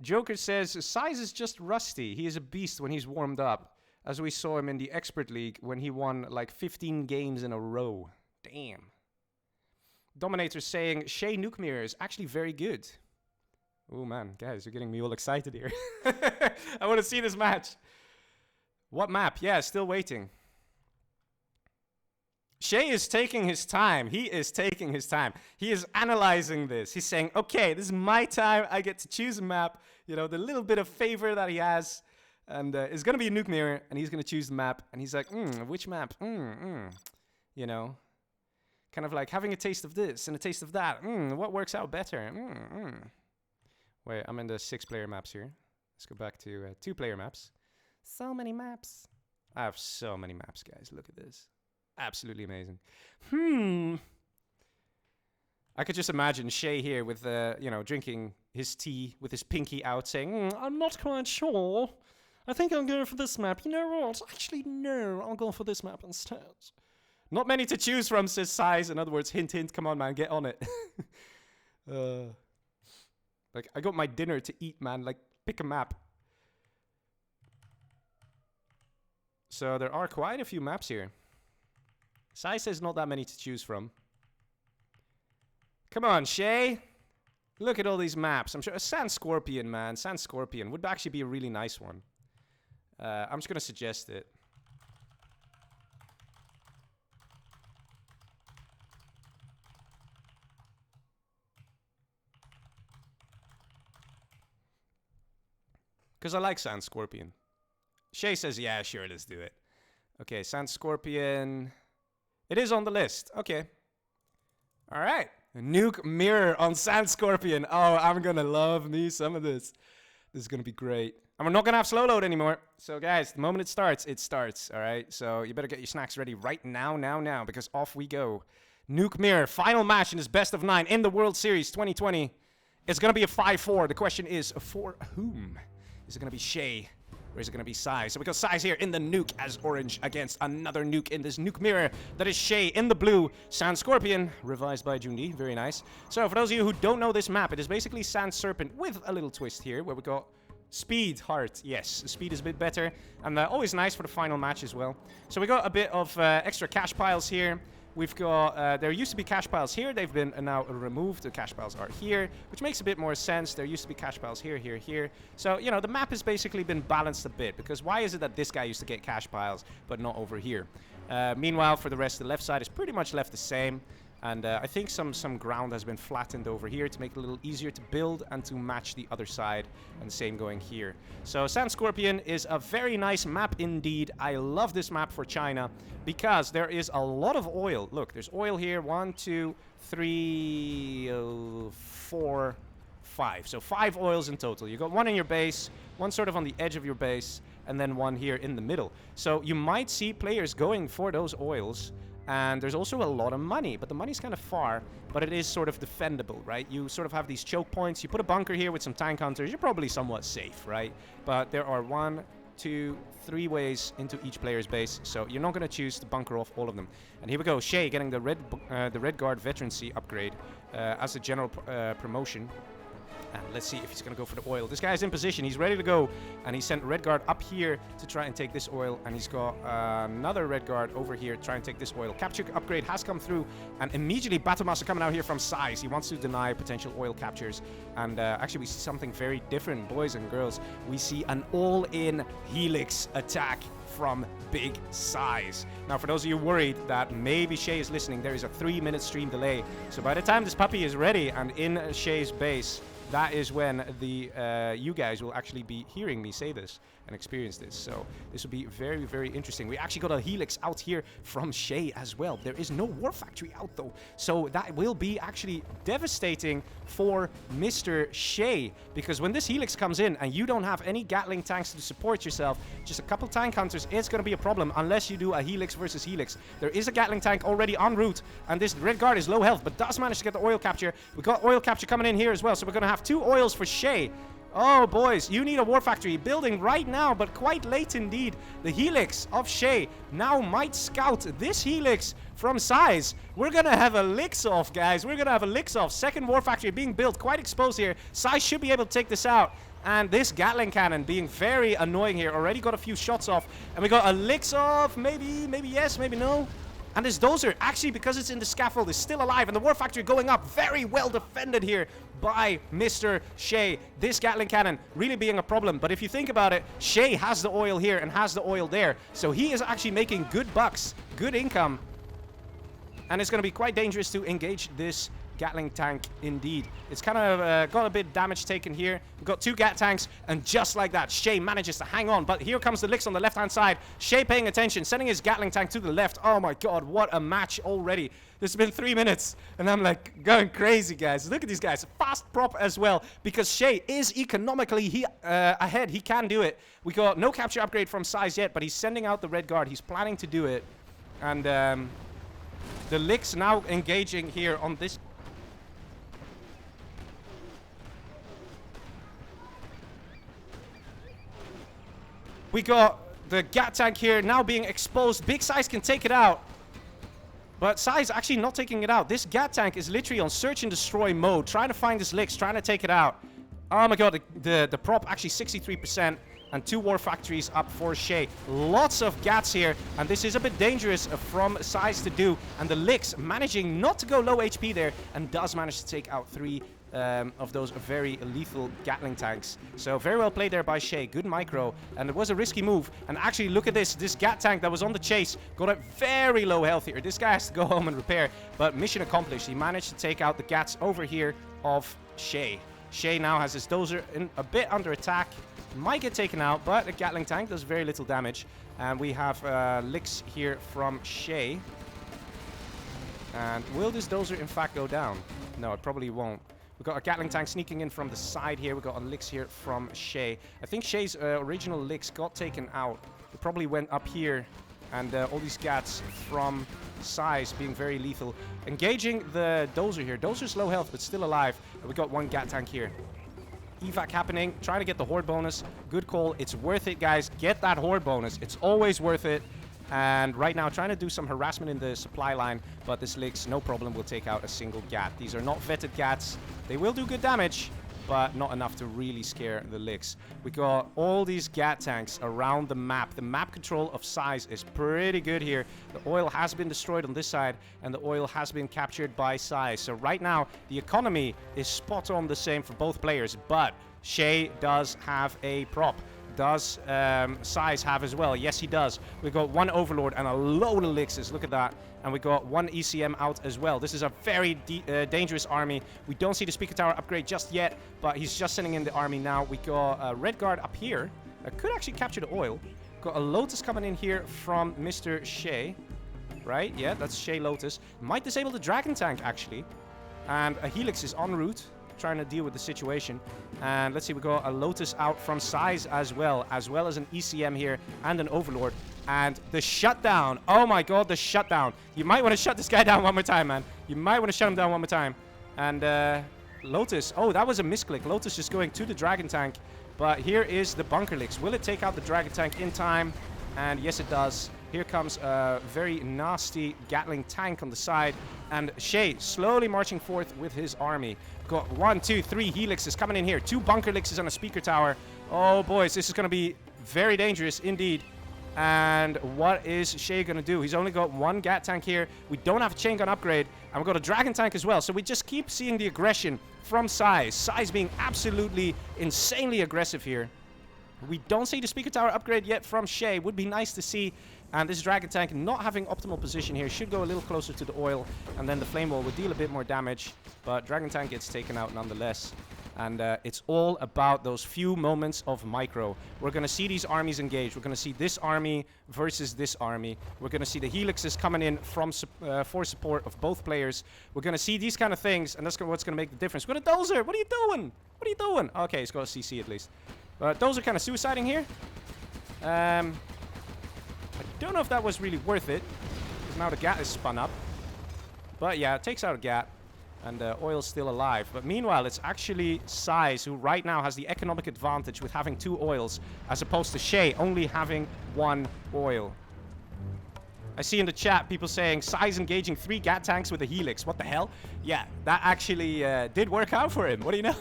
Joker says SiZe is just rusty. He is a beast when he's warmed up, as we saw him in the Expert League when he won like 15 games in a row. Damn. Dominator saying Shay Nuke Mirror is actually very good. Oh man, guys, you're getting me all excited here. I want to see this match. What map? Yeah, still waiting. Shay is taking his time. He is taking his time. He is analyzing this. He's saying, okay, this is my time. I get to choose a map. You know, the little bit of favor that he has. And it's going to be a nuke mirror. And he's going to choose the map. And he's like, which map? You know, kind of like having a taste of this and a taste of that. What works out better? Wait, I'm in the 6-player maps here. Let's go back to 2-player maps. So many maps. I have so many maps, guys. Look at this. Absolutely amazing. I could just imagine Shay here with, you know, drinking his tea with his pinky out saying, I'm not quite sure. I think I'll go for this map. You know what? Actually, no. I'll go for this map instead. Not many to choose from, says SiZe. In other words, hint, hint. Come on, man. Get on it. Like, I got my dinner to eat, man. Like, pick a map. So there are quite a few maps here. SiZe says not that many to choose from. Come on, Shay. Look at all these maps. I'm sure a Sand Scorpion, man. Sand Scorpion would actually be a really nice one. I'm just going to suggest it. Because I like Sand Scorpion. Shay says, yeah, sure, let's do it. Okay, Sand Scorpion. It is on the list. Okay. All right. Nuke Mirror on Sand Scorpion. Oh, I'm going to love me some of this. This is going to be great. And we're not going to have slow load anymore. So, guys, the moment it starts. All right? So, you better get your snacks ready right now, because off we go. Nuke Mirror, final match in this best of 9 in the World Series 2020. It's going to be a 5-4. The question is, for whom? Is it going to be Shay? Or is it going to be SiZe? So we got SiZe here in the nuke as orange against another nuke in this nuke mirror. That is Shay in the blue. Sand Scorpion, revised by Jundi. Very nice. So for those of you who don't know this map, it is basically Sand Serpent with a little twist here where we got Speed Heart. Yes, speed is a bit better. And always nice for the final match as well. So we got a bit of extra cash piles here. We've got, there used to be cash piles here. They've been now removed. The cash piles are here, which makes a bit more sense. There used to be cash piles here, here, here. So, you know, the map has basically been balanced a bit, because why is it that this guy used to get cash piles, but not over here? Meanwhile, for the rest, the left side is pretty much left the same. And I think some ground has been flattened over here to make it a little easier to build and to match the other side. And same going here. So Sand Scorpion is a very nice map indeed. I love this map for China because there is a lot of oil. Look, there's oil here. 1, 2, 3, 4, 5. So 5 oils in total. You got one in your base, one sort of on the edge of your base, and then one here in the middle. So you might see players going for those oils. And there's also a lot of money, but the money's kind of far, but it is sort of defendable, right? You sort of have these choke points. You put a bunker here with some tank hunters, you're probably somewhat safe, right? But there are 1, 2, 3 ways into each player's base, so you're not going to choose to bunker off all of them. And here we go, Shay getting the Red Guard Veterancy upgrade as a general promotion. And let's see if he's going to go for the oil. This guy's in position. He's ready to go. And he sent Red Guard up here to try and take this oil. And he's got another Red Guard over here to try and take this oil. Capture upgrade has come through. And immediately Battlemaster coming out here from SiZe. He wants to deny potential oil captures. And actually we see something very different, boys and girls. We see an all-in Helix attack from Big SiZe. Now, for those of you worried that maybe Shay is listening, there is a 3-minute stream delay. So by the time this puppy is ready and in Shay's base, that is when the you guys will actually be hearing me say this and experience this. So this will be very, very interesting. We actually got a Helix out here from Shay as well. There is no War Factory out though. So that will be actually devastating for Mr. Shay, because when this Helix comes in and you don't have any Gatling tanks to support yourself, just a couple tank hunters, it's going to be a problem unless you do a Helix versus Helix. There is a Gatling tank already en route, and this Red Guard is low health, but does manage to get the oil capture. We got oil capture coming in here as well, so we're going to have 2 oils for Shay. Oh, boys, you need a War Factory building right now, but quite late indeed. The Helix of Shay now might scout this Helix from SiZe. We're going to have a licks-off, guys. We're going to have a licks-off. Second War Factory being built, quite exposed here. SiZe should be able to take this out. And this Gatling cannon being very annoying here. Already got a few shots off. And we got a licks-off. Maybe yes, maybe no. And this dozer, actually, because it's in the scaffold, is still alive. And the War Factory going up. Very well defended here by Mr. Shay. This Gatling cannon really being a problem. But if you think about it, Shay has the oil here and has the oil there. So he is actually making good bucks, good income. And it's going to be quite dangerous to engage this Gatling tank indeed. It's kind of got a bit damage taken here. We've got 2 Gat tanks, and just like that, Shay manages to hang on. But here comes the licks on the left-hand side. Shay paying attention, sending his Gatling tank to the left. Oh my god, what a match already. This has been 3 minutes, and I'm like going crazy, guys. Look at these guys. Fast prop as well, because Shay is economically ahead. He can do it. We got no capture upgrade from SiZe yet, but he's sending out the Red Guard. He's planning to do it. And the licks now engaging here on this. We got the Gat tank here now being exposed. Big SiZe can take it out. But SiZe actually not taking it out. This Gat tank is literally on search and destroy mode. Trying to find this licks, trying to take it out. Oh my god, the prop actually 63%. And 2 War Factories up for Shay. Lots of Gats here. And this is a bit dangerous from SiZe to do. And the licks managing not to go low HP there. And does manage to take out 3 of those very lethal Gatling tanks. So very well played there by Shay. Good micro. And it was a risky move. And actually look at this. This Gat tank that was on the chase got a very low health here. This guy has to go home and repair. But mission accomplished. He managed to take out the Gats over here of Shay. Shay now has his dozer in a bit under attack. Might get taken out, but the Gatling tank does very little damage. And we have licks here from Shay. And will this dozer in fact go down? No, it probably won't. We've got a Gatling tank sneaking in from the side here. We've got a licks here from Shay. I think Shay's original licks got taken out. It probably went up here. And all these Gats from SiZe being very lethal. Engaging the dozer here. Dozer's low health, but still alive. And we got 1 Gat tank here. Evac happening. Trying to get the horde bonus. Good call. It's worth it, guys. Get that horde bonus. It's always worth it. And right now, trying to do some harassment in the supply line. But this licks, no problem, will take out a single Gat. These are not vetted Gats. They will do good damage, but not enough to really scare the licks. We got all these Gat tanks around the map. The map control of SiZe is pretty good here. The oil has been destroyed on this side, and the oil has been captured by SiZe. So right now, the economy is spot on the same for both players, but Shay does have a prop. Does SiZe have as well? Yes, he does. We got 1 Overlord and a load of elixirs. Look at that. And we got 1 ECM out as well. This is a very dangerous army. We don't see the speaker tower upgrade just yet, but he's just sending in the army now. We got a Red Guard up here. Could actually capture the oil. Got a Lotus coming in here from Mr. Shay. Right? Yeah, that's Shay Lotus. Might disable the Dragon tank, actually. And a Helix is en route, trying to deal with the situation. And let's see, we got a Lotus out from SiZe as well as an ECM here and an Overlord. And the shutdown. Oh my god, the shutdown. You might want to shut this guy down one more time, man. You might want to shut him down one more time. And Lotus. Oh, that was a misclick. Lotus just going to the Dragon tank. But here is the Bunker Licks. Will it take out the Dragon tank in time? And yes, it does. Here comes a very nasty Gatling tank on the side. And Shay slowly marching forth with his army. Got 1, 2, 3 helixes coming in here. 2 bunker elixers on a speaker tower. Oh, boys, this is going to be very dangerous indeed. And what is Shay going to do? He's only got 1 Gat tank here. We don't have a chain gun upgrade. And we've got a Dragon tank as well. So we just keep seeing the aggression from SiZe. SiZe being absolutely insanely aggressive here. We don't see the speaker tower upgrade yet from Shay. Would be nice to see. And this Dragon tank not having optimal position here. Should go a little closer to the oil. And then the flame wall would deal a bit more damage. But Dragon tank gets taken out nonetheless. And it's all about those few moments of micro. We're going to see these armies engage. We're going to see this army versus this army. We're going to see the helixes coming in from for support of both players. We're going to see these kind of things, and that's what's going to make the difference. We've got a dozer. What are you doing? What are you doing? Okay, he's got a CC at least. But those are kind of suiciding here. I don't know if that was really worth it, because now the Gat is spun up. But yeah, it takes out a Gat. And oil's still alive. But meanwhile, it's actually SiZe who right now has the economic advantage with having 2 oils, as opposed to Shay only having 1 oil. I see in the chat people saying SiZe engaging 3 Gat tanks with a helix. What the hell? Yeah, that actually did work out for him. What do you know?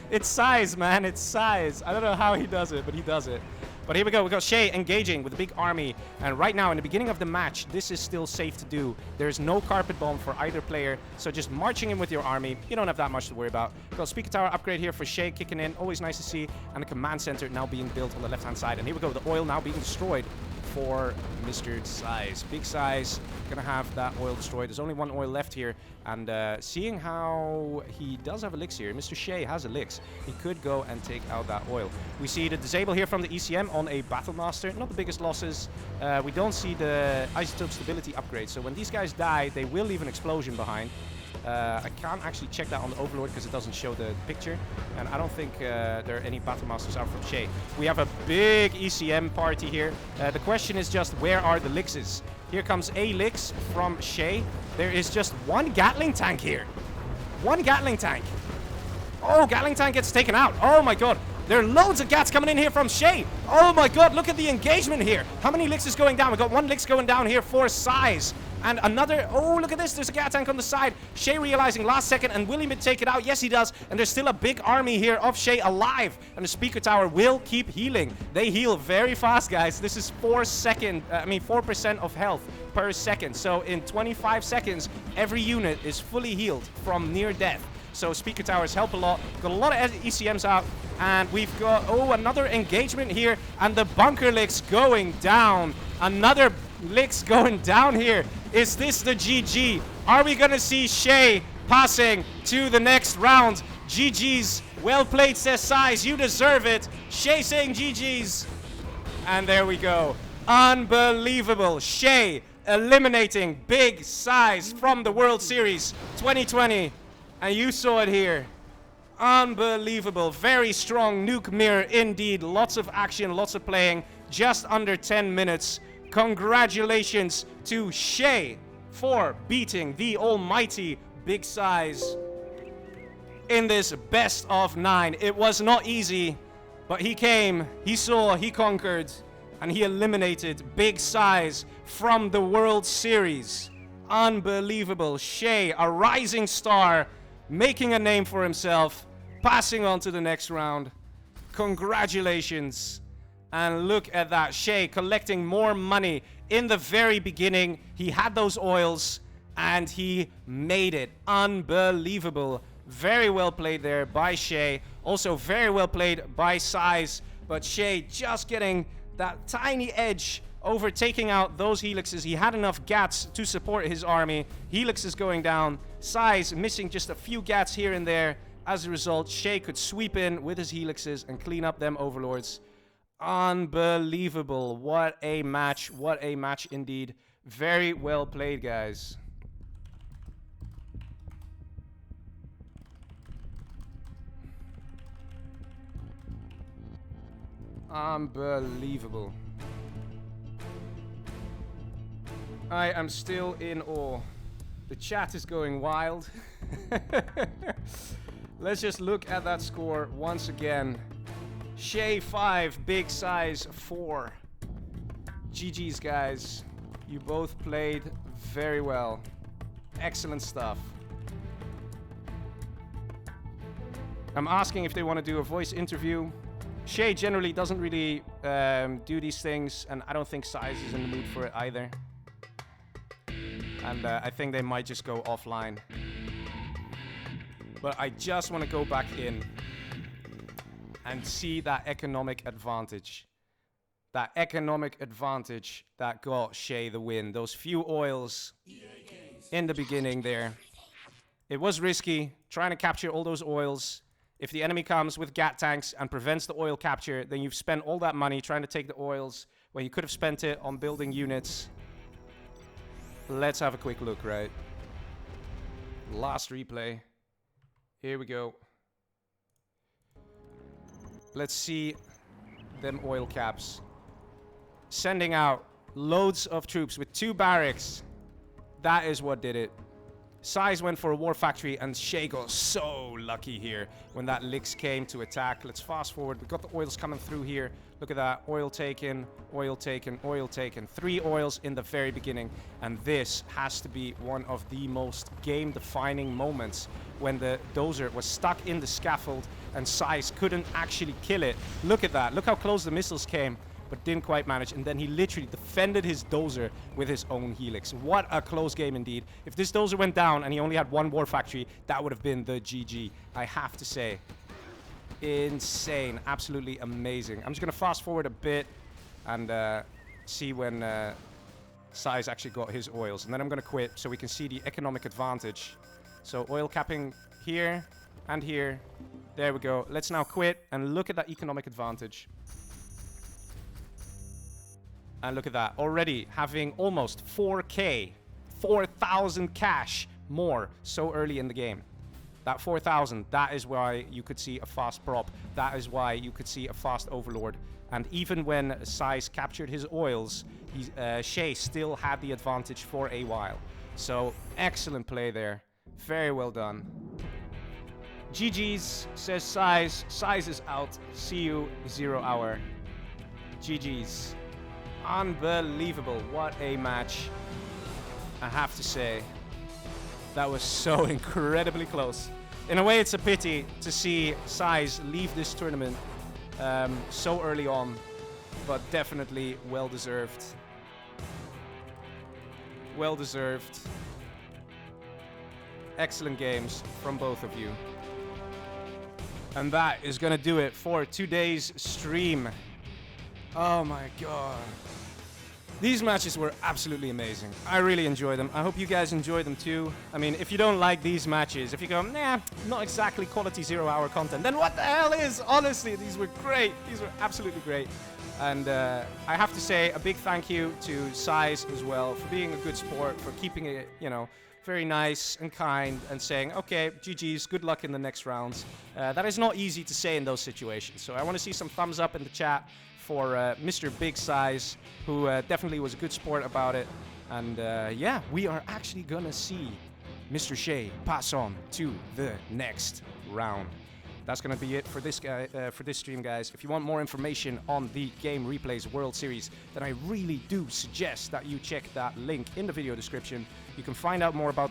It's SiZe, man. It's SiZe. I don't know how he does it, but he does it. But here we go. We got Shay engaging with a big army. And right now, in the beginning of the match, this is still safe to do. There's no carpet bomb for either player. So just marching in with your army, you don't have that much to worry about. We've got speaker tower upgrade here for Shay kicking in. Always nice to see. And a command center now being built on the left-hand side. And here we go. The oil now being destroyed for Mr. SiZe. Big SiZe gonna have that oil destroyed. There's only 1 oil left here. And seeing how he does have elixir, Mr. Shay has elixir. He could go and take out that oil. We see the disable here from the ECM on a Battlemaster. Not the biggest losses. We don't see the isotope stability upgrade. So when these guys die, they will leave an explosion behind. I can't actually check that on the Overlord because it doesn't show the picture. And I don't think there are any Battlemasters out from Shay. We have a big ECM party here. The question is just, where are the Lixes? Here comes a Lix from Shay. There is just 1 Gatling tank here. 1 Gatling tank. Oh, Gatling tank gets taken out. Oh my god. There are loads of Gats coming in here from Shay. Oh my god, look at the engagement here. How many Lixes going down? We've got 1 Lix going down here for SiZe. And another, oh, look at this. There's a Gat tank on the side. Shay realizing last second, and will he take it out? Yes, he does. And there's still a big army here of Shay alive. And the speaker tower will keep healing. They heal very fast, guys. This is 4% of health per second. So in 25 seconds, every unit is fully healed from near death. So speaker towers help a lot. Got a lot of ECMs out. And we've got, oh, another engagement here. And the bunker Lix going down. Another Lix going down here. Is this the GG? Are we going to see Shay passing to the next round? GG's. Well played, says SiZe. You deserve it. Shay saying GG's. And there we go. Unbelievable. Shay eliminating Big SiZe from the World Series 2020. And you saw it here. Unbelievable. Very strong nuke mirror indeed. Lots of action, lots of playing. Just under 10 minutes. Congratulations to Shay for beating the almighty Big SiZe in this best of 9. It was not easy, but he came, he saw, he conquered, and he eliminated Big SiZe from the World Series. Unbelievable. Shay, a rising star, making a name for himself, passing on to the next round. Congratulations. And look at that, Shay collecting more money. In the very beginning, he had those oils, and he made it. Unbelievable. Very well played there by Shay. Also very well played by SiZe. But Shay just getting that tiny edge over taking out those helixes. He had enough Gats to support his army. Helixes going down. SiZe missing just a few Gats here and there. As a result, Shay could sweep in with his helixes and clean up them overlords. Unbelievable. What a match. What a match indeed. Very well played, guys. Unbelievable. I am still in awe. The chat is going wild. Let's just look at that score once again. Shay 5, Big SiZe 4. GG's, guys. You both played very well. Excellent stuff. I'm asking if they want to do a voice interview. Shay generally doesn't really do these things, and I don't think SiZe is in the mood for it either. And I think they might just go offline. But I just want to go back in and see that economic advantage. That economic advantage that got Shay the win. Those few oils in the beginning there. It was risky, trying to capture all those oils. If the enemy comes with gat tanks and prevents the oil capture, then you've spent all that money trying to take the oils when you could have spent it on building units. Let's have a quick look, right? Last replay. Here we go. Let's see them oil caps. Sending out loads of troops with 2 barracks. That is what did it. SiZe went for a war factory, and Shay got so lucky here when that Lix came to attack. Let's fast forward. We've got the oils coming through here. Look at that. Oil taken, oil taken, oil taken. 3 oils in the very beginning. And this has to be one of the most game-defining moments when the dozer was stuck in the scaffold and SiZe couldn't actually kill it. Look at that. Look how close the missiles came, but didn't quite manage. And then he literally defended his dozer with his own helix. What a close game indeed. If this dozer went down and he only had 1 war factory, that would have been the GG, I have to say. Insane. Absolutely amazing. I'm just going to fast forward a bit and see when SiZe actually got his oils. And then I'm going to quit so we can see the economic advantage. So oil capping here and here. There we go. Let's now quit and look at that economic advantage. And look at that, already having almost 4K, 4,000 cash more so early in the game. That 4,000, that is why you could see a fast prop. That is why you could see a fast overlord. And even when SiZe captured his oils, Shay still had the advantage for a while. So excellent play there. Very well done. GG's, says SiZe. SiZe is out. See you 0 hour. GG's. Unbelievable. What a match. I have to say, that was so incredibly close. In a way, it's a pity to see SiZe leave this tournament so early on, but definitely well deserved. Well deserved. Excellent games from both of you. And that is gonna do it for today's stream. Oh my god. These matches were absolutely amazing. I really enjoyed them. I hope you guys enjoyed them too. I mean, if you don't like these matches, if you go, nah, not exactly quality 0 hour content, then what the hell is? Honestly, these were great. These were absolutely great. And I have to say a big thank you to SiZe as well for being a good sport, for keeping it, you know, very nice and kind and saying, okay, GG's, good luck in the next rounds. That is not easy to say in those situations. So I want to see some thumbs up in the chat for Mr. Big SiZe, who definitely was a good sport about it. And yeah, we are actually gonna see Mr. Shay pass on to the next round. That's gonna be it for this guy, for this stream, guys. If you want more information on the Game Replays World Series, then I really do suggest that you check that link in the video description. You can find out more about